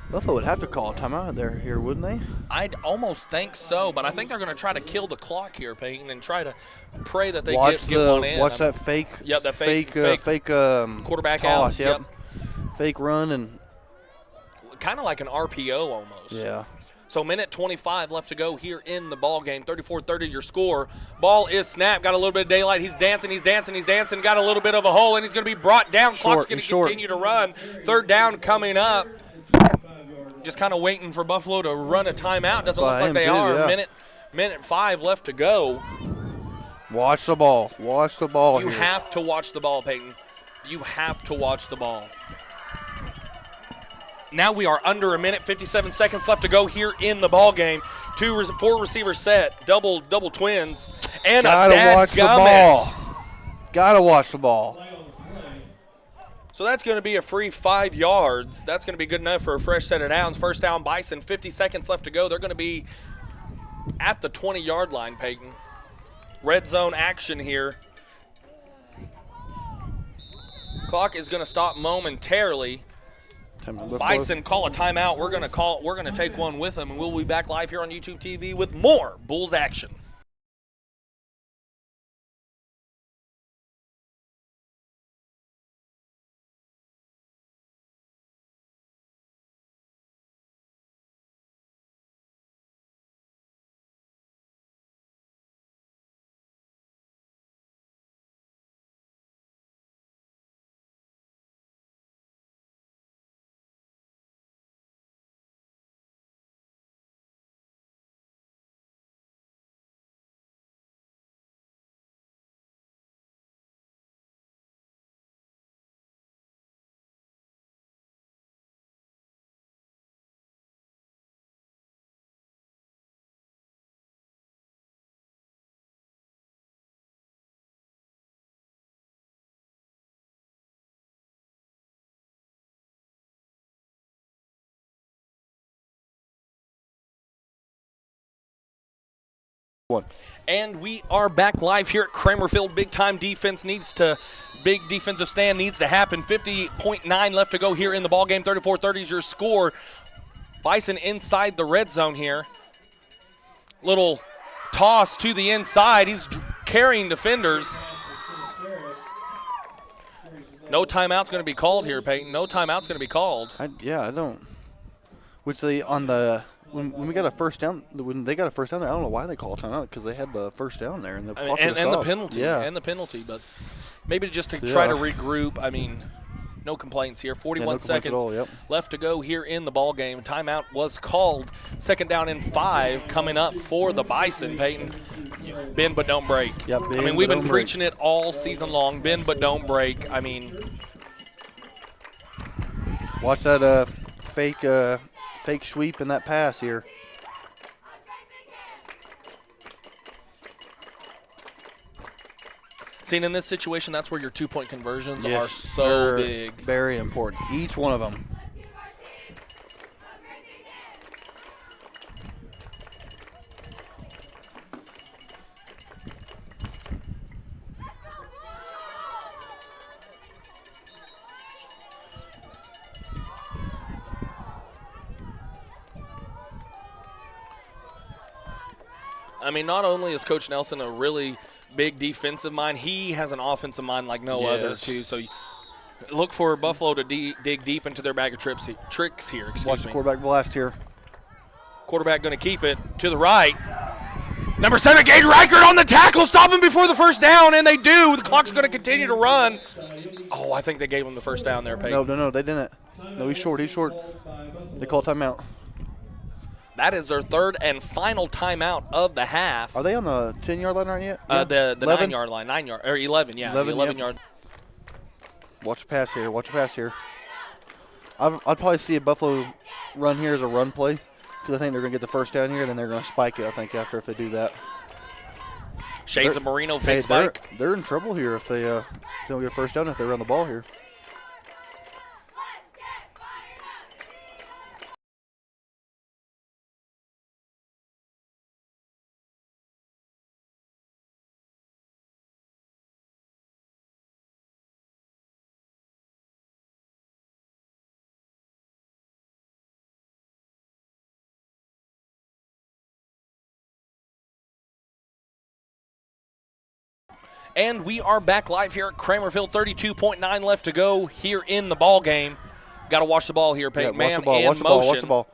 Speaker 2: Buffalo would have to call a timeout here, wouldn't they?
Speaker 1: I'd almost think so, but I think they're going to try to kill the clock here, Peyton, and try to pray that they get one in.
Speaker 2: Watch that fake.
Speaker 1: Yep, that fake quarterback
Speaker 2: toss,
Speaker 1: out.
Speaker 2: Yep. Fake run and
Speaker 1: kind of like an RPO almost.
Speaker 2: Yeah.
Speaker 1: So minute 25 left to go here in the ball game. 34-30 your score. Ball is snapped. Got a little bit of daylight. He's dancing. Got a little bit of a hole, and he's going to be brought down. Clock's going to continue to run. 3rd down coming up. Just kind of waiting for Buffalo to run a timeout. Doesn't look like they are.
Speaker 2: Yeah.
Speaker 1: Minute 5 left to go.
Speaker 2: Watch the ball. Watch the ball.
Speaker 1: You have to watch the ball, Peyton. You have to watch the ball. Now we are under a minute, 57 seconds left to go here in the ball game. 4 receivers set, double twins, and
Speaker 2: Gotta watch the ball. Gotta watch the ball.
Speaker 1: So that's going to be a free 5 yards. That's going to be good enough for a fresh set of downs. 1st down, Bison. 50 seconds left to go. They're going to be at the 20-yard line, Peyton. Red zone action here. Clock is going to stop momentarily. Bison call a timeout. We're going to take one with them, and we'll be back live here on YouTube TV with more Bulls action. And we are back live here at Kramer Field. Big defensive stand needs to happen. 50.9 left to go here in the ball game. 34-30 is your score. Bison inside the red zone here. Little toss to the inside. He's carrying defenders. No timeout's going to be called here, Peyton. No timeout's going to be called.
Speaker 2: I don't. Which when we got a first down, when they got a first down there, I don't know why they call a timeout because they had the first down there and the
Speaker 1: penalty.
Speaker 2: Yeah.
Speaker 1: And the penalty, but maybe just to try to regroup. I mean, no complaints here. 41 seconds left to go here in the ball game. Timeout was called. 2nd down and 5 coming up for the Bison, Peyton. Bend but don't break.
Speaker 2: Yep,
Speaker 1: I mean, we've been preaching it all season long. Bend but don't break. I mean,
Speaker 2: watch that fake sweep in that pass here.
Speaker 1: See, in this situation, that's where your 2-point conversions are so big.
Speaker 2: Very important. Each one of them.
Speaker 1: I mean, not only is Coach Nelson a really big defensive mind, he has an offensive mind like no other, too. So look for Buffalo to dig deep into their bag of tricks here.
Speaker 2: Watch the quarterback blast here.
Speaker 1: Quarterback going to keep it to the right. Number 7, Gage Reichert on the tackle, stop him before the first down, and they do. The clock's going to continue to run. Oh, I think they gave him the first down there, Peyton.
Speaker 2: No, they didn't. No, he's short. They call timeout.
Speaker 1: That is their third and final timeout of the half.
Speaker 2: Are they on the 10-yard line right yet? Yeah.
Speaker 1: The 9-yard line, 11, yeah,
Speaker 2: 11,
Speaker 1: the 11-yard.
Speaker 2: Watch the pass here. I'd probably see a Buffalo run here as a run play because I think they're going to get the first down here, and then they're going to spike it, I think, after if they do that.
Speaker 1: Shades of Marino, fake spike.
Speaker 2: They're in trouble here if they don't get a first down if they run the ball here.
Speaker 1: And we are back live here at Kramerville. 32.9 left to go here in the ball game. Got to watch the ball here, Peyton.
Speaker 2: Yeah,
Speaker 1: Man
Speaker 2: watch
Speaker 1: in motion.
Speaker 2: Watch the ball.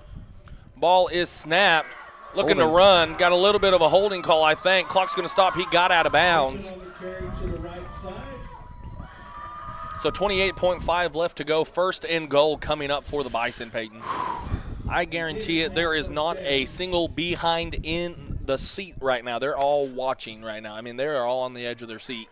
Speaker 1: Ball is snapped. Looking to run. Got a little bit of a holding call, I think. Clock's going to stop. He got out of bounds. So 28.5 left to go. First and goal coming up for the Bison, Peyton. I guarantee it, there is not a single behind in the seat right now. They're all watching right now. I mean, they are all on the edge of their seat.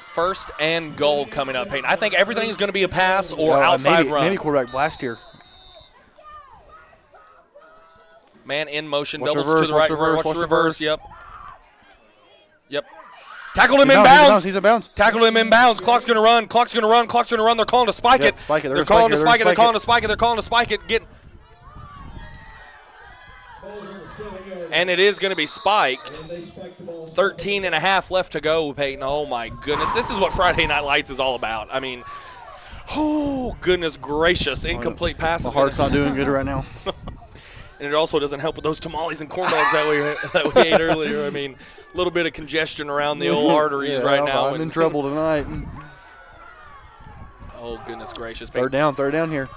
Speaker 1: First and goal coming up, Peyton. I think everything is going to be a pass or outside run.
Speaker 2: Maybe quarterback blast here.
Speaker 1: Man in motion,
Speaker 2: Watch
Speaker 1: doubles
Speaker 2: reverse,
Speaker 1: to the right.
Speaker 2: watch
Speaker 1: Watch
Speaker 2: reverse.
Speaker 1: Yep. Tackled him in bounds.
Speaker 2: He's in bounds.
Speaker 1: Tackled him in bounds. Clock's going to run. They're calling to spike it.
Speaker 2: Spike it.
Speaker 1: They're calling to spike it. And it is going to be spiked. 13 and a half left to go, Peyton. Oh, my goodness. This is what Friday Night Lights is all about. I mean, oh, goodness gracious. Incomplete passes.
Speaker 2: My heart's not doing good right now.
Speaker 1: And it also doesn't help with those tamales and corn dogs that we ate earlier. I mean, a little bit of congestion around the old arteries right now.
Speaker 2: I'm in trouble tonight.
Speaker 1: Oh, goodness gracious.
Speaker 2: Third down here.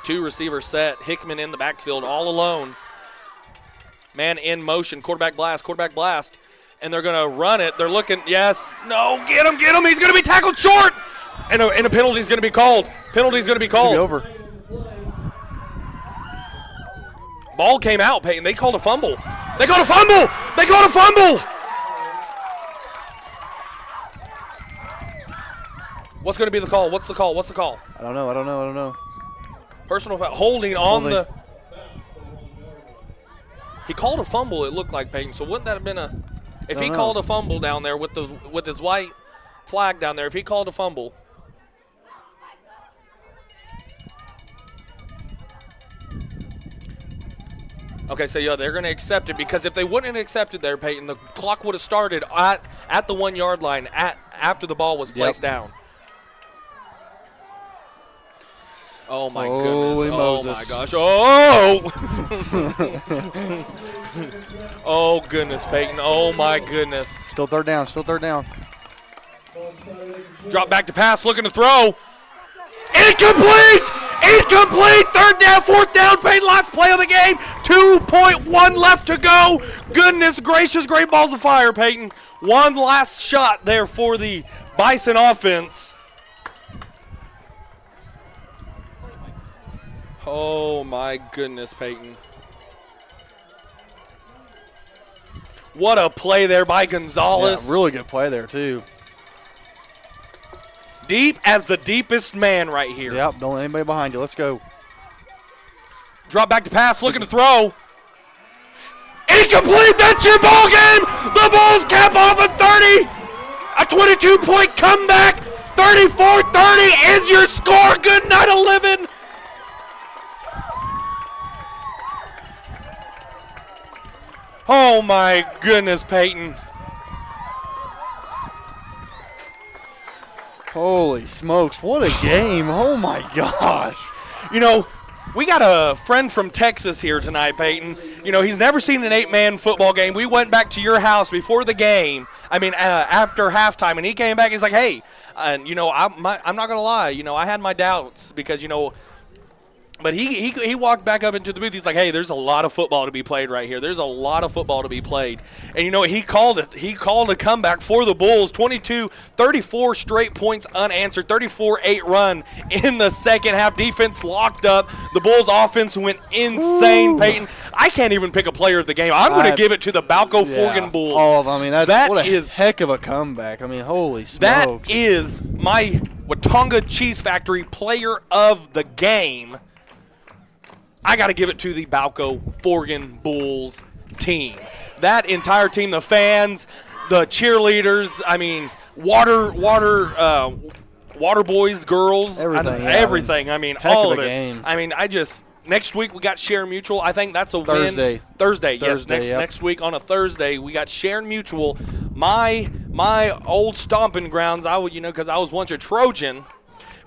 Speaker 1: 2 receiver set. Hickman in the backfield all alone. Man in motion. Quarterback blast. And they're going to run it. They're looking. Yes. No. Get him. He's going to be tackled short. And a penalty is going to be called.
Speaker 2: Should be over.
Speaker 1: Ball came out, Peyton. They called a fumble. What's going to be the call? What's the call?
Speaker 2: I don't know.
Speaker 1: Personal foul. Holding on the. He called a fumble, it looked like, Peyton. So wouldn't that have been a. If he called a fumble down there with his white flag down there, if he called a fumble. Okay, so yeah, they're going to accept it because if they wouldn't have accepted there, Peyton, the clock would have started at the 1 yard line after the ball was placed down. Oh my goodness! Oh my gosh! Oh! Oh goodness, Peyton! Oh my goodness!
Speaker 2: Still third down.
Speaker 1: Drop back to pass, looking to throw. Incomplete! Third down, fourth down, Peyton, last play of the game. 2.1 left to go. Goodness gracious, great balls of fire, Peyton. One last shot there for the Bison offense. Oh my goodness, Peyton. What a play there by Gonzalez.
Speaker 2: Yeah, really good play there, too.
Speaker 1: Deep as the deepest man right here.
Speaker 2: Yep, don't let anybody behind you. Let's go.
Speaker 1: Drop back to pass, looking to throw. Incomplete, that's your ball game. The Bulls cap off a 30. A 22-point comeback. 34-30 is your score. Good night, 11. Oh my goodness, Peyton.
Speaker 2: Holy smokes, what a game. Oh, my gosh.
Speaker 1: You know, we got a friend from Texas here tonight, Peyton. You know, he's never seen an 8-man football game. We went back to your house before the game, after halftime, and he came back. He's like, hey, and, you know, I'm not going to lie. You know, I had my doubts because, you know, but he walked back up into the booth. He's like, hey, there's a lot of football to be played right here. There's a lot of football to be played. And, you know, he called it. He called a comeback for the Bulls, 34 straight points unanswered, 34-8 run in the second half. Defense locked up. The Bulls offense went insane,
Speaker 2: Ooh.
Speaker 1: Peyton. I can't even pick a player of the game. I'm going to give it to the Balko-Forgan Bulls.
Speaker 2: All of them. I mean, what a
Speaker 1: is
Speaker 2: heck of a comeback. I mean, holy smokes.
Speaker 1: That is my Watonga Cheese Factory player of the game. I got to give it to the Balko-Forgan Bulls team. That entire team, the fans, the cheerleaders, I mean, water boys, girls, everything. I mean, all of it.
Speaker 2: Game.
Speaker 1: I mean, next week we got Sharon Mutual. I think that's a
Speaker 2: Thursday.
Speaker 1: win. Thursday, yes.
Speaker 2: Yep.
Speaker 1: Next week on a Thursday we got Sharon Mutual. My old stomping grounds. Because I was once a Trojan.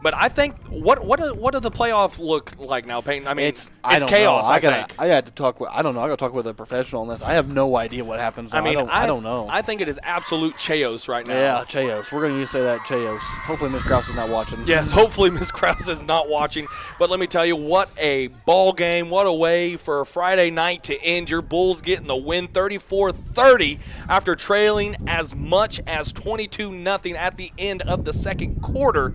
Speaker 1: But I think what do the playoffs look like now, Peyton? I mean, it's chaos. I
Speaker 2: got to talk with a professional on this. I have no idea what happens now. I don't know.
Speaker 1: I think it is absolute chaos right now.
Speaker 2: Yeah, chaos. We're going to say that, chaos. Hopefully Miss Krause is not watching.
Speaker 1: Yes, hopefully Miss Krause is not watching. But let me tell you, what a ball game. What a way for a Friday night to end. Your Bulls getting the win 34-30 after trailing as much as 22-0 at the end of the second quarter.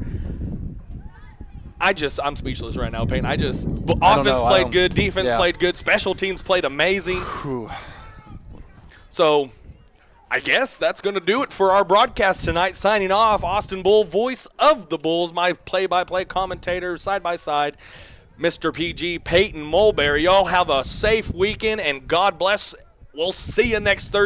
Speaker 1: I'm speechless right now, Payne. Offense played good, defense played good, special teams played amazing.
Speaker 2: Whew.
Speaker 1: So I guess that's going to do it for our broadcast tonight. Signing off, Austin Bull, voice of the Bulls, my play-by-play commentator, side-by-side, Mr. PG, Peyton Mulberry. Y'all have a safe weekend, and God bless. We'll see you next Thursday.